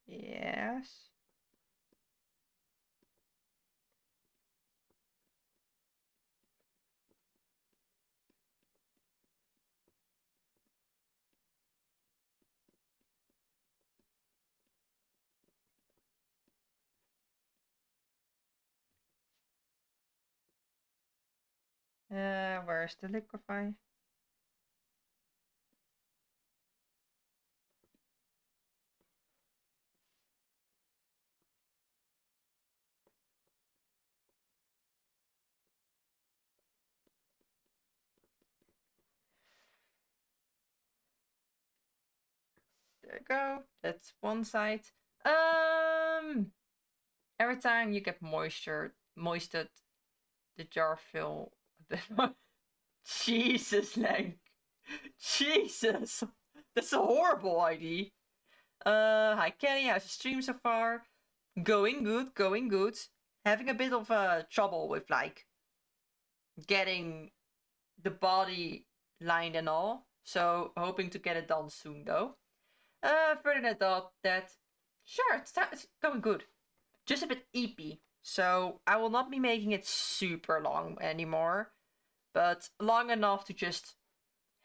Yes. Where's the liquefy? There you go. That's one side. Every time you get moistened, the jar fill a bit more. Jesus, Lank. Jesus. That's a horrible ID. Hi Kenny, how's the stream so far? Going good, going good. Having a bit of trouble with like getting the body lined and all. So hoping to get it done soon though. Further than that, sure, it's going good. Just a bit eepy. So I will not be making it super long anymore, but long enough to just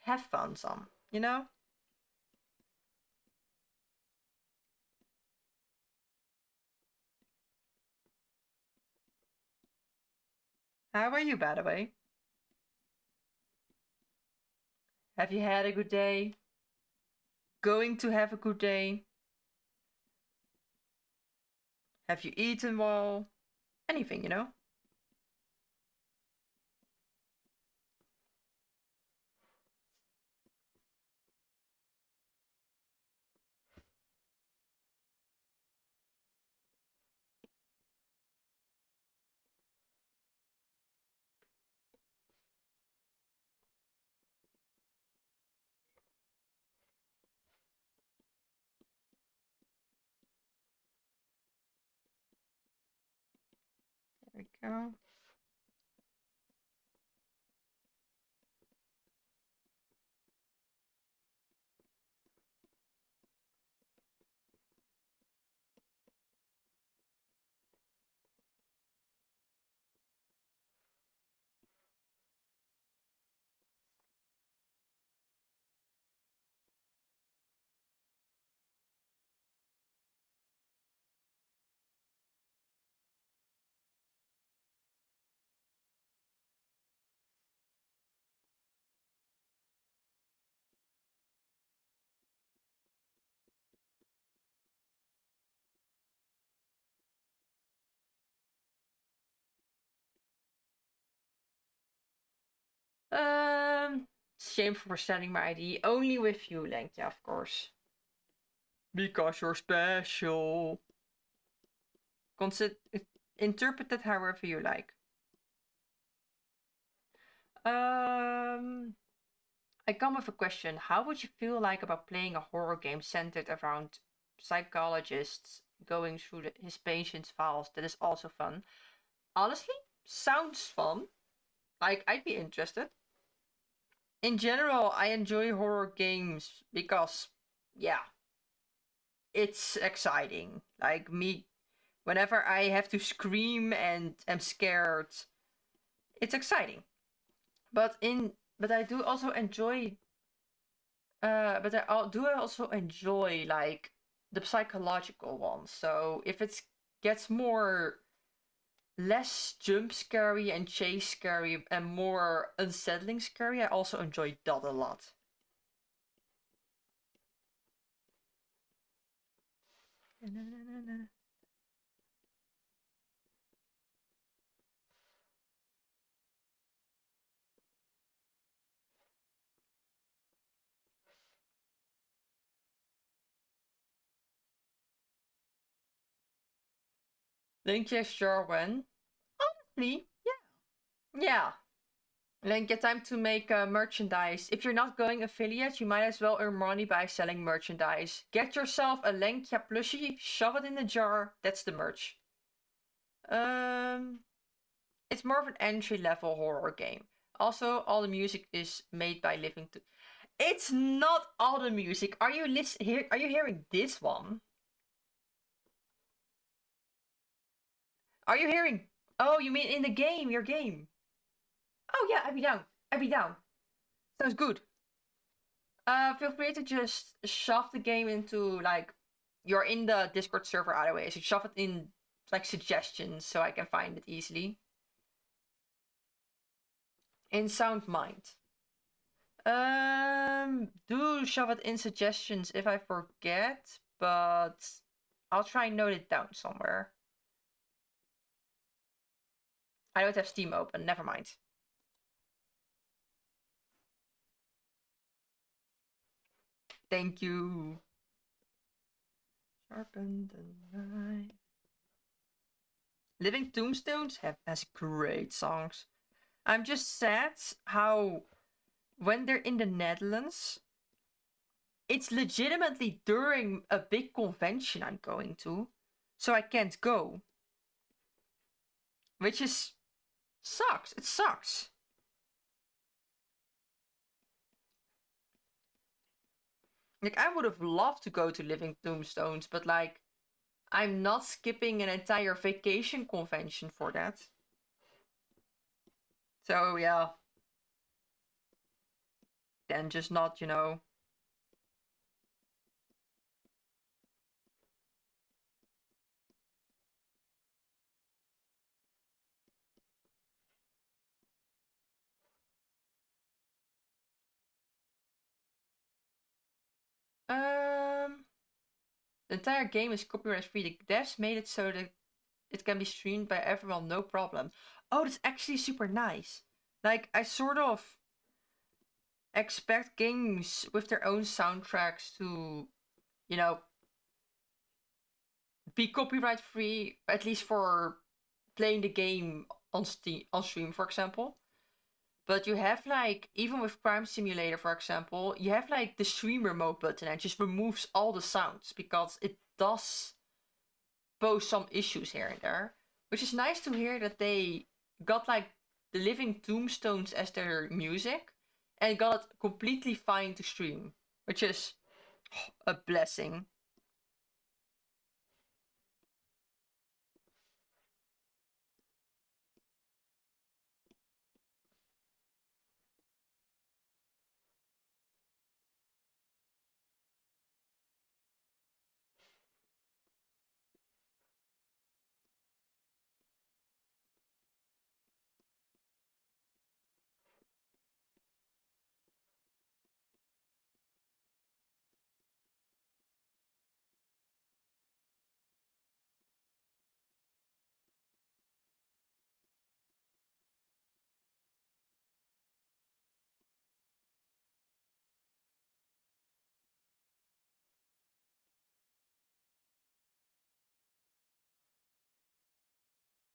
have fun some, you know? How are you, by the way? Have you had a good day? Going to have a good day? Have you eaten well? Anything, you know? There we go. Um, Shameful for selling my ID. Only with you, Lenk, yeah, of course. Because you're special. Consider interpret it however you like. Um, I come with a question. How would you feel like about playing a horror game centered around psychologists going through his patient's files? That is also fun. Honestly, sounds fun. Like, I'd be interested. In general, I enjoy horror games because, yeah, it's exciting. Like, me, whenever I have to scream and am scared, it's exciting. But I do also enjoy but do I also enjoy like the psychological ones. So if it gets more less jump scary and chase scary and more unsettling scary, I also enjoy that a lot. Link sure when. Honestly, yeah. Link, get time to make merchandise. If you're not going affiliate, you might as well earn money by selling merchandise. Get yourself a Lenkia plushie, shove it in a jar. That's the merch. Um, it's more of an entry level horror game. Also, all the music is made by Living. It's not all the music. Are you here? Are you hearing this one? Are you hearing? Oh, you mean in the game? Your game? Oh yeah, I'd be down. I'd be down. Sounds good. Feel free to just shove the game into like you're in the Discord server either so shove it in like suggestions so I can find it easily. In Sound Mind. Do shove it in suggestions if I forget, but I'll try and note it down somewhere. I don't have Steam open, never mind. Thank you. Sharpen the knife. Living Tombstones has great songs. I'm just sad how when they're in the Netherlands, it's legitimately during a big convention I'm going to, so I can't go. Which is sucks. It sucks. Like I would have loved to go to Living Tombstones, but like I'm not skipping an entire vacation convention for that. So yeah. Then just not, you know. Um the entire game is copyright free. The devs made it so that it can be streamed by everyone, no problem. Oh, that's actually super nice. Like I sort of expect games with their own soundtracks to, you know, be copyright free, at least for playing the game on Steam on stream, for example. But you have like even with Crime Simulator, for example, you have like the stream remote button and it just removes all the sounds because it does pose some issues here and there. Which is nice to hear that they got like the Living Tombstones as their music and got it completely fine to stream, which is a blessing.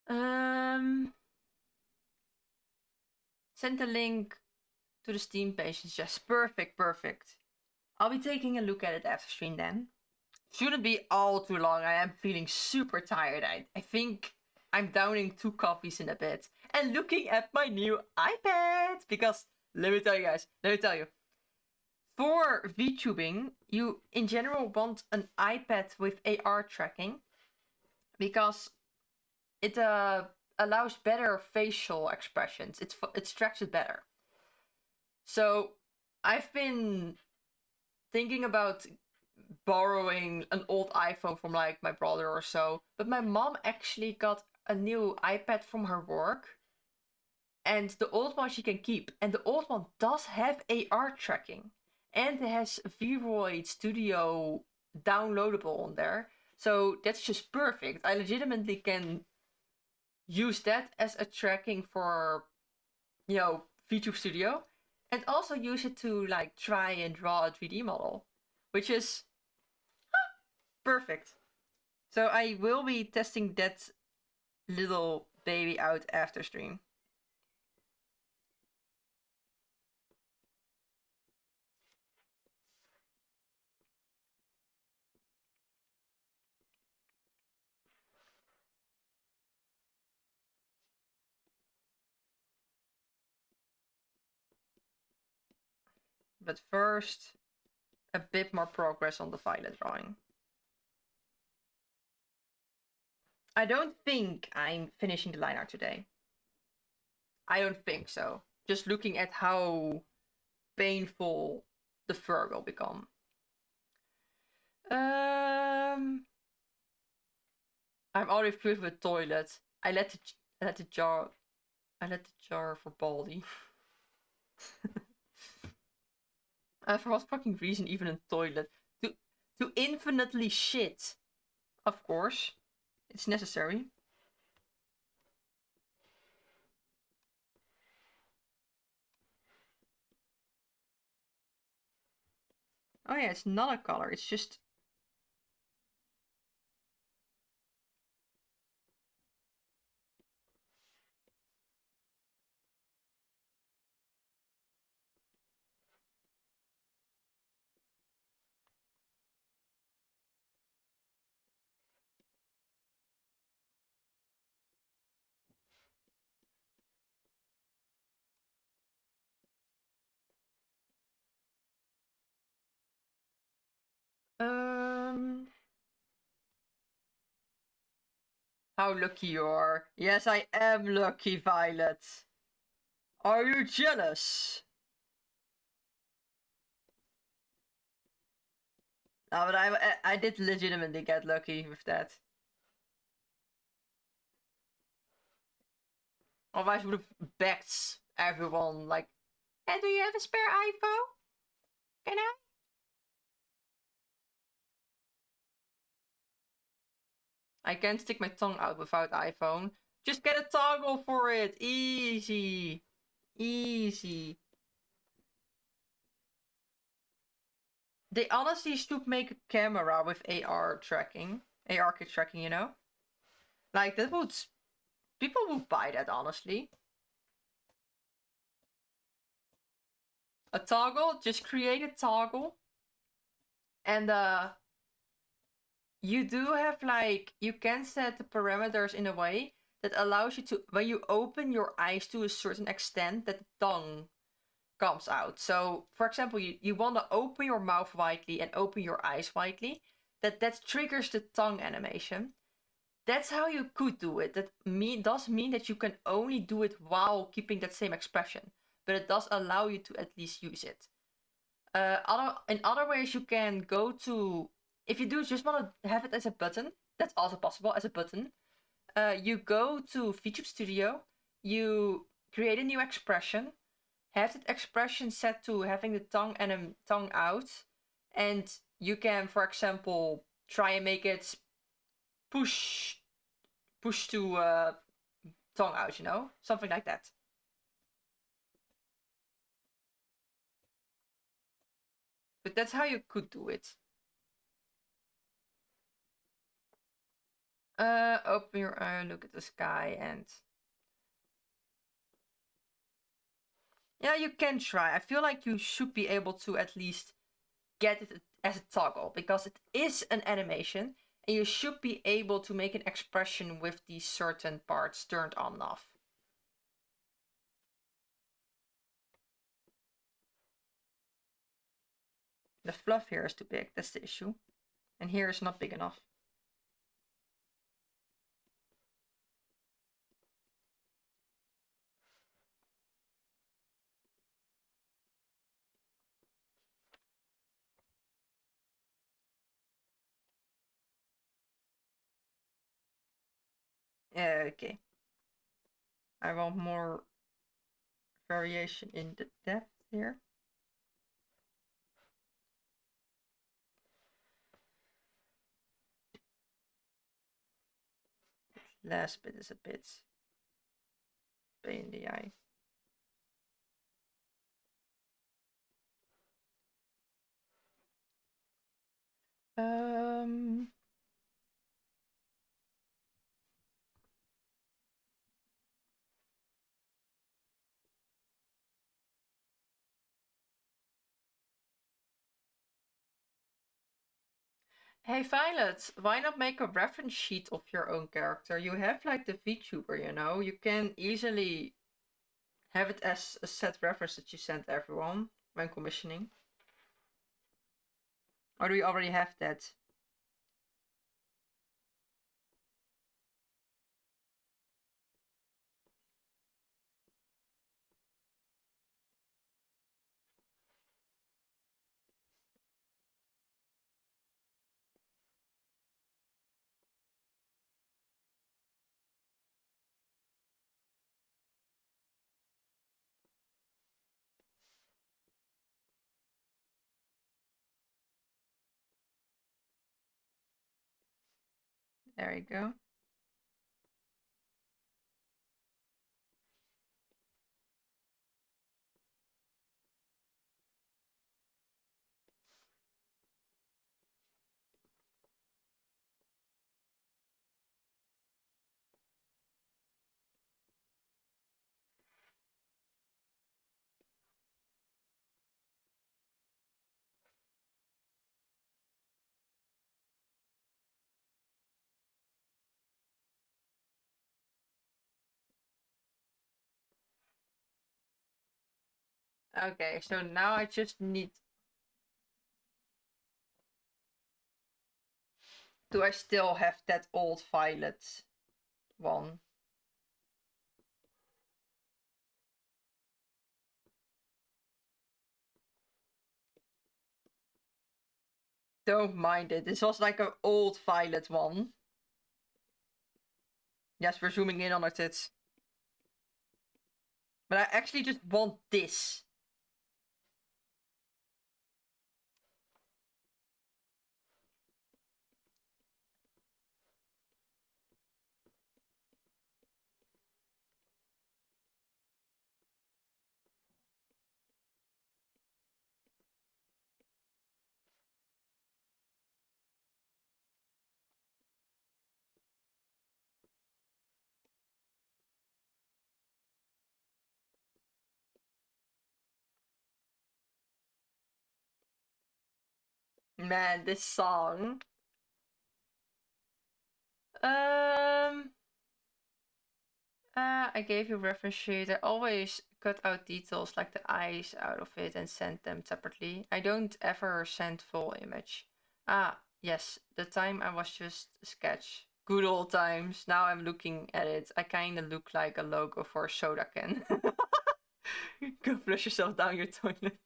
Um, Send a link to the Steam page. Yes, perfect, perfect. I'll be taking a look at it after stream then. Shouldn't be all too long. I am feeling super tired. I think I'm downing 2 coffees in a bit and looking at my new iPad because let me tell you guys, let me tell you. For VTubing, you in general want an iPad with AR tracking because it allows better facial expressions. It tracks it better. So I've been thinking about borrowing an old iPhone from like my brother or so, but my mom actually got a new iPad from her work, and the old one she can keep, and the old one does have AR tracking, and it has VOD Studio downloadable on there. So that's just perfect. I legitimately can use that as a tracking for, VTube Studio, and also use it to like try and draw a 3D model, which is perfect. So I will be testing that little baby out after stream. But first, a bit more progress on the violet drawing. I don't think I'm finishing the line art today. I don't think so. Just looking at how painful the fur will become. I'm already filled with toilet. I let the jar for Baldy. For what fucking reason even a toilet? To to infinitely shit. Of course. It's necessary. Oh yeah, it's not a color, it's just... Um... How lucky you are. Yes, I am lucky, Violet. Are you jealous? No, but I did legitimately get lucky with that. Otherwise, would have begged everyone like, "Hey, do you have a spare iPhone? Can I?" I can't stick my tongue out without iPhone. Just get a toggle for it. Easy. Easy. They honestly should make a camera with AR tracking. AR kit tracking, you know? Like, that would... People would buy that, honestly. A toggle? Just create a toggle. And, you do have, like... You can set the parameters in a way that allows you to... When you open your eyes to a certain extent, that the tongue comes out. So, for example, you want to open your mouth widely and open your eyes widely. That triggers the tongue animation. That's how you could do it. That does mean that you can only do it while keeping that same expression, but it does allow you to at least use it. In other ways, you can go to... If you do just want to have it as a button, that's also possible as a button. You go to VTube Studio, you create a new expression, have that expression set to having the tongue and a tongue out, and you can, for example, try and make it push to tongue out, something like that. But that's how you could do it. Open your eye, look at the sky, and yeah, you can try. I feel like you should be able to at least get it as a toggle because it is an animation, and you should be able to make an expression with these certain parts turned on and off. The fluff here is too big, that's the issue. And here is not big enough. Okay. I want more variation in the depth here. Last bit is a bit pain in the eye. Hey Violet, why not make a reference sheet of your own character? You have like the VTuber, you know? You can easily have it as a set reference that you send everyone when commissioning. Or do you already have that? There you go. Okay, so now I just need... Do I still have that old Violet one? Don't mind it. This was like an old Violet one. Yes, we're zooming in on it. But I actually just want this. Man, this song. I gave you reference sheet. I always cut out details like the eyes out of it and send them separately. I don't ever send full image. Ah, yes, the time I was just a sketch. Good old times. Now I'm looking at it. I kinda look like a logo for a soda can. Go flush yourself down your toilet.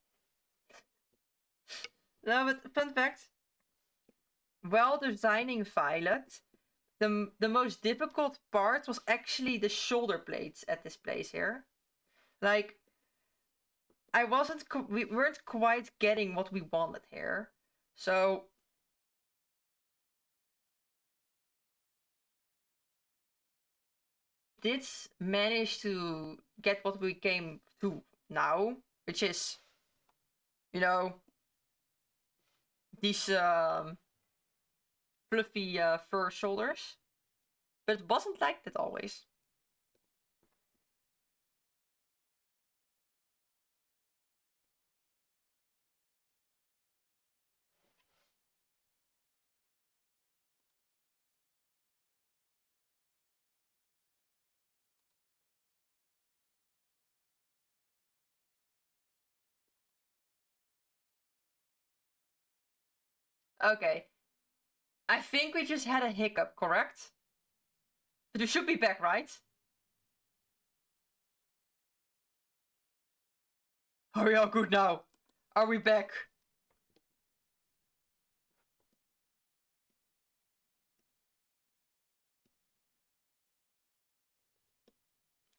No, but fun fact. While designing Violet, the most difficult part was actually the shoulder blades at this place here. Like, we weren't quite getting what we wanted here. So did manage to get what we came to now, which is, you know, these fluffy fur shoulders. But it wasn't like that always. Okay. I think we just had a hiccup, correct? But we should be back, right? Are we all good now? Are we back?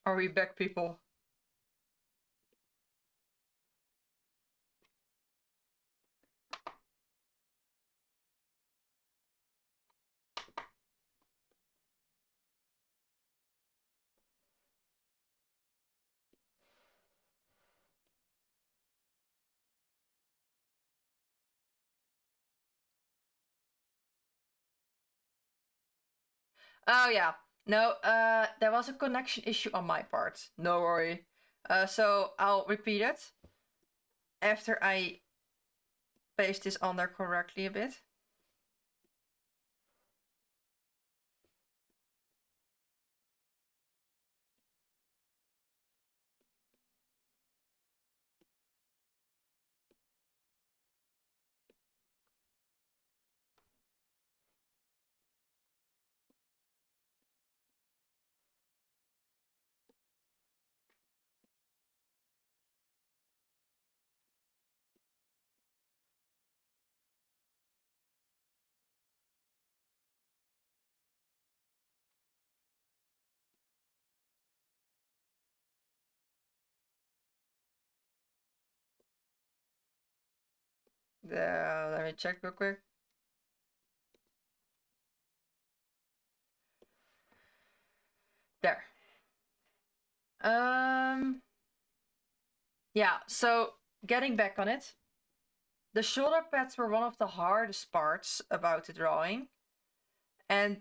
Are we back, people? Oh yeah. No, there was a connection issue on my part. No worry. So I'll repeat it after I paste this on there correctly a bit. Let me check real quick. There. Yeah, so getting back on it. The shoulder pads were one of the hardest parts about the drawing. And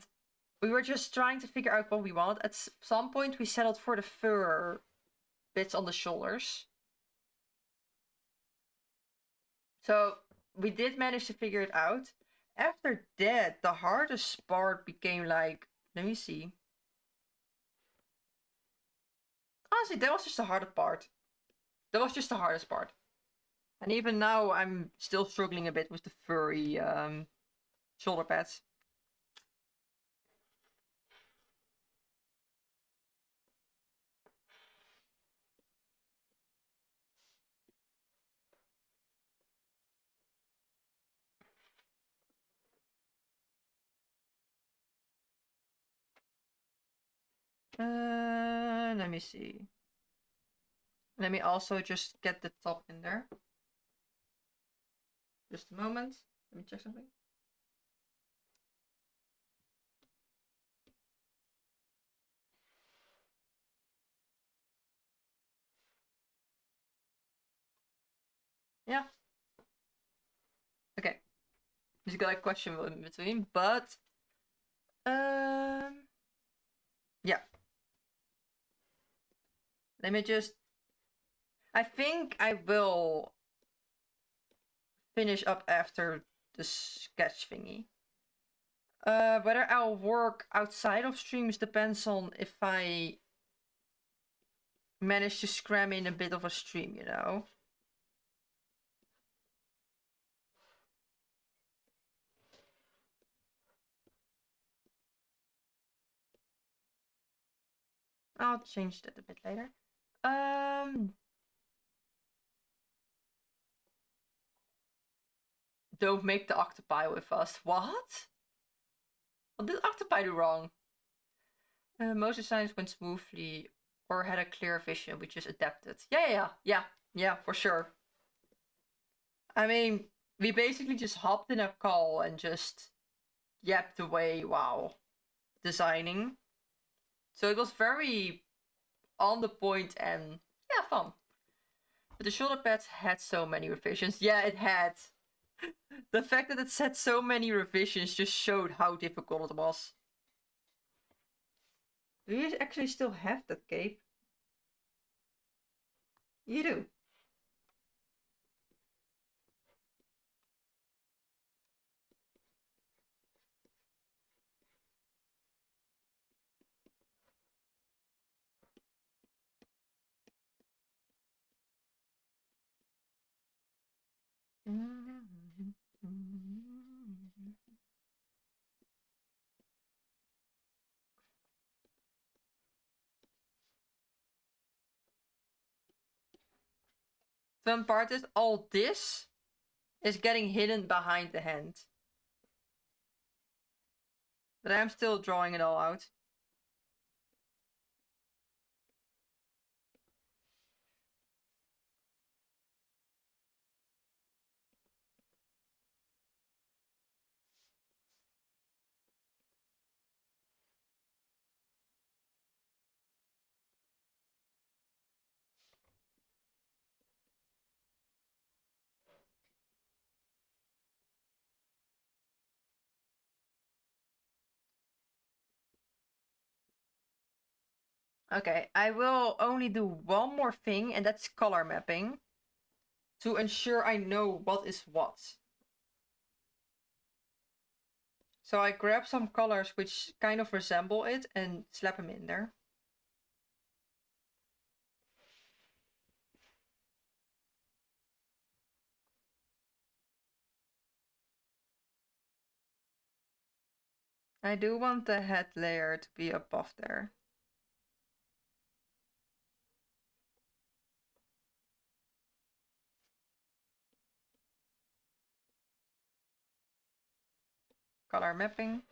we were just trying to figure out what we want. At some point, we settled for the fur bits on the shoulders. So we did manage to figure it out. After that, the hardest part became like, let me see. Honestly, that was just the hardest part. That was just the hardest part. And even now, I'm still struggling a bit with the furry shoulder pads. Let me see. Let me also just get the top in there. Just a moment. Let me check something. Yeah. Okay. Just got a question in between, but yeah. Let me just. I think I will finish up after the sketch thingy. Whether I'll work outside of streams depends on if I manage to scram in a bit of a stream, you know? I'll change that a bit later. Don't make the octopi with us. What? What did octopi do wrong? Most designs went smoothly or had a clear vision, we just adapted. Yeah, for sure. I mean, we basically just hopped in a call and just yapped away while designing. So it was very on the point and yeah, fun. But the shoulder pads had so many revisions. Yeah, it had. The fact that it said so many revisions just showed how difficult it was. Do you actually still have that cape? You do. Fun part is all this is getting hidden behind the hand. But I'm still drawing it all out. Okay, I will only do one more thing, and that's color mapping, to ensure I know what is what. So I grab some colors which kind of resemble it and slap them in there. I do want the head layer to be above there. Color mapping.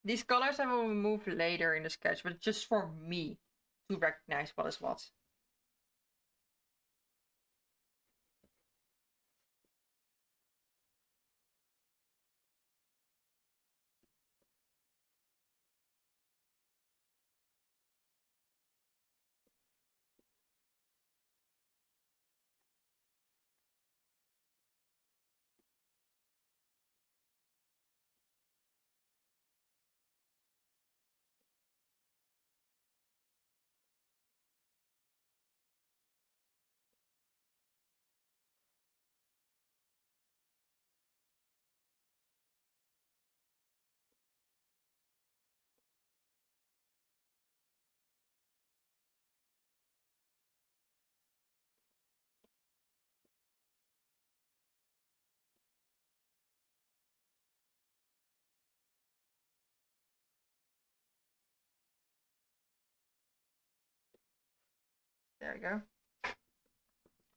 These colors I will remove later in the sketch, but just for me to recognize what is what. There we go.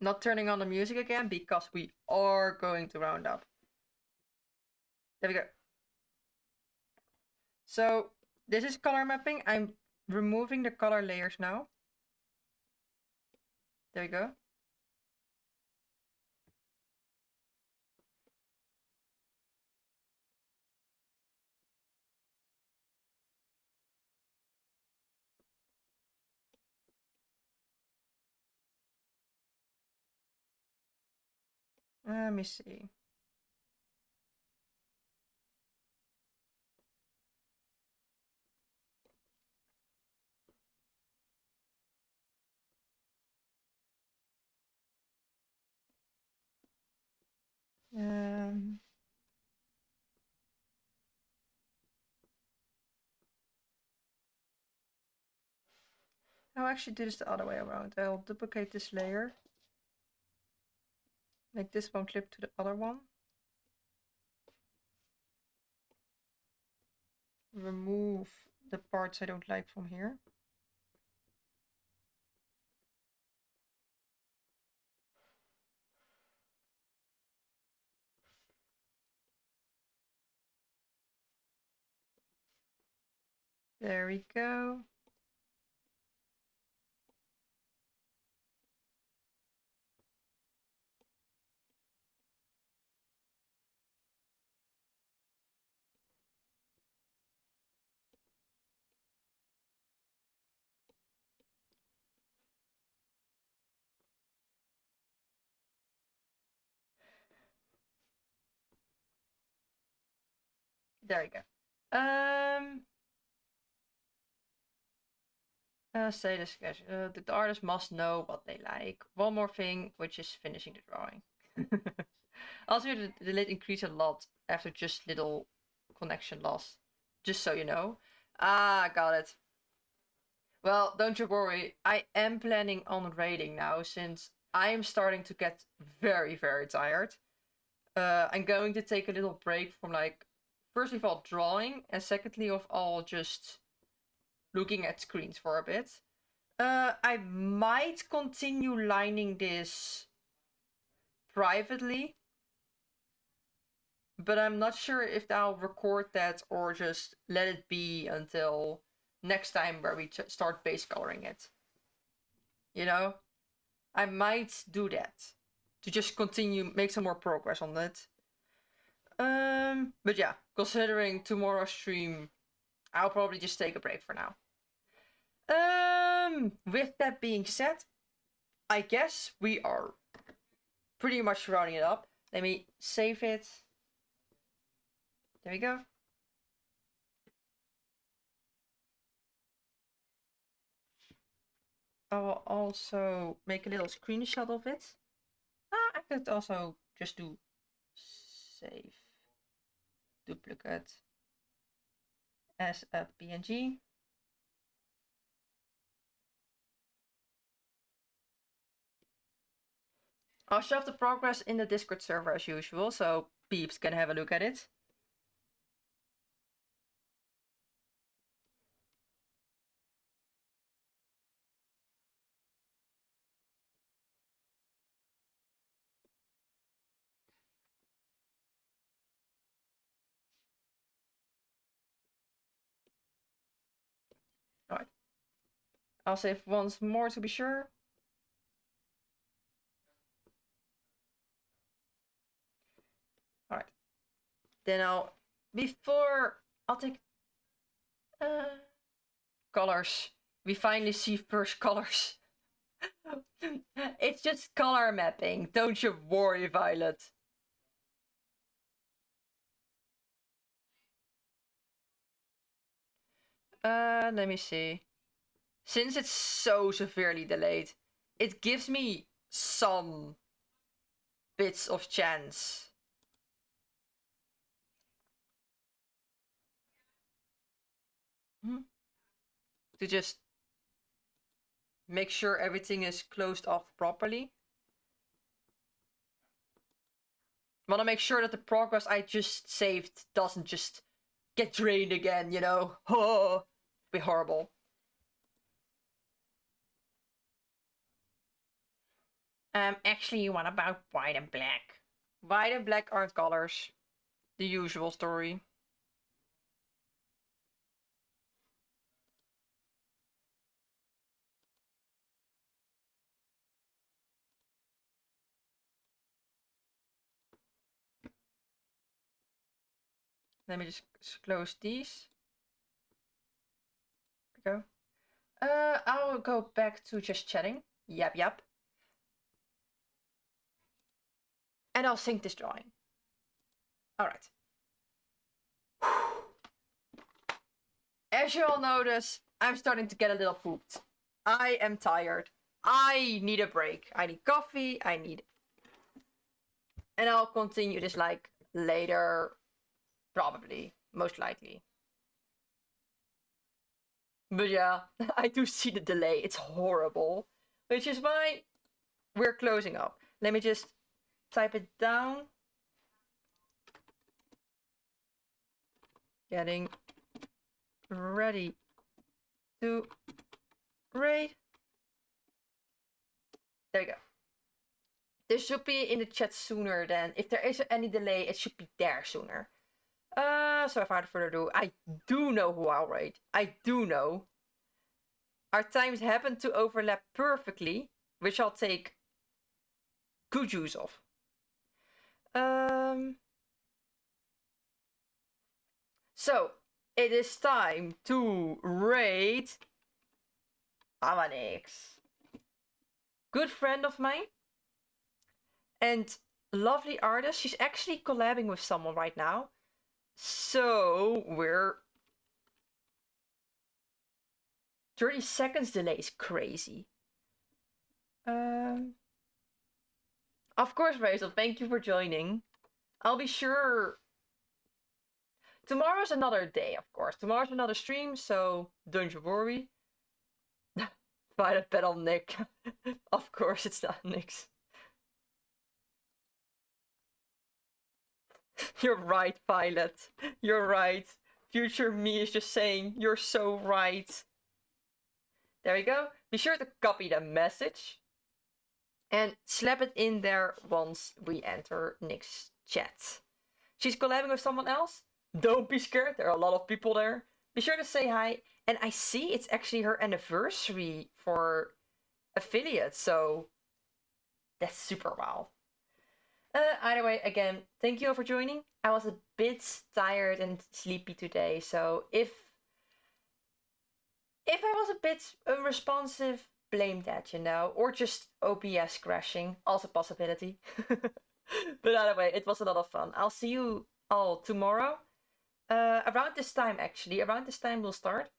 Not turning on the music again because we are going to round up. There we go. So this is color mapping. I'm removing the color layers now. There we go. Let me see. I'll actually do this the other way around. I'll duplicate this layer. Make this one clip to the other one. Remove the parts I don't like from here. There we go. There we go. Say this, guys. The artist must know what they like. One more thing, which is finishing the drawing. Also, the lid increased a lot after just little connection loss. Just so you know. Ah, got it. Well, don't you worry. I am planning on raiding now since I am starting to get very, very tired. I'm going to take a little break from like, first of all, drawing, and secondly of all, just looking at screens for a bit. I might continue lining this privately, but I'm not sure if I'll record that or just let it be until next time where we start base coloring it. You know? I might do that to just continue, make some more progress on it. But yeah, considering tomorrow's stream, I'll probably just take a break for now. With that being said, I guess we are pretty much rounding it up. Let me save it. There we go. I will also make a little screenshot of it. I could also just do save duplicate as a PNG. I'll shove the progress in the Discord server as usual, so peeps can have a look at it. Alright. I'll save once more to be sure. Alright. Then I'll take colors. We finally see first colors. It's just color mapping. Don't you worry, Violet. Let me see. Since it's so severely delayed, it gives me some bits of chance. To just make sure everything is closed off properly. Want to make sure that the progress I just saved doesn't just get drained again, you know? Oh, it'd be horrible. Actually, what about white and black? White and black aren't colors. The usual story. Let me just close these. There we go. I'll go back to just chatting. Yep. And I'll sync this drawing. Alright. As you all notice, I'm starting to get a little pooped. I am tired. I need a break. I need coffee. And I'll continue this like later. Probably. Most likely. But yeah, I do see the delay. It's horrible. Which is why we're closing up. Let me just type it down. Getting ready to raid. There you go. This should be in the chat sooner than, if there is any delay, it should be there sooner. So without further ado, I do know who I'll rate. I do know. Our times happen to overlap perfectly, which I'll take good use of. Um, so it is time to rate Amanix. Good friend of mine and lovely artist. She's actually collabing with someone right now. So we're 30 seconds delay is crazy. Um, of course, Rachel, thank you for joining. I'll be sure. Tomorrow's another day, of course. Tomorrow's another stream, so don't you worry. Violet bet on Nick. Of course, it's not Nick's. You're right, Violet. You're right. Future me is just saying, you're so right. There we go. Be sure to copy the message and slap it in there once we enter Nick's chat. She's collabing with someone else? Don't be scared, there are a lot of people there. Be sure to say hi. And I see it's actually her anniversary for affiliate, so that's super wow. Either way, again, thank you all for joining. I was a bit tired and sleepy today, so if I was a bit unresponsive, blame that, you know, or just OBS crashing, also possibility. But either way, it was a lot of fun. I'll see you all tomorrow. Around this time, actually, around this time we'll start,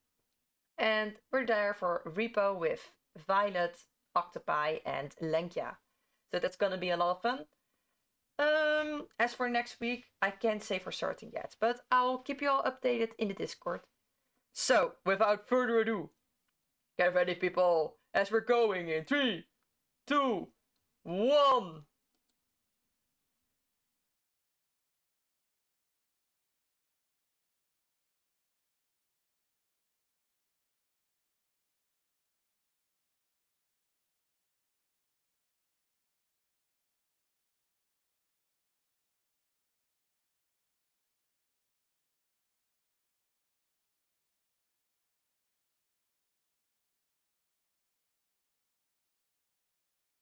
and we're there for Repo with Violet, Octopi, and Lenkia. So that's gonna be a lot of fun. As for next week, I can't say for certain yet, but I'll keep you all updated in the Discord. So, without further ado, get ready, people, as we're going in 3, 2, 1.